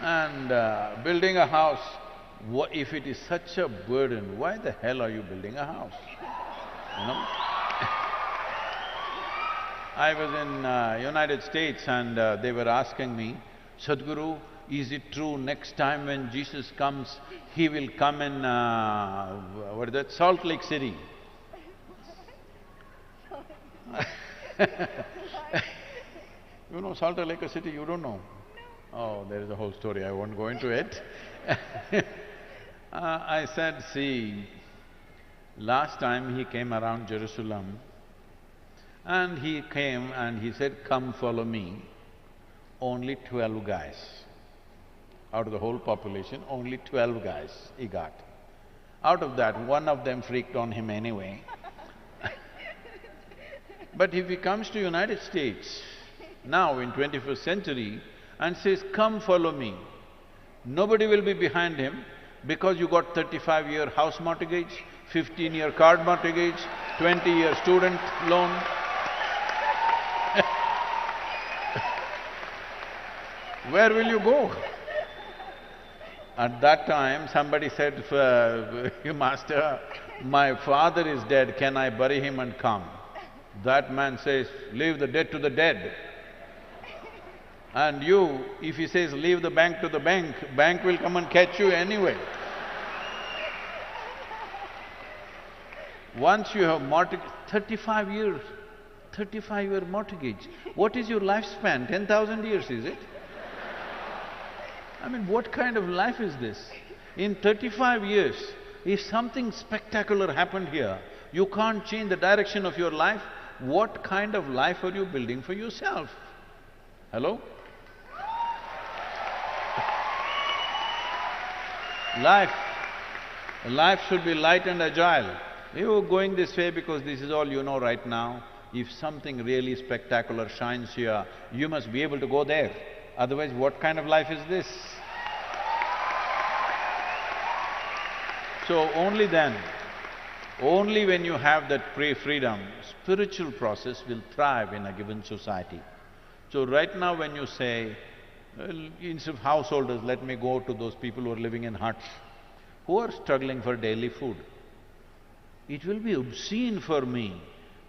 And building a house, if it is such a burden, why the hell are you building a house? You know? I was in United States and they were asking me, Sadhguru, is it true next time when Jesus comes, he will come in, what is that, Salt Lake City? You know Salt Lake City, you don't know? Oh, there is a whole story, I won't go into it. I said, see, last time he came around Jerusalem and he came and he said, come follow me. Only 12 guys. Out of the whole population, only 12 guys he got. Out of that, one of them freaked on him anyway. But if he comes to United States, now in 21st century, and says, come follow me, nobody will be behind him because you got 35-year house mortgage, 15-year card mortgage, 20-year student loan. Where will you go? At that time, somebody said, Master, my father is dead, can I bury him and come? That man says, leave the dead to the dead. And you, if he says, leave the bank to the bank, bank will come and catch you anyway. Once you have mortgage, 35 years, 35-year mortgage, what is your lifespan? 10,000 years, is it? I mean, what kind of life is this? In 35 years, if something spectacular happened here, you can't change the direction of your life, what kind of life are you building for yourself? Hello? Life should be light and agile. You're going this way because this is all you know right now. If something really spectacular shines here, you must be able to go there. Otherwise, what kind of life is this? So only then, only when you have that freedom, spiritual process will thrive in a given society. So right now when you say, well, instead of householders, let me go to those people who are living in huts, who are struggling for daily food. It will be obscene for me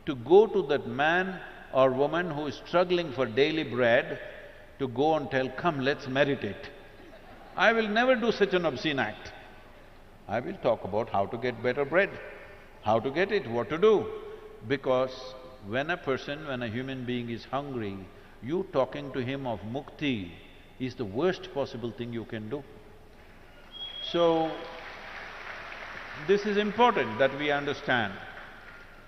to go to that man or woman who is struggling for daily bread to go and tell, come, let's meditate. I will never do such an obscene act. I will talk about how to get better bread, how to get it, what to do. Because when a human being is hungry, you talking to him of mukti is the worst possible thing you can do. So, this is important that we understand.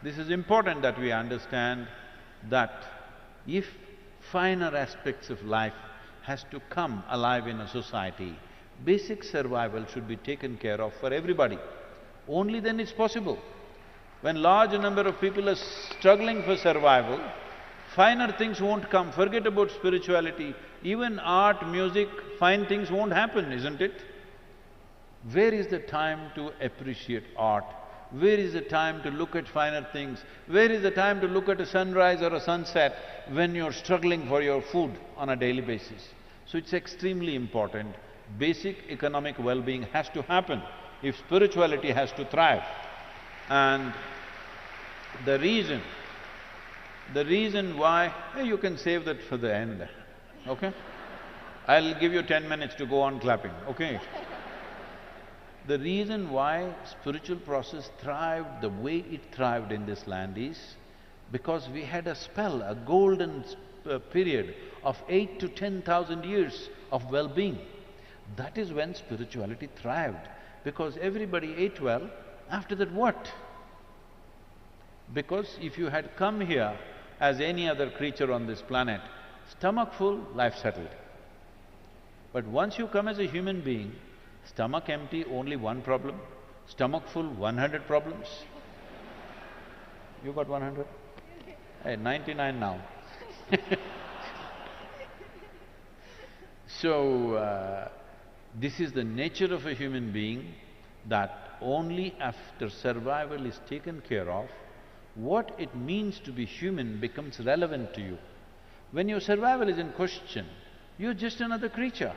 This is important that we understand that if finer aspects of life has to come alive in a society, basic survival should be taken care of for everybody. Only then it's possible. When large number of people are struggling for survival, finer things won't come. Forget about spirituality. Even art, music, fine things won't happen, isn't it? Where is the time to appreciate art? Where is the time to look at finer things? Where is the time to look at a sunrise or a sunset when you're struggling for your food on a daily basis? So it's extremely important. Basic economic well-being has to happen if spirituality has to thrive. And the reason why… you can save that for the end, okay? I'll give you 10 minutes to go on clapping, okay? The reason why spiritual process thrived the way it thrived in this land is because we had a spell, a golden period of 8 to 10,000 years of well-being. That is when spirituality thrived, because everybody ate well. After that, what? Because if you had come here as any other creature on this planet, stomach full, life settled. But once you come as a human being, stomach empty, only one problem, stomach full, 100 problems. You got 100? Hey, 99 now. So, this is the nature of a human being, that only after survival is taken care of, what it means to be human becomes relevant to you. When your survival is in question, you're just another creature,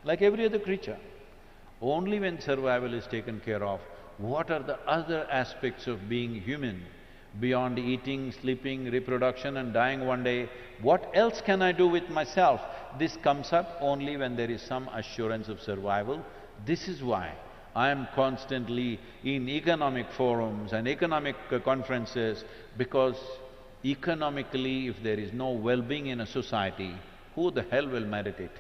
like every other creature. Only when survival is taken care of, what are the other aspects of being human? Beyond eating, sleeping, reproduction and dying one day, what else can I do with myself? This comes up only when there is some assurance of survival. This is why I am constantly in economic forums and economic conferences, because economically, if there is no well-being in a society, who the hell will meditate?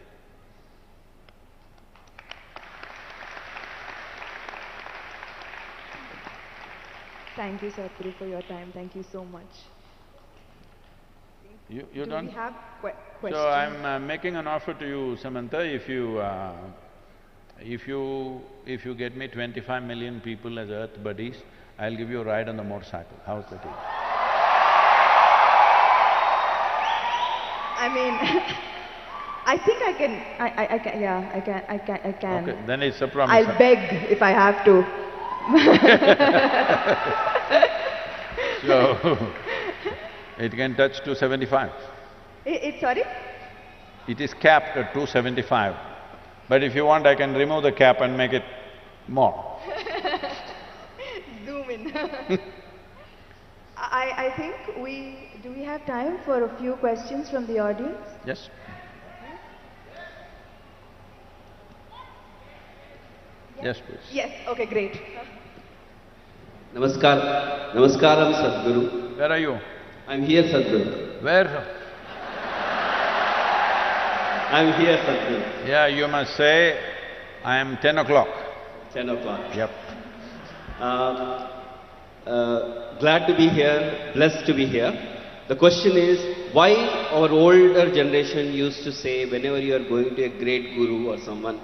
Thank you, Sadhguru, for your time. Thank you so much. You Do done? we have questions? So I'm making an offer to you, Samantha, if you get me 25 million people as Earth buddies, I'll give you a ride on the motorcycle. How's that? I mean, I think I can, yeah, I can. Okay, then it's a promise. I'll beg if I have to. So, it can touch 275. Sorry? It is capped at 275. But if you want, I can remove the cap and make it more. Zoom in. I think do we have time for a few questions from the audience? Yes. Yes, please. Yes, okay, great. Namaskaram, Sadhguru. Where are you? I'm here, Sadhguru. Where? I'm here, Sadhguru. Yeah, you must say, I am 10 o'clock. 10 o'clock. Yep. Glad to be here, blessed to be here. The question is, why our older generation used to say, whenever you are going to a great guru or someone,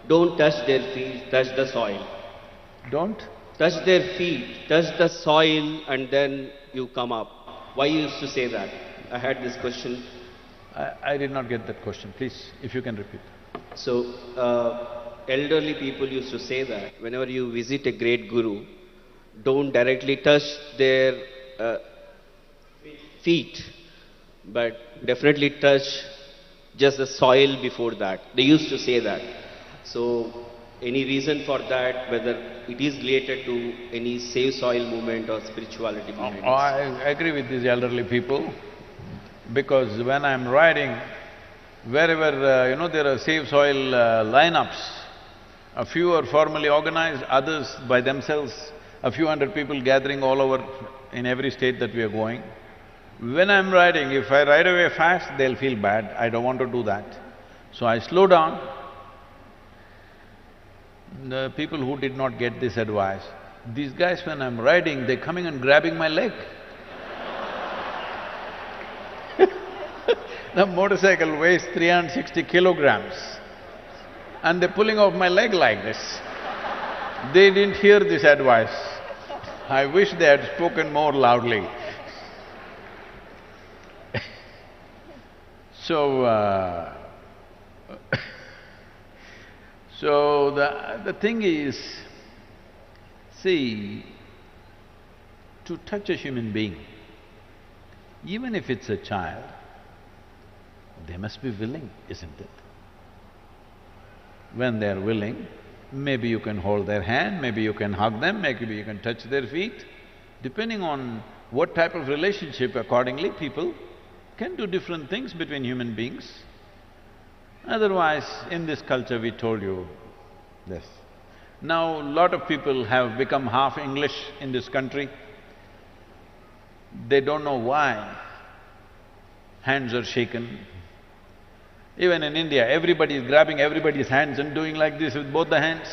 don't touch their feet, touch the soil. Don't? Touch their feet, touch the soil, and then you come up. Why you used to say that? I had this question. I did not get that question. Please, if you can repeat. So, elderly people used to say that whenever you visit a great guru, don't directly touch their feet, but definitely touch just the soil before that. They used to say that. So, any reason for that, whether it is related to any Save Soil movement or spirituality movement? I agree with these elderly people, because when I'm riding, wherever, there are Save Soil lineups, a few are formally organized, others by themselves, a few hundred people gathering all over in every state that we are going. When I'm riding, if I ride away fast, they'll feel bad. I don't want to do that. So I slow down. The people who did not get this advice, these guys when I'm riding, they're coming and grabbing my leg. The motorcycle weighs 360 kilograms and they're pulling off my leg like this. They didn't hear this advice. I wish they had spoken more loudly. So, so the thing is, see, to touch a human being, even if it's a child, they must be willing, isn't it? When they're willing, maybe you can hold their hand, maybe you can hug them, maybe you can touch their feet. Depending on what type of relationship, accordingly people can do different things between human beings. Otherwise, in this culture we told you this. Now, lot of people have become half English in this country. They don't know why hands are shaken. Even in India, everybody is grabbing everybody's hands and doing like this with both the hands.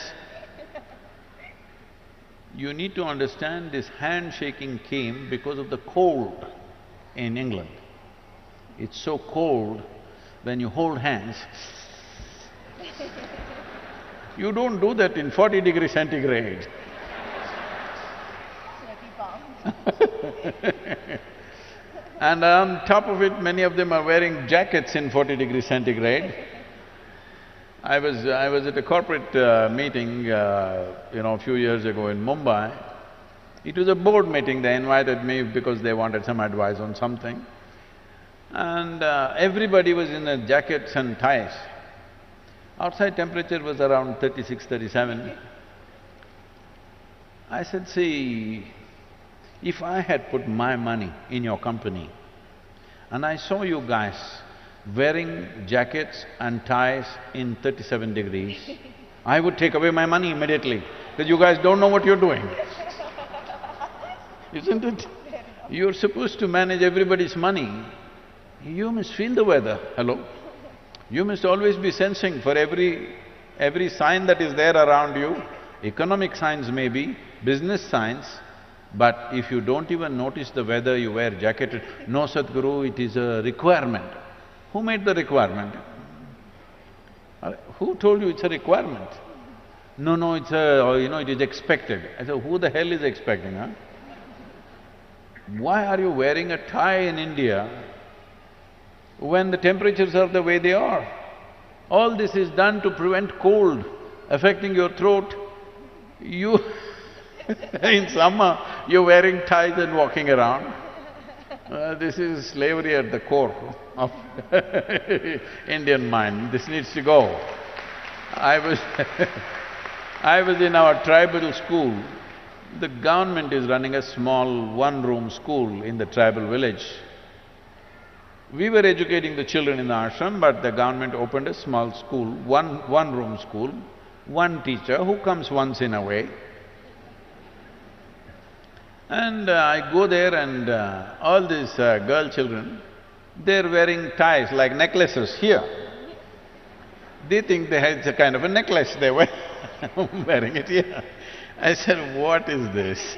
You need to understand this handshaking came because of the cold in England. It's so cold, when you hold hands, you don't do that in 40 degrees centigrade. And on top of it, many of them are wearing jackets in 40 degrees centigrade. I was at a corporate meeting, a few years ago in Mumbai. It was a board meeting, they invited me because they wanted some advice on something. And everybody was in their jackets and ties. Outside temperature was around 36, 37. I said, see, if I had put my money in your company and I saw you guys wearing jackets and ties in 37 degrees, I would take away my money immediately, because you guys don't know what you're doing. Isn't it? You're supposed to manage everybody's money. You must feel the weather, hello? You must always be sensing for every sign that is there around you, economic signs maybe, business signs, but if you don't even notice the weather, you wear jacket. No, Sadhguru, it is a requirement. Who made the requirement? Who told you it's a requirement? No, it's it is expected. I said, who the hell is expecting, huh? Why are you wearing a tie in India when the temperatures are the way they are? All this is done to prevent cold affecting your throat. You in summer, you're wearing ties and walking around. This is slavery at the core of Indian mind. This needs to go. I was in our tribal school. The government is running a small one-room school in the tribal village. We were educating the children in the ashram, but the government opened a small school, one-room school, one teacher who comes once in a way. And I go there and all these girl children, they're wearing ties like necklaces here. They think it's a kind of a necklace, they were wearing it here. I said, what is this?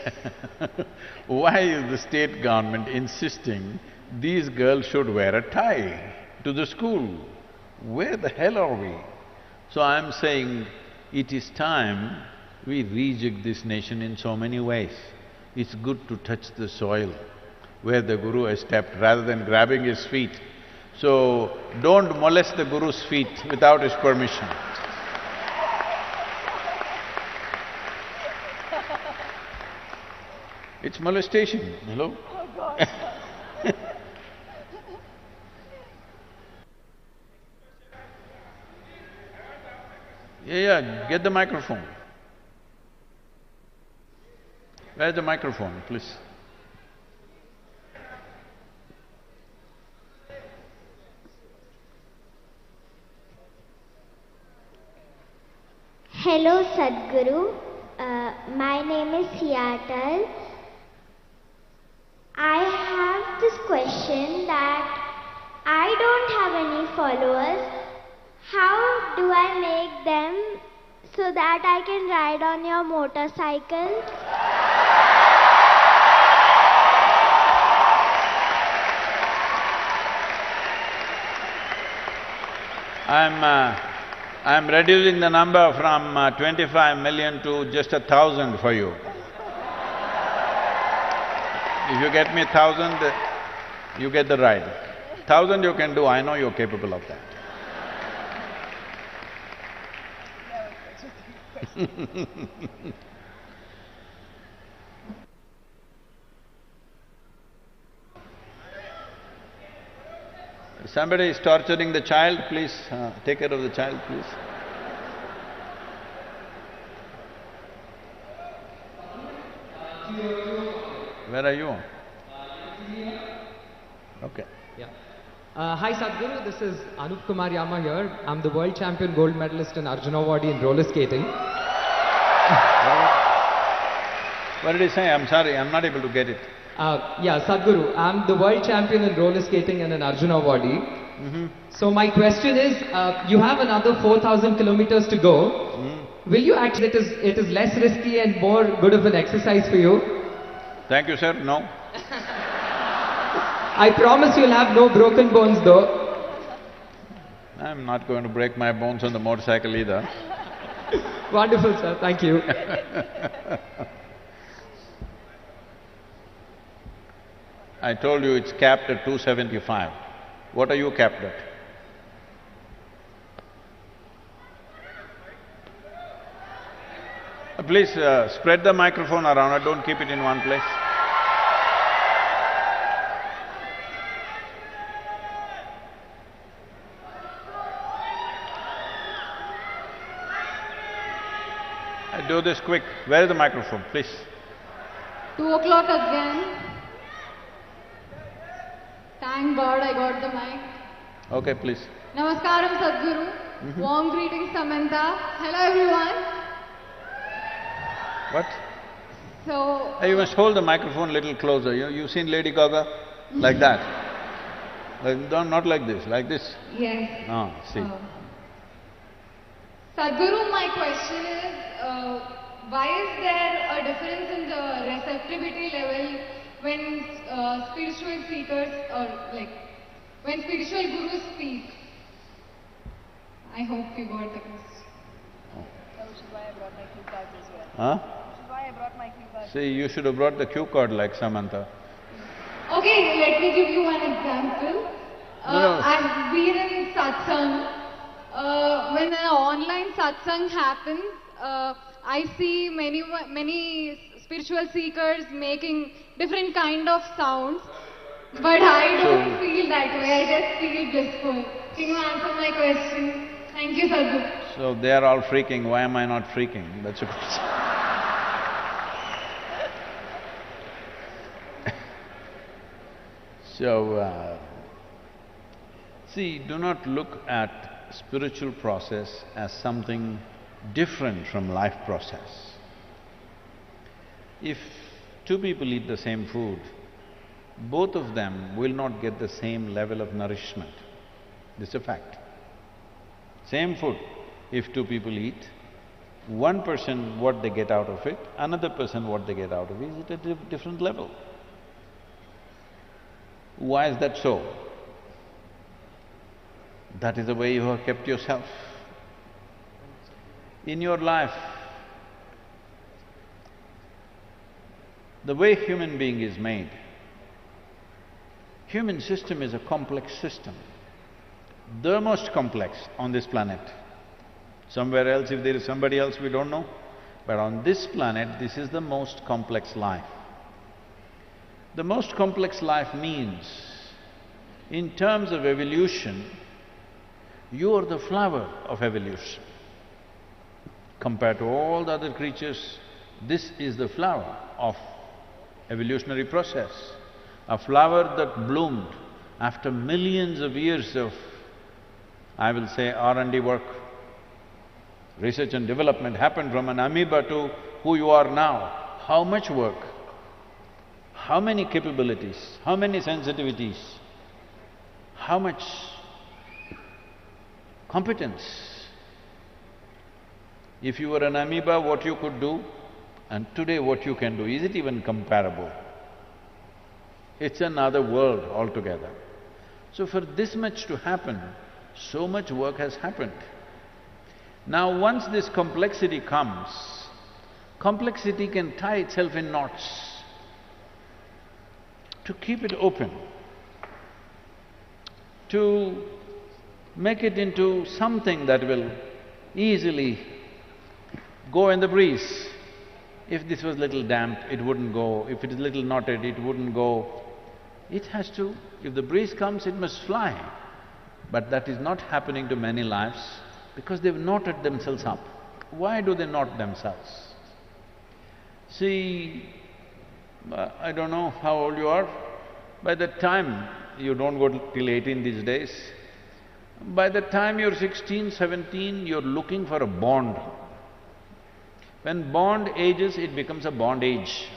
Why is the state government insisting these girls should wear a tie to the school? Where the hell are we? So I'm saying, it is time we rejig this nation in so many ways. It's good to touch the soil where the Guru has stepped rather than grabbing his feet. So, don't molest the Guru's feet without his permission. It's molestation, hello? Oh God. Yeah, get the microphone. Where's the microphone, please? Hello Sadhguru, my name is Seattle. I have this question that I don't have any followers. How do I make them so that I can ride on your motorcycle? I'm reducing the number from 25 million to just 1,000 for you. If you get me 1,000, you get the ride. 1,000 you can do, I know you're capable of that. Somebody is torturing the child, please take care of the child, please. Where are you? Okay. Yeah. Hi Sadhguru, this is Anup Kumar Yama here. I'm the world champion gold medalist in Arjunavadi in roller skating. What did he say? I'm sorry, I'm not able to get it. Yeah, Sadhguru, I'm the world champion in roller skating and in Arjunavadi. So my question is, you have another 4,000 kilometers to go. Will you actually, it is less risky and more good of an exercise for you? Thank you, sir. No. I promise you'll have no broken bones though. I'm not going to break my bones on the motorcycle either. Wonderful, sir. Thank you. I told you it's capped at 275. What are you capped at? Please spread the microphone around, don't keep it in one place. Do this quick. Where is the microphone, please? 2 o'clock again. Thank God I got the mic. Okay, please. Namaskaram Sadhguru. Warm greetings Samantha. Hello everyone. What? So… You must hold the microphone a little closer. You've seen Lady Gaga? Like that. Not like this, like this. Yes. Ah, see. Sadhguru, my question is, why is there a difference in the receptivity level when spiritual seekers or when spiritual gurus speak? I hope you got the question. Which is why I brought my cue cards as well. Huh? Which is why I brought my cue cards. See, you should have brought the cue card like Samantha. Okay, let me give you one example. No. I've been in satsang. When an online satsang happens, I see many spiritual seekers making different kind of sounds, but I don't feel that way. I just feel blissful. Can you answer my question? Thank you, Sadhguru. So they are all freaking, why am I not freaking? That's a question. So, see, do not look at spiritual process as something different from life process. If two people eat the same food, both of them will not get the same level of nourishment. This is a fact. Same food, if two people eat, one person what they get out of it, another person what they get out of it is at a different level. Why is that so? That is the way you have kept yourself. In your life, the way human being is made, human system is a complex system, the most complex on this planet. Somewhere else, if there is somebody else, we don't know. But on this planet, this is the most complex life. The most complex life means, in terms of evolution, you are the flower of evolution. Compared to all the other creatures, this is the flower of evolutionary process. A flower that bloomed after millions of years of, I will say, R&D work. Research and development happened from an amoeba to who you are now. How much work? How many capabilities? How many sensitivities? How much competence? If you were an amoeba, what you could do, and today what you can do, is it even comparable? It's another world altogether. So for this much to happen, so much work has happened. Now once this complexity comes, complexity can tie itself in knots. To keep it open, to make it into something that will easily go in the breeze. If this was little damp, it wouldn't go. If it is little knotted, it wouldn't go. It has to… if the breeze comes, it must fly. But that is not happening to many lives because they've knotted themselves up. Why do they knot themselves? See, I don't know how old you are. By the time… you don't go till 18 these days. By the time you're 16, 17, you're looking for a bond. When bond ages, it becomes a bondage.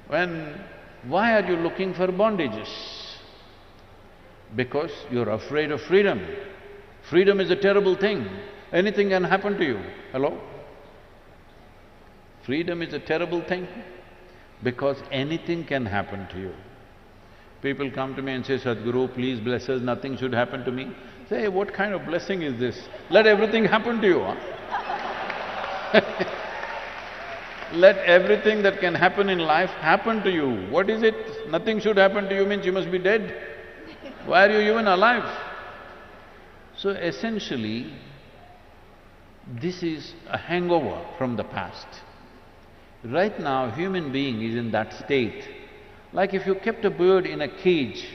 Why are you looking for bondages? Because you're afraid of freedom. Freedom is a terrible thing. Anything can happen to you. Hello? Freedom is a terrible thing because anything can happen to you. People come to me and say, Sadhguru, please bless us, nothing should happen to me. Say, what kind of blessing is this? Let everything happen to you, huh? Let everything that can happen in life happen to you. What is it? Nothing should happen to you means you must be dead. Why are you even alive? So essentially, this is a hangover from the past. Right now, human being is in that state. Like if you kept a bird in a cage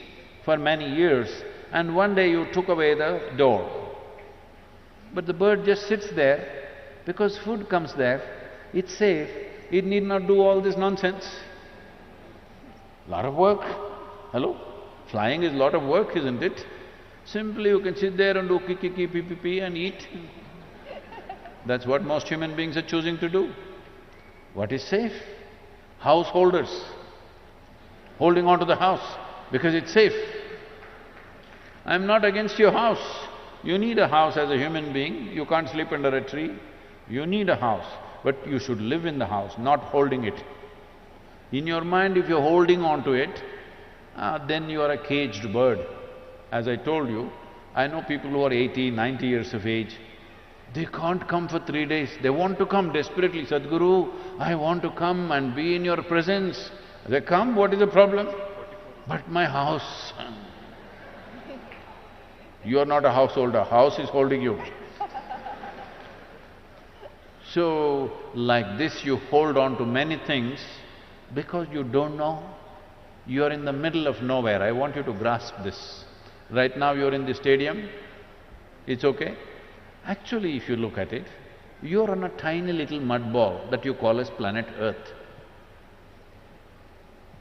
for many years and one day you took away the door. But the bird just sits there because food comes there, it's safe, it need not do all this nonsense. Lot of work. Hello? Flying is lot of work, isn't it? Simply you can sit there and do kiki, pee and eat. That's what most human beings are choosing to do. What is safe? Householders, holding on to the house because it's safe. I'm not against your house. You need a house as a human being, you can't sleep under a tree. You need a house, but you should live in the house, not holding it. In your mind, if you're holding on to it, then you are a caged bird. As I told you, I know people who are 80, 90 years of age, they can't come for 3 days, they want to come desperately. Sadhguru, I want to come and be in your presence. They come, what is the problem? But my house… You are not a householder, house is holding you. So, like this you hold on to many things because you don't know. You are in the middle of nowhere, I want you to grasp this. Right now you're in the stadium, it's okay. Actually, if you look at it, you're on a tiny little mud ball that you call as planet Earth.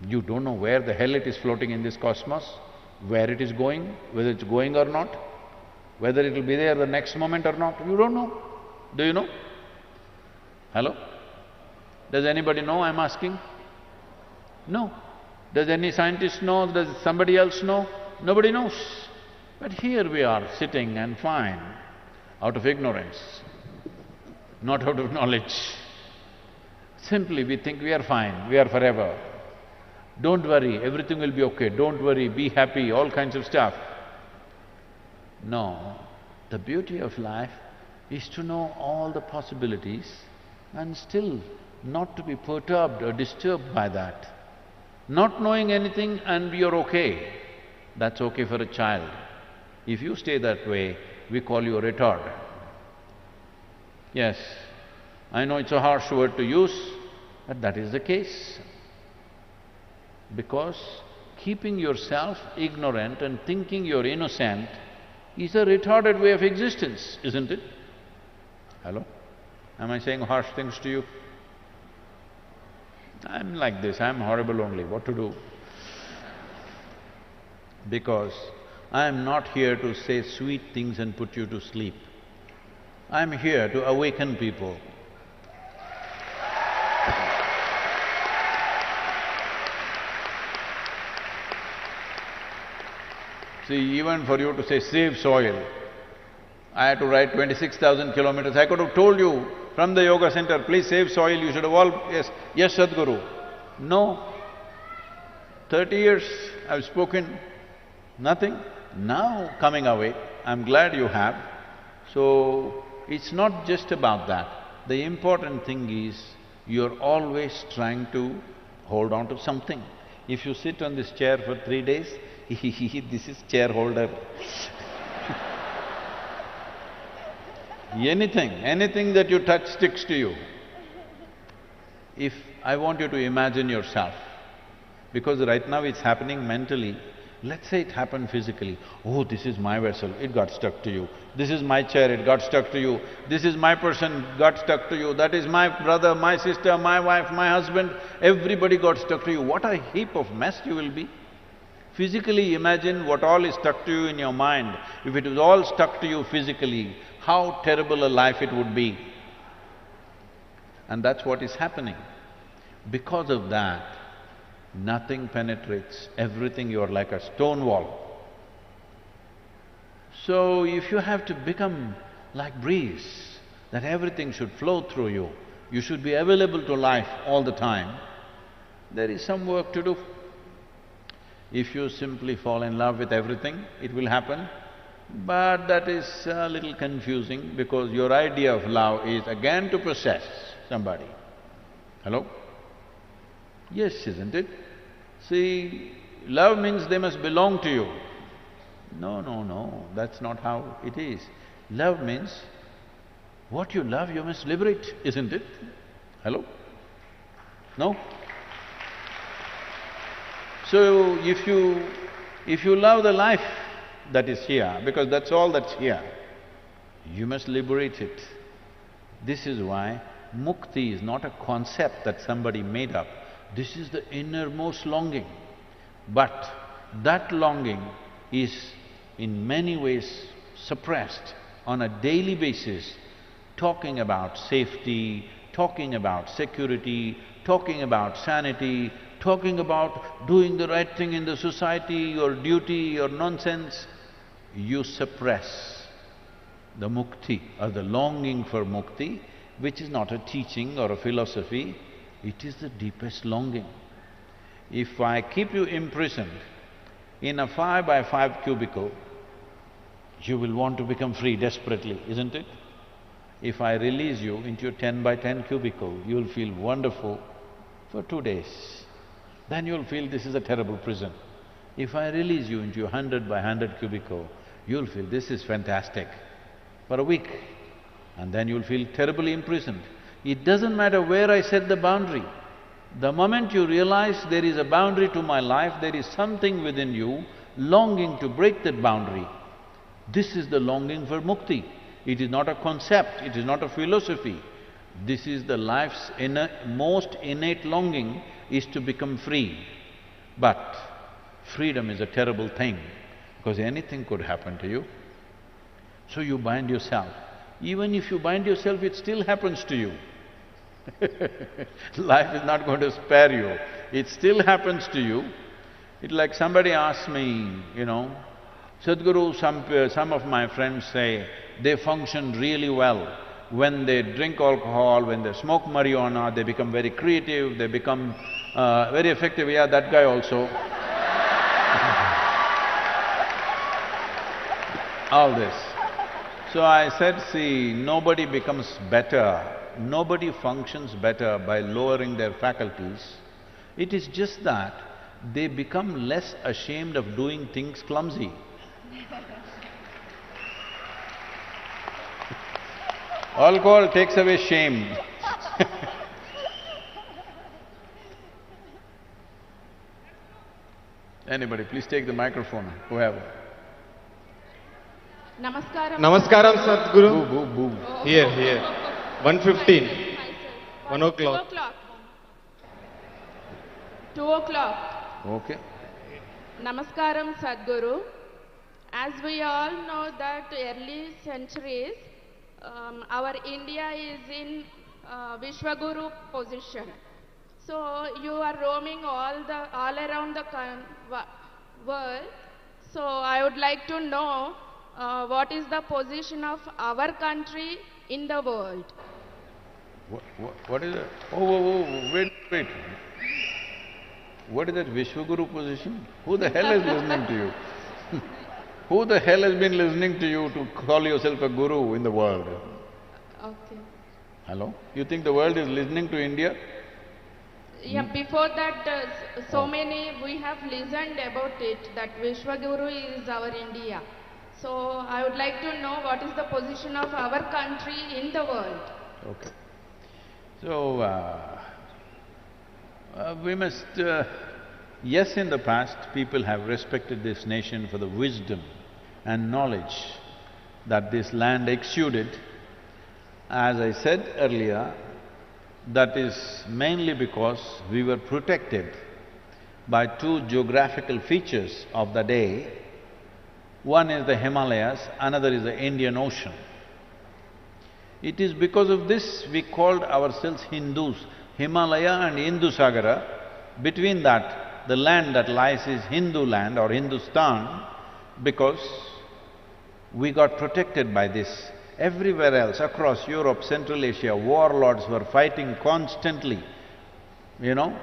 You don't know where the hell it is floating in this cosmos, where it is going, whether it's going or not, whether it'll be there the next moment or not, you don't know. Do you know? Hello? Does anybody know, I'm asking? No. Does any scientist know? Does somebody else know? Nobody knows. But here we are sitting and fine, out of ignorance, not out of knowledge. Simply we think we are fine, we are forever. Don't worry, everything will be okay, don't worry, be happy, all kinds of stuff. No, the beauty of life is to know all the possibilities and still not to be perturbed or disturbed by that. Not knowing anything and you're okay, that's okay for a child. If you stay that way, we call you a retard. Yes, I know it's a harsh word to use, but that is the case. Because keeping yourself ignorant and thinking you're innocent is a retarded way of existence, isn't it? Hello? Am I saying harsh things to you? I'm like this, I'm horrible only, what to do? Because I'm not here to say sweet things and put you to sleep. I'm here to awaken people. See, even for you to say save soil, I had to ride 26,000 kilometers. I could have told you from the yoga center, please save soil, you should have all… yes, Sadhguru. No. 30 years I've spoken, nothing. Now coming away, I'm glad you have. So, it's not just about that. The important thing is, you're always trying to hold on to something. If you sit on this chair for 3 days, this is chair holder. Anything that you touch sticks to you. If I want you to imagine yourself, because right now it's happening mentally, let's say it happened physically. Oh, this is my vessel, it got stuck to you. This is my chair, it got stuck to you. This is my person, got stuck to you. That is my brother, my sister, my wife, my husband, everybody got stuck to you. What a heap of mess you will be. Physically imagine what all is stuck to you in your mind. If it was all stuck to you physically, how terrible a life it would be. And that's what is happening. Because of that, nothing penetrates, everything you are like a stone wall. So if you have to become like breeze, that everything should flow through you, you should be available to life all the time, there is some work to do. If you simply fall in love with everything, it will happen, but that is a little confusing because your idea of love is again to possess somebody. Hello? Yes, isn't it? See, love means they must belong to you. No, that's not how it is. Love means what you love you must liberate, isn't it? Hello? No? So if you love the life that is here, because that's all that's here, you must liberate it. This is why mukti is not a concept that somebody made up. This is the innermost longing. But that longing is in many ways suppressed on a daily basis, talking about safety, talking about security, talking about sanity, talking about doing the right thing in the society, your duty, your nonsense. You suppress the mukti or the longing for mukti, which is not a teaching or a philosophy, it is the deepest longing. If I keep you imprisoned in a 5x5 cubicle, you will want to become free desperately, isn't it? If I release you into a 10x10 cubicle, you'll feel wonderful for 2 days. Then you'll feel this is a terrible prison. If I release you into a 100x100 cubicle, you'll feel this is fantastic for a week, and then you'll feel terribly imprisoned. It doesn't matter where I set the boundary. The moment you realize there is a boundary to my life, there is something within you longing to break that boundary. This is the longing for mukti. It is not a concept, it is not a philosophy. This is the life's most innate longing, is to become free. But freedom is a terrible thing, because anything could happen to you. So you bind yourself. Even if you bind yourself, it still happens to you. Life is not going to spare you, it still happens to you. It's like somebody asked me, Sadhguru, some of my friends say they function really well. When they drink alcohol, when they smoke marijuana, they become very creative, they become very effective. Yeah, that guy also. All this. So I said, see, nobody becomes better, nobody functions better by lowering their faculties. It is just that they become less ashamed of doing things clumsy. Alcohol takes away shame. Anybody, please take the microphone, whoever. Namaskaram. Namaskaram, Sadhguru. Boo, boo, boo. Here. 1:15. 1 o'clock. 2 o'clock. Okay. Namaskaram, Sadhguru. As we all know that early centuries, our India is in Vishwaguru position. So you are roaming all around the world. So I would like to know what is the position of our country in the world. What is that? Oh, wait. What is that Vishwaguru position? Who the hell is listening to you? Who the hell has been listening to you to call yourself a guru in the world? Okay. Hello? You think the world is listening to India? Yeah, before that, so many we have listened about it that Vishwaguru is our India. So I would like to know what is the position of our country in the world. Okay. So, we must… yes, in the past, people have respected this nation for the wisdom and knowledge that this land exuded. As I said earlier, that is mainly because we were protected by two geographical features of the day. One is the Himalayas, another is the Indian Ocean. It is because of this we called ourselves Hindus. Himalaya and Indusagara, between that, the land that lies is Hindu land or Hindustan, because we got protected by this. Everywhere else, across Europe, Central Asia, warlords were fighting constantly, you know,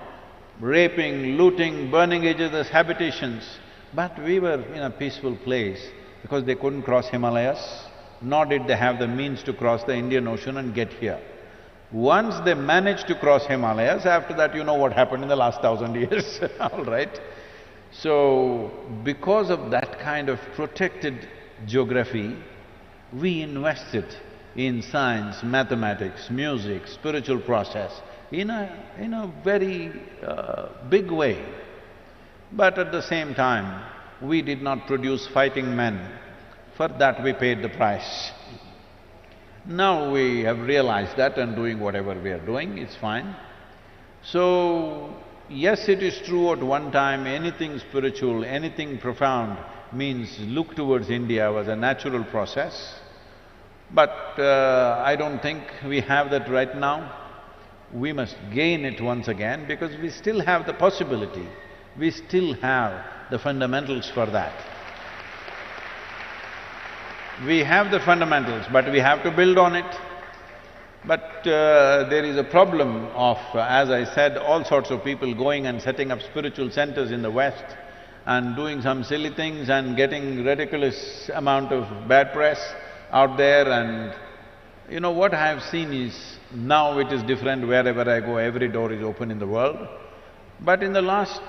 raping, looting, burning each other's habitations. But we were in a peaceful place because they couldn't cross Himalayas, nor did they have the means to cross the Indian Ocean and get here. Once they managed to cross Himalayas, after that you know what happened in the last 1,000 years, all right? So, because of that kind of protected geography, we invested in science, mathematics, music, spiritual process in a very big way. But at the same time, we did not produce fighting men. For that we paid the price. Now we have realized that and doing whatever we are doing, it's fine. So, yes, it is true at one time anything spiritual, anything profound means look towards India was a natural process. But I don't think we have that right now. We must gain it once again because we still have the possibility. We still have the fundamentals for that. We have the fundamentals, but we have to build on it. But there is a problem of, as I said, all sorts of people going and setting up spiritual centers in the West and doing some silly things and getting ridiculous amount of bad press out there. And you know, what I have seen is, now it is different wherever I go, every door is open in the world. But in the last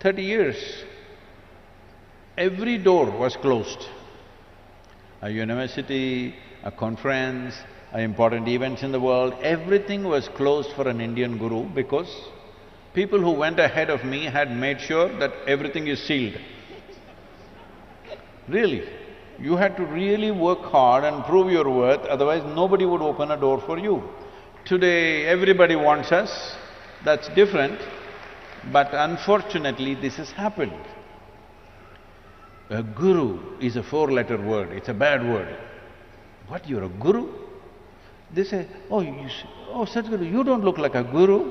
30 years, every door was closed. A university, a conference, important events in the world, everything was closed for an Indian guru because people who went ahead of me had made sure that everything is sealed. Really, you had to really work hard and prove your worth, otherwise nobody would open a door for you. Today, everybody wants us, that's different, but unfortunately this has happened. A guru is a four-letter word, it's a bad word. What, you're a guru? They say, oh, Sadhguru, you don't look like a guru.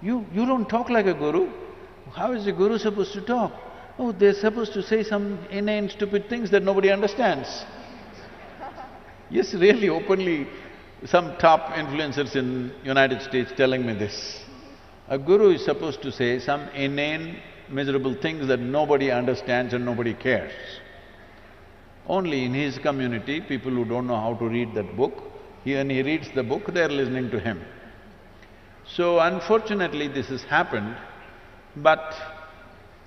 You don't talk like a guru. How is a guru supposed to talk? Oh, they're supposed to say some inane, stupid things that nobody understands. Yes, really, openly, some top influencers in United States telling me this. A guru is supposed to say some inane, miserable things that nobody understands and nobody cares. Only in his community, people who don't know how to read that book, when he reads the book, they're listening to him. So unfortunately this has happened, but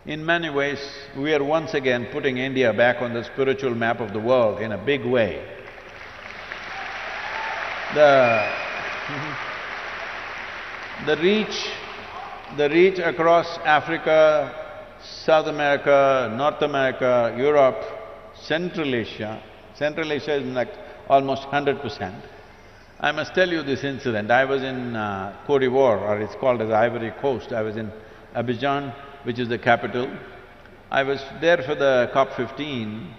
in many ways, we are once again putting India back on the spiritual map of the world in a big way. The reach across Africa, South America, North America, Europe, Central Asia is like almost 100%. I must tell you this incident. I was in Cote d'Ivoire, or it's called as Ivory Coast. I was in Abidjan, which is the capital. I was there for the COP15.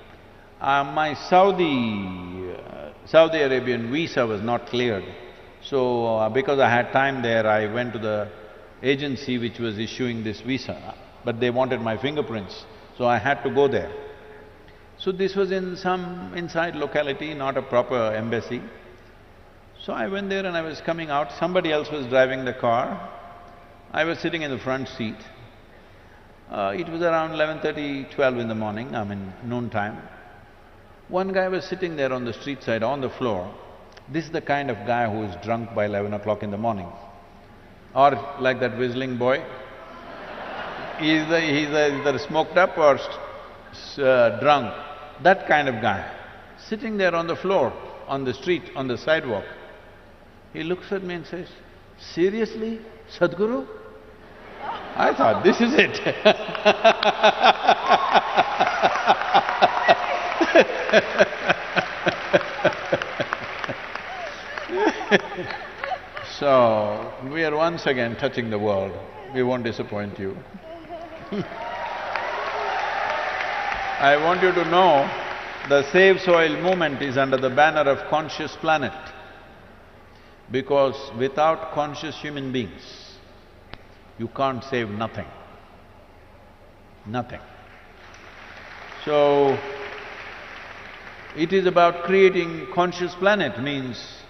My Saudi Arabian visa was not cleared. So, because I had time there, I went to the agency which was issuing this visa, but they wanted my fingerprints, so I had to go there. So this was in some inside locality, not a proper embassy. So I went there and I was coming out, somebody else was driving the car. I was sitting in the front seat. It was around 11:30, 12 in the morning, noon time. One guy was sitting there on the street side, on the floor. This is the kind of guy who is drunk by 11 o'clock in the morning. Or like that whistling boy. He's either smoked up or drunk, that kind of guy, sitting there on the floor, on the street, on the sidewalk. He looks at me and says, "Seriously, Sadhguru?" I thought, this is it. So, we are once again touching the world. We won't disappoint you. I want you to know, the Save Soil movement is under the banner of Conscious Planet, because without conscious human beings, you can't save nothing. Nothing. So, it is about creating conscious planet, means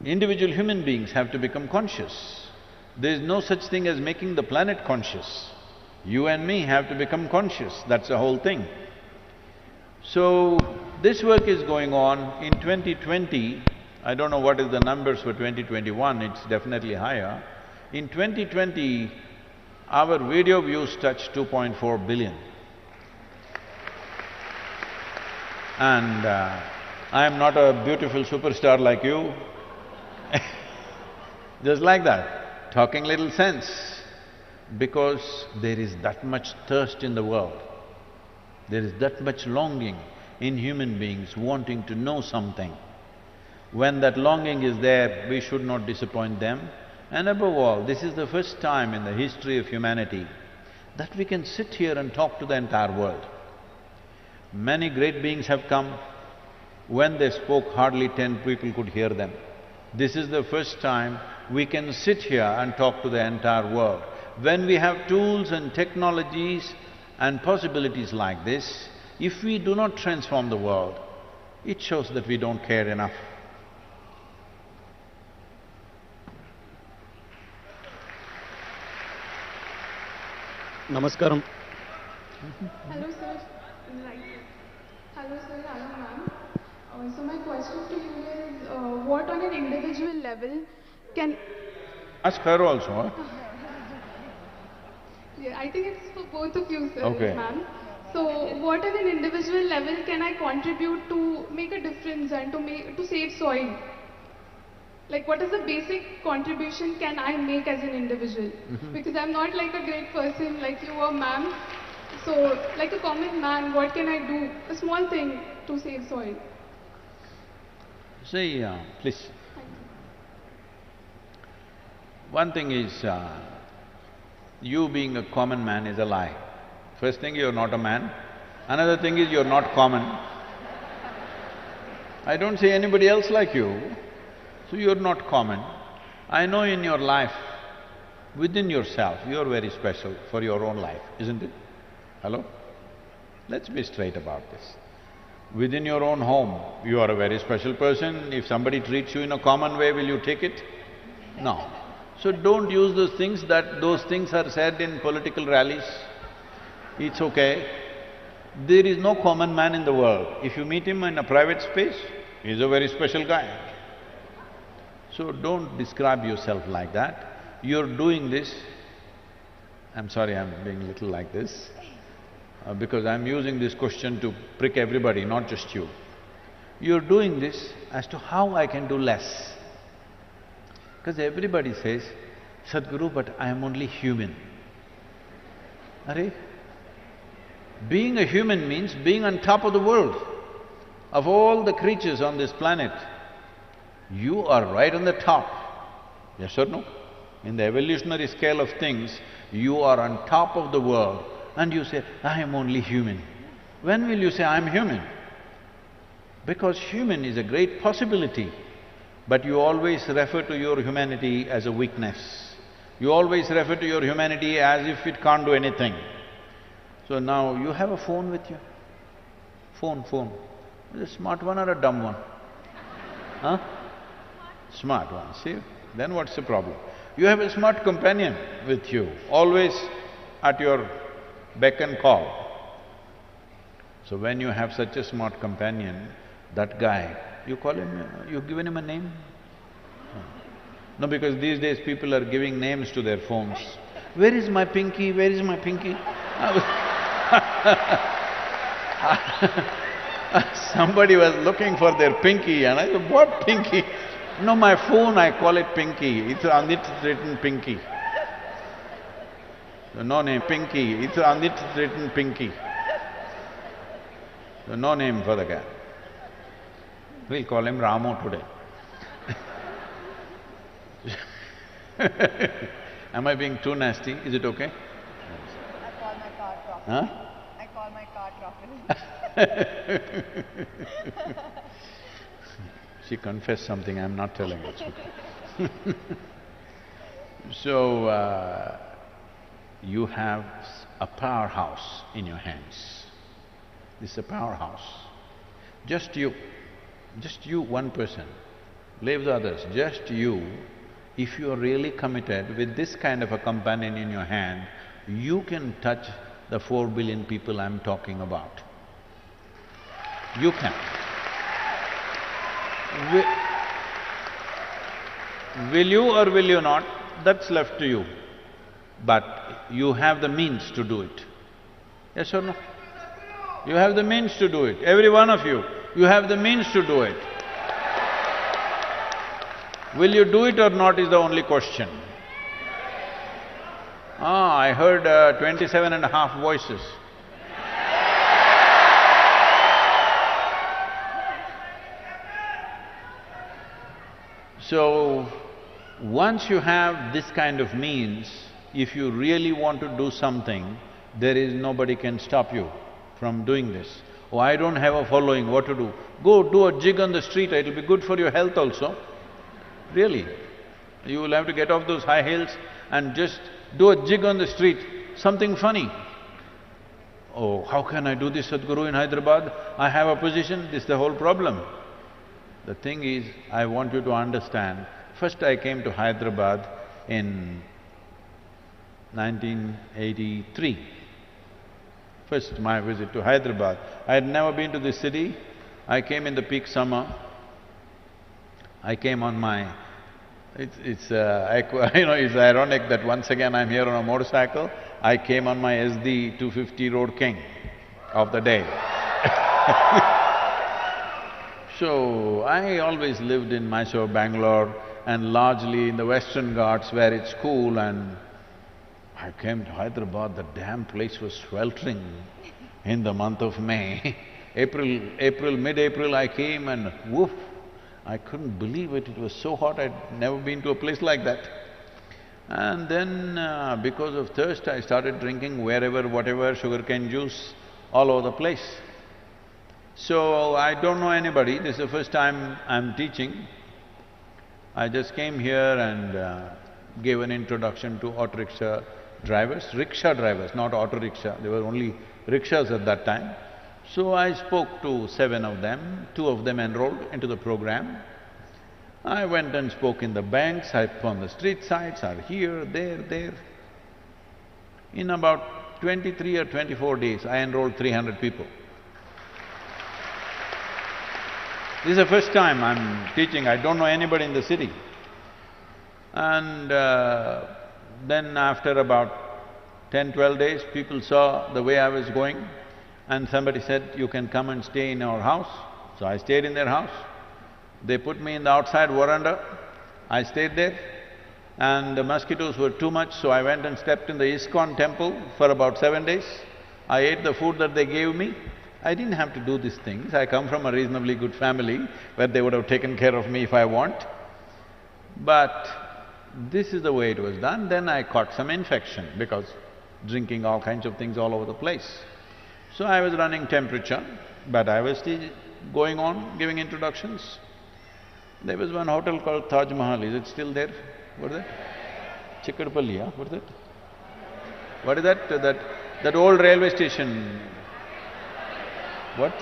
individual human beings have to become conscious. There is no such thing as making the planet conscious. You and me have to become conscious, that's the whole thing. So, this work is going on. In 2020, I don't know what is the numbers for 2021, it's definitely higher. In 2020, our video views touched 2.4 billion. And I am not a beautiful superstar like you. Just like that, talking little sense, because there is that much thirst in the world. There is that much longing in human beings wanting to know something. When that longing is there, we should not disappoint them. And above all, this is the first time in the history of humanity that we can sit here and talk to the entire world. Many great beings have come. When they spoke, hardly 10 people could hear them. This is the first time we can sit here and talk to the entire world. When we have tools and technologies and possibilities like this, if we do not transform the world, it shows that we don't care enough. Namaskaram. Hello sir, hello sir, hello ma'am. So my question to you is, what on an individual level can… Ask her also, huh? Yeah, I think it's for both of you, sir, Okay. ma'am. So what on an individual level can I contribute to make a difference and to save soil? Like, what is the basic contribution can I make as an individual? Because I'm not like a great person like you or ma'am. So, like a common man, what can I do? A small thing to save soil. See, please. One thing is, you being a common man is a lie. First thing, you're not a man. Another thing is, you're not common. I don't see anybody else like you, so you're not common. I know in your life, within yourself, you're very special for your own life, isn't it? Hello? Let's be straight about this. Within your own home, you are a very special person. If somebody treats you in a common way, will you take it? No. So don't use those things are said in political rallies. It's okay. There is no common man in the world. If you meet him in a private space, he's a very special guy. So don't describe yourself like that. You're doing this… I'm sorry, I'm being little like this, because I'm using this question to prick everybody, not just you. You're doing this as to how I can do less. Because everybody says, Sadhguru, but I am only human. Arey, being a human means being on top of the world. Of all the creatures on this planet, you are right on the top. Yes or no? In the evolutionary scale of things, you are on top of the world and you say, I am only human. When will you say, I am human? Because human is a great possibility, but you always refer to your humanity as a weakness. You always refer to your humanity as if it can't do anything. So now you have a phone with you. Phone. Is it a smart one or a dumb one? Huh? Smart one, see? Then what's the problem? You have a smart companion with you, always at your beck and call. So when you have such a smart companion, that guy, you call him… you've given him a name? No, because these days people are giving names to their phones. Where is my pinky? Where is my pinky? Somebody was looking for their pinky and I said, what pinky? No, my phone, I call it pinky. It's on it written pinky. No name, pinky. It's on it written pinky. No name for the guy. We'll call him Ramu today. Am I being too nasty? Is it okay? I call my car profit. Huh? I call my car profit. She confessed something, I'm not telling it. So, you have a powerhouse in your hands. This is a powerhouse. Just you, one person. Leave the others, just you. If you are really committed with this kind of a companion in your hand, you can touch the 4 billion people I'm talking about. You can. Will you or will you not? That's left to you. But you have the means to do it. Yes or no? You have the means to do it. Every one of you, you have the means to do it. Will you do it or not is the only question. I heard 27.5 voices. So, once you have this kind of means, if you really want to do something, there is nobody can stop you from doing this. Oh, I don't have a following, what to do? Go do a jig on the street, it'll be good for your health also. Really. You will have to get off those high heels and just do a jig on the street, something funny. Oh, how can I do this, Sadhguru, in Hyderabad? I have a position, this is the whole problem. The thing is, I want you to understand, first I came to Hyderabad in 1983. First my visit to Hyderabad. I had never been to this city. I came in the peak summer. I came on my… It's ironic that once again I'm here on a motorcycle. I came on my SD 250 Road King of the day. So, I always lived in Mysore, Bangalore and largely in the Western Ghats where it's cool, and I came to Hyderabad, the damn place was sweltering in the month of May. Mid-April I came and woof, I couldn't believe it, it was so hot, I'd never been to a place like that. And then because of thirst, I started drinking wherever, whatever, sugarcane juice, all over the place. So, I don't know anybody, this is the first time I'm teaching. I just came here and gave an introduction to auto rickshaw drivers, not auto rickshaw, there were only rickshaws at that time. So I spoke to 7 of them, 2 of them enrolled into the program. I went and spoke in the banks, on the street sides, or here, there. In about 23 or 24 days, I enrolled 300 people. This is the first time I'm teaching, I don't know anybody in the city. And then after about 10, 12 days, people saw the way I was going and somebody said, you can come and stay in our house. So I stayed in their house. They put me in the outside veranda, I stayed there and the mosquitoes were too much, so I went and stepped in the ISKCON temple for about 7 days. I ate the food that they gave me. I didn't have to do these things, I come from a reasonably good family where they would have taken care of me if I want. But this is the way it was done. Then I caught some infection because drinking all kinds of things all over the place. So I was running temperature, but I was still going on giving introductions. There was one hotel called Taj Mahal, is it still there? What is that? Chikkadpalli, yeah? What is that? What is that? That old railway station. What?